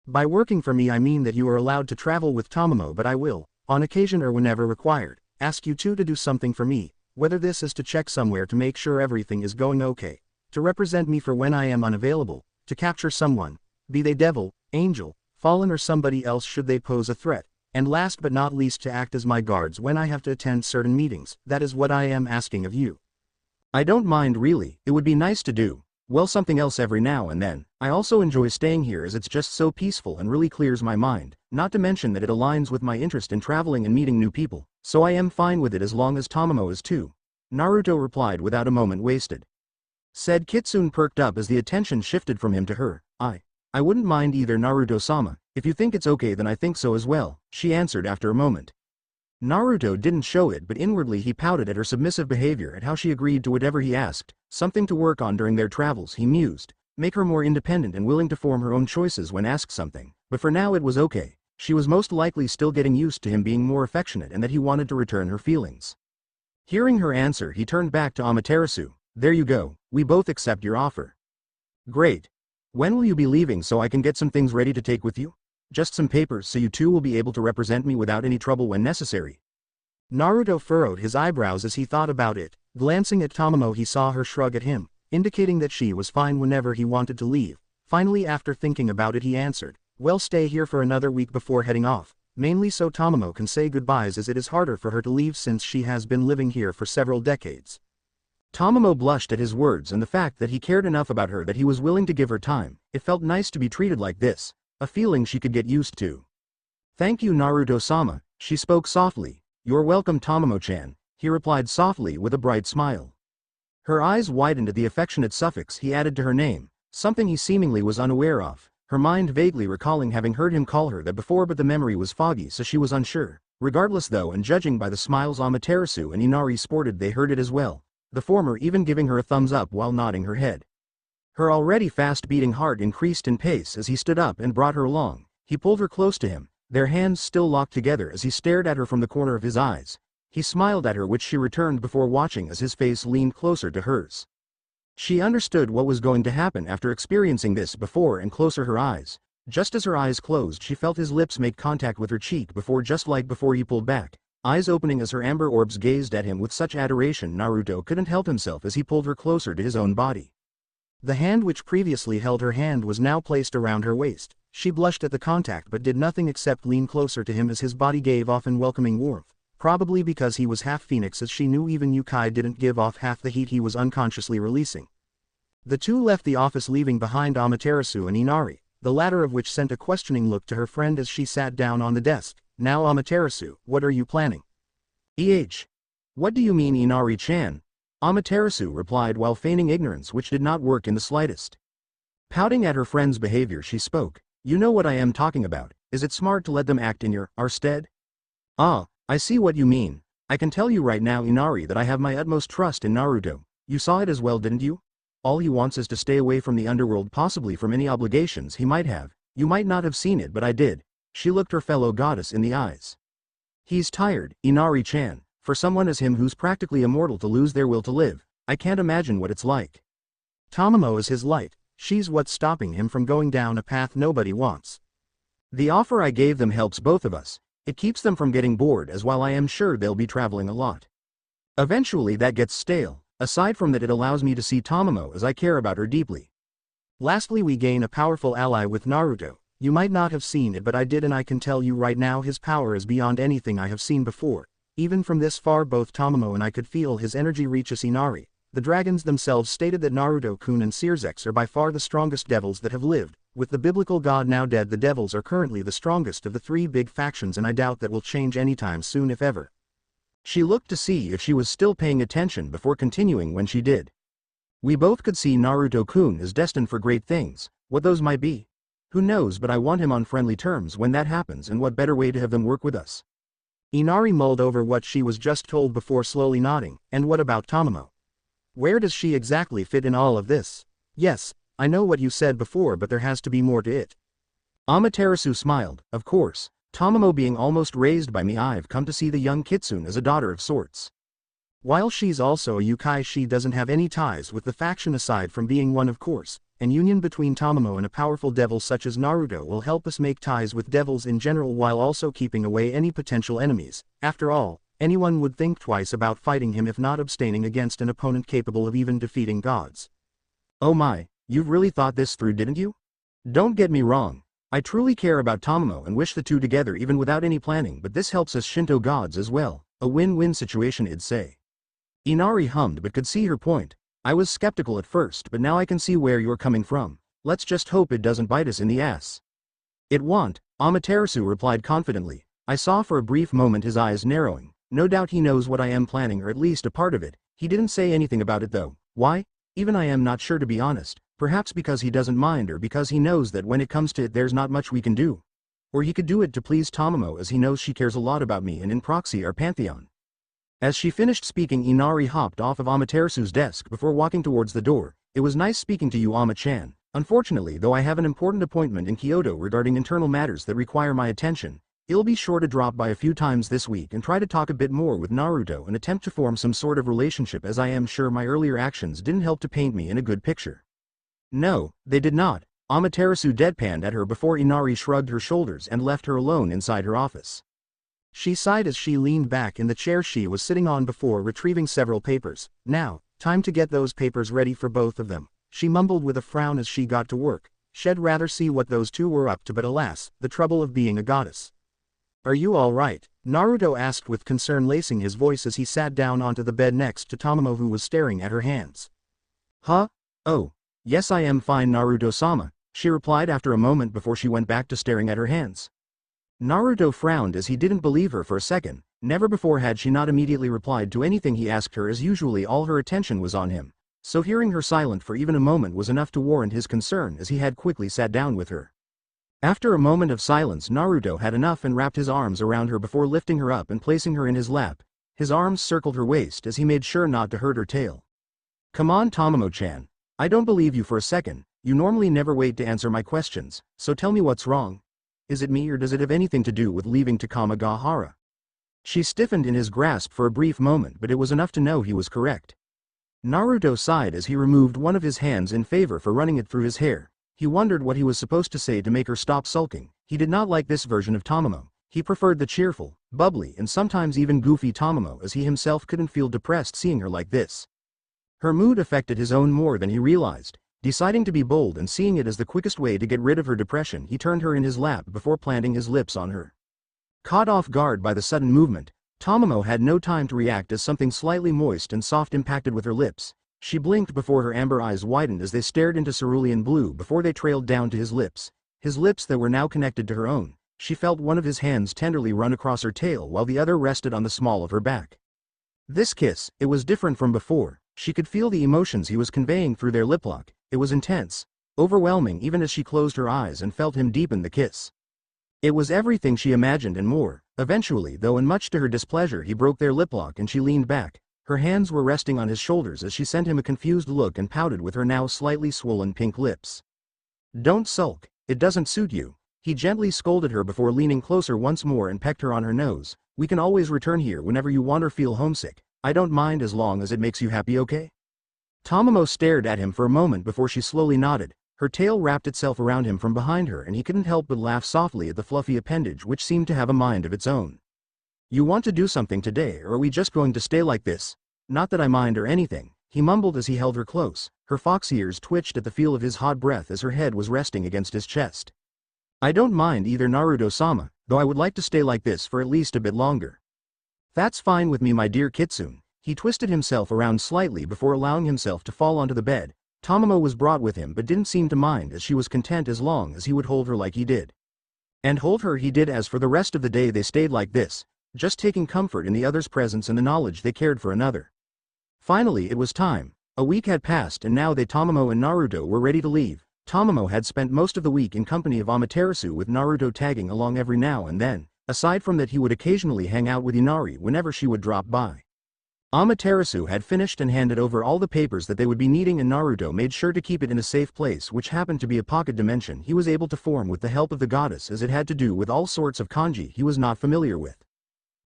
By working for me I mean that you are allowed to travel with Tomamo, but I will, on occasion or whenever required, ask you two to do something for me, whether this is to check somewhere to make sure everything is going okay, to represent me for when I am unavailable, to capture someone, be they devil, angel, fallen or somebody else should they pose a threat, and last but not least to act as my guards when I have to attend certain meetings. That is what I am asking of you. I don't mind really, it would be nice to do, well, something else every now and then. I also enjoy staying here as it's just so peaceful and really clears my mind, not to mention that it aligns with my interest in traveling and meeting new people, so I am fine with it as long as Tomamo is too. Naruto replied without a moment wasted. Said Kitsune perked up as the attention shifted from him to her. I wouldn't mind either, Naruto-sama. If you think it's okay then I think so as well, she answered after a moment. Naruto didn't show it, but inwardly he pouted at her submissive behavior, at how she agreed to whatever he asked, something to work on during their travels, he mused, make her more independent and willing to form her own choices when asked something, but for now it was okay. She was most likely still getting used to him being more affectionate and that he wanted to return her feelings. Hearing her answer, he turned back to Amaterasu. There you go, we both accept your offer. Great. When will you be leaving so I can get some things ready to take with you? Just some papers so you two will be able to represent me without any trouble when necessary. Naruto furrowed his eyebrows as he thought about it. Glancing at Tomamo he saw her shrug at him, indicating that she was fine whenever he wanted to leave. Finally, after thinking about it, he answered, well, stay here for another week before heading off, mainly so Tomamo can say goodbyes as it is harder for her to leave since she has been living here for several decades. Tomamo blushed at his words and the fact that he cared enough about her that he was willing to give her time. It felt nice to be treated like this, a feeling she could get used to. Thank you, Naruto-sama, she spoke softly. You're welcome, Tomamo-chan, he replied softly with a bright smile. Her eyes widened at the affectionate suffix he added to her name, something he seemingly was unaware of, her mind vaguely recalling having heard him call her that before, but the memory was foggy so she was unsure. Regardless though, and judging by the smiles Amaterasu and Inari sported, they heard it as well, the former even giving her a thumbs up while nodding her head. Her already fast-beating heart increased in pace as he stood up and brought her along. He pulled her close to him, their hands still locked together as he stared at her from the corner of his eyes. He smiled at her, which she returned before watching as his face leaned closer to hers. She understood what was going to happen after experiencing this before, and closer her eyes. Just as her eyes closed, she felt his lips make contact with her cheek before, just like before, he pulled back, eyes opening as her amber orbs gazed at him with such adoration. Naruto couldn't help himself as he pulled her closer to his own body. The hand which previously held her hand was now placed around her waist. She blushed at the contact but did nothing except lean closer to him as his body gave off an welcoming warmth, probably because he was half phoenix, as she knew even Yukai didn't give off half the heat he was unconsciously releasing. The two left the office, leaving behind Amaterasu and Inari, the latter of which sent a questioning look to her friend as she sat down on the desk. Now Amaterasu, what are you planning? What do you mean, Inari-chan? Amaterasu replied while feigning ignorance, which did not work in the slightest. Pouting at her friend's behavior, she spoke. You know what I am talking about. Is it smart to let them act in our stead? Ah, I see what you mean. I can tell you right now, Inari, that I have my utmost trust in Naruto. You saw it as well, didn't you? All he wants is to stay away from the underworld, possibly from any obligations he might have. You might not have seen it, but I did. She looked her fellow goddess in the eyes. He's tired, Inari-chan. For someone as him who's practically immortal to lose their will to live, I can't imagine what it's like. Tomamo is his light. She's what's stopping him from going down a path nobody wants. The offer I gave them helps both of us. It keeps them from getting bored, as while I am sure they'll be traveling a lot. Eventually that gets stale. Aside from that, it allows me to see Tomamo as I care about her deeply. Lastly, we gain a powerful ally with Naruto. You might not have seen it, but I did, and I can tell you right now his power is beyond anything I have seen before. Even from this far, both Tomamo and I could feel his energy reach us. Inari. The dragons themselves stated that Naruto-kun and Searzex are by far the strongest devils that have lived. With the biblical god now dead, the devils are currently the strongest of the three big factions, and I doubt that will change anytime soon, if ever. She looked to see if she was still paying attention before continuing. When she did, we both could see Naruto-kun is destined for great things. What those might be, who knows, but I want him on friendly terms when that happens, and what better way to have them work with us? Inari mulled over what she was just told before slowly nodding. And what about Tomamo? Where does she exactly fit in all of this? Yes, I know what you said before, but there has to be more to it. Amaterasu smiled. Of course. Tomamo being almost raised by me, I've come to see the young kitsune as a daughter of sorts. While she's also a yokai, she doesn't have any ties with the faction aside from being one, of course. An union between Tomamo and a powerful devil such as Naruto will help us make ties with devils in general, while also keeping away any potential enemies. After all, anyone would think twice about fighting him if not abstaining against an opponent capable of even defeating gods. Oh my, you've really thought this through, didn't you? Don't get me wrong. I truly care about Tomamo and wish the two together even without any planning, but this helps us Shinto gods as well. A win-win situation, I'd say. Inari hummed but could see her point. I was skeptical at first, but now I can see where you're coming from. Let's just hope it doesn't bite us in the ass. It won't, Amaterasu replied confidently. I saw for a brief moment his eyes narrowing. No doubt he knows what I am planning, or at least a part of it. He didn't say anything about it though. Why? Even I am not sure, to be honest. Perhaps because he doesn't mind, or because he knows that when it comes to it there's not much we can do. Or he could do it to please Tomamo, as he knows she cares a lot about me and in proxy our pantheon. As she finished speaking, Inari hopped off of Amaterasu's desk before walking towards the door. It was nice speaking to you, Ama-chan. Unfortunately though, I have an important appointment in Kyoto regarding internal matters that require my attention. I'll be sure to drop by a few times this week and try to talk a bit more with Naruto and attempt to form some sort of relationship, as I am sure my earlier actions didn't help to paint me in a good picture. No, they did not. Amaterasu deadpanned at her before Inari shrugged her shoulders and left her alone inside her office. She sighed as she leaned back in the chair she was sitting on before retrieving several papers. Now, time to get those papers ready for both of them, she mumbled with a frown as she got to work. She'd rather see what those two were up to, but alas, the trouble of being a goddess. Are you all right? Naruto asked with concern lacing his voice as he sat down onto the bed next to Tomamo, who was staring at her hands. Huh? Oh. Yes, I am fine, Naruto-sama, she replied after a moment before she went back to staring at her hands. Naruto frowned as he didn't believe her for a second. Never before had she not immediately replied to anything he asked her, as usually all her attention was on him. So hearing her silent for even a moment was enough to warrant his concern, as he had quickly sat down with her. After a moment of silence, Naruto had enough and wrapped his arms around her before lifting her up and placing her in his lap. His arms circled her waist as he made sure not to hurt her tail. Come on, Tomamo-chan. I don't believe you for a second. You normally never wait to answer my questions, so tell me what's wrong. Is it me, or does it have anything to do with leaving Takamagahara? She stiffened in his grasp for a brief moment, but it was enough to know he was correct. Naruto sighed as he removed one of his hands in favor for running it through his hair. He wondered what he was supposed to say to make her stop sulking. He did not like this version of Tomamo. He preferred the cheerful, bubbly, and sometimes even goofy Tomamo, as he himself couldn't feel depressed seeing her like this. Her mood affected his own more than he realized. Deciding to be bold and seeing it as the quickest way to get rid of her depression, he turned her in his lap before planting his lips on her. Caught off guard by the sudden movement, Tomamo had no time to react as something slightly moist and soft impacted with her lips. She blinked before her amber eyes widened as they stared into cerulean blue before they trailed down to his lips that were now connected to her own. She felt one of his hands tenderly run across her tail while the other rested on the small of her back. This kiss, it was different from before. She could feel the emotions he was conveying through their lip lock. It was intense. overwhelming even as she closed her eyes and felt him deepen the kiss. It was everything she imagined and more. Eventually, though, and much to her displeasure, he broke their lip lock and she leaned back. Her hands were resting on his shoulders as she sent him a confused look and pouted with her now slightly swollen pink lips. "Don't sulk, it doesn't suit you." He gently scolded her before leaning closer once more and pecked her on her nose. "We can always return here whenever you want or feel homesick. I don't mind as long as it makes you happy, okay?" Tomamo stared at him for a moment before she slowly nodded. Her tail wrapped itself around him from behind her and he couldn't help but laugh softly at the fluffy appendage which seemed to have a mind of its own. "You want to do something today, or are we just going to stay like this?" "Not that I mind or anything," he mumbled as he held her close. Her fox ears twitched at the feel of his hot breath as her head was resting against his chest. "I don't mind either, Naruto-sama, though I would like to stay like this for at least a bit longer." "That's fine with me, my dear Kitsune." He twisted himself around slightly before allowing himself to fall onto the bed. Tomamo was brought with him but didn't seem to mind, as she was content as long as he would hold her like he did. And hold her he did, as for the rest of the day they stayed like this, just taking comfort in the other's presence and the knowledge they cared for another. Finally it was time. A week had passed and now Tomamo and Naruto were ready to leave. Tomamo had spent most of the week in company of Amaterasu, with Naruto tagging along every now and then. Aside from that, he would occasionally hang out with Inari whenever she would drop by. Amaterasu had finished and handed over all the papers that they would be needing, and Naruto made sure to keep it in a safe place, which happened to be a pocket dimension he was able to form with the help of the goddess, as it had to do with all sorts of kanji he was not familiar with.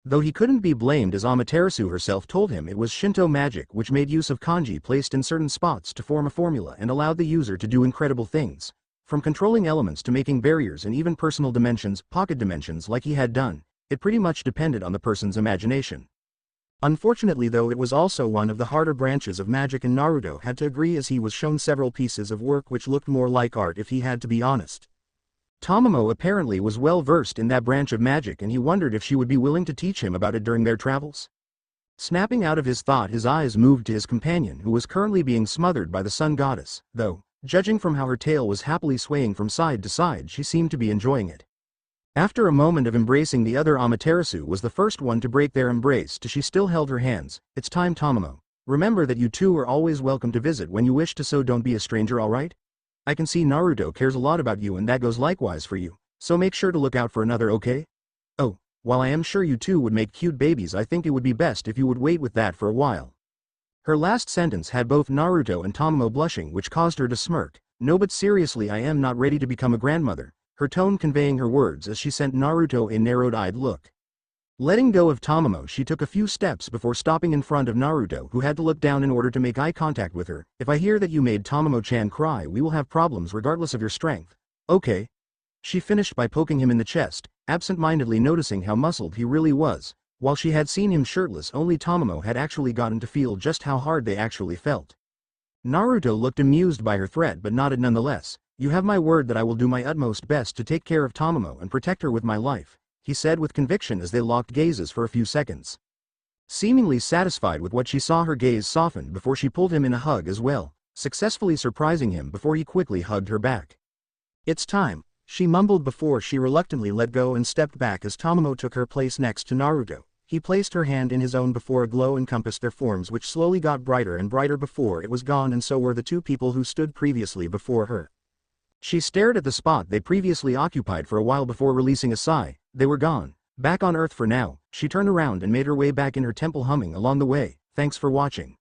Though he couldn't be blamed, as Amaterasu herself told him it was Shinto magic which made use of kanji placed in certain spots to form a formula and allowed the user to do incredible things. From controlling elements to making barriers and even personal dimensions, pocket dimensions like he had done, it pretty much depended on the person's imagination. Unfortunately though, it was also one of the harder branches of magic, and Naruto had to agree, as he was shown several pieces of work which looked more like art if he had to be honest. Tomamo apparently was well versed in that branch of magic, and he wondered if she would be willing to teach him about it during their travels. Snapping out of his thought, his eyes moved to his companion, who was currently being smothered by the sun goddess, though, judging from how her tail was happily swaying from side to side, she seemed to be enjoying it. After a moment of embracing the other, Amaterasu was the first one to break their embrace, as she still held her hands. "It's time, Tomamo. Remember that you two are always welcome to visit when you wish to, so don't be a stranger, alright? I can see Naruto cares a lot about you, and that goes likewise for you, so make sure to look out for another, okay? Oh, while I am sure you two would make cute babies, I think it would be best if you would wait with that for a while." Her last sentence had both Naruto and Tomamo blushing, which caused her to smirk. "No, but seriously, I am not ready to become a grandmother," her tone conveying her words as she sent Naruto a narrowed-eyed look. Letting go of Tomamo, she took a few steps before stopping in front of Naruto, who had to look down in order to make eye contact with her. "If I hear that you made Tomamo-chan cry, we will have problems regardless of your strength." "Okay." She finished by poking him in the chest, absent-mindedly noticing how muscled he really was. While she had seen him shirtless, only Tomamo had actually gotten to feel just how hard they actually felt. Naruto looked amused by her threat but nodded nonetheless. "You have my word that I will do my utmost best to take care of Tomamo and protect her with my life," he said with conviction as they locked gazes for a few seconds. Seemingly satisfied with what she saw, her gaze softened before she pulled him in a hug as well, successfully surprising him before he quickly hugged her back. "It's time," she mumbled before she reluctantly let go and stepped back as Tomamo took her place next to Naruto. He placed her hand in his own before a glow encompassed their forms, which slowly got brighter and brighter before it was gone, and so were the two people who stood previously before her. She stared at the spot they previously occupied for a while before releasing a sigh. They were gone. Back on Earth for now. She turned around and made her way back in her temple, humming along the way. "Thanks for watching."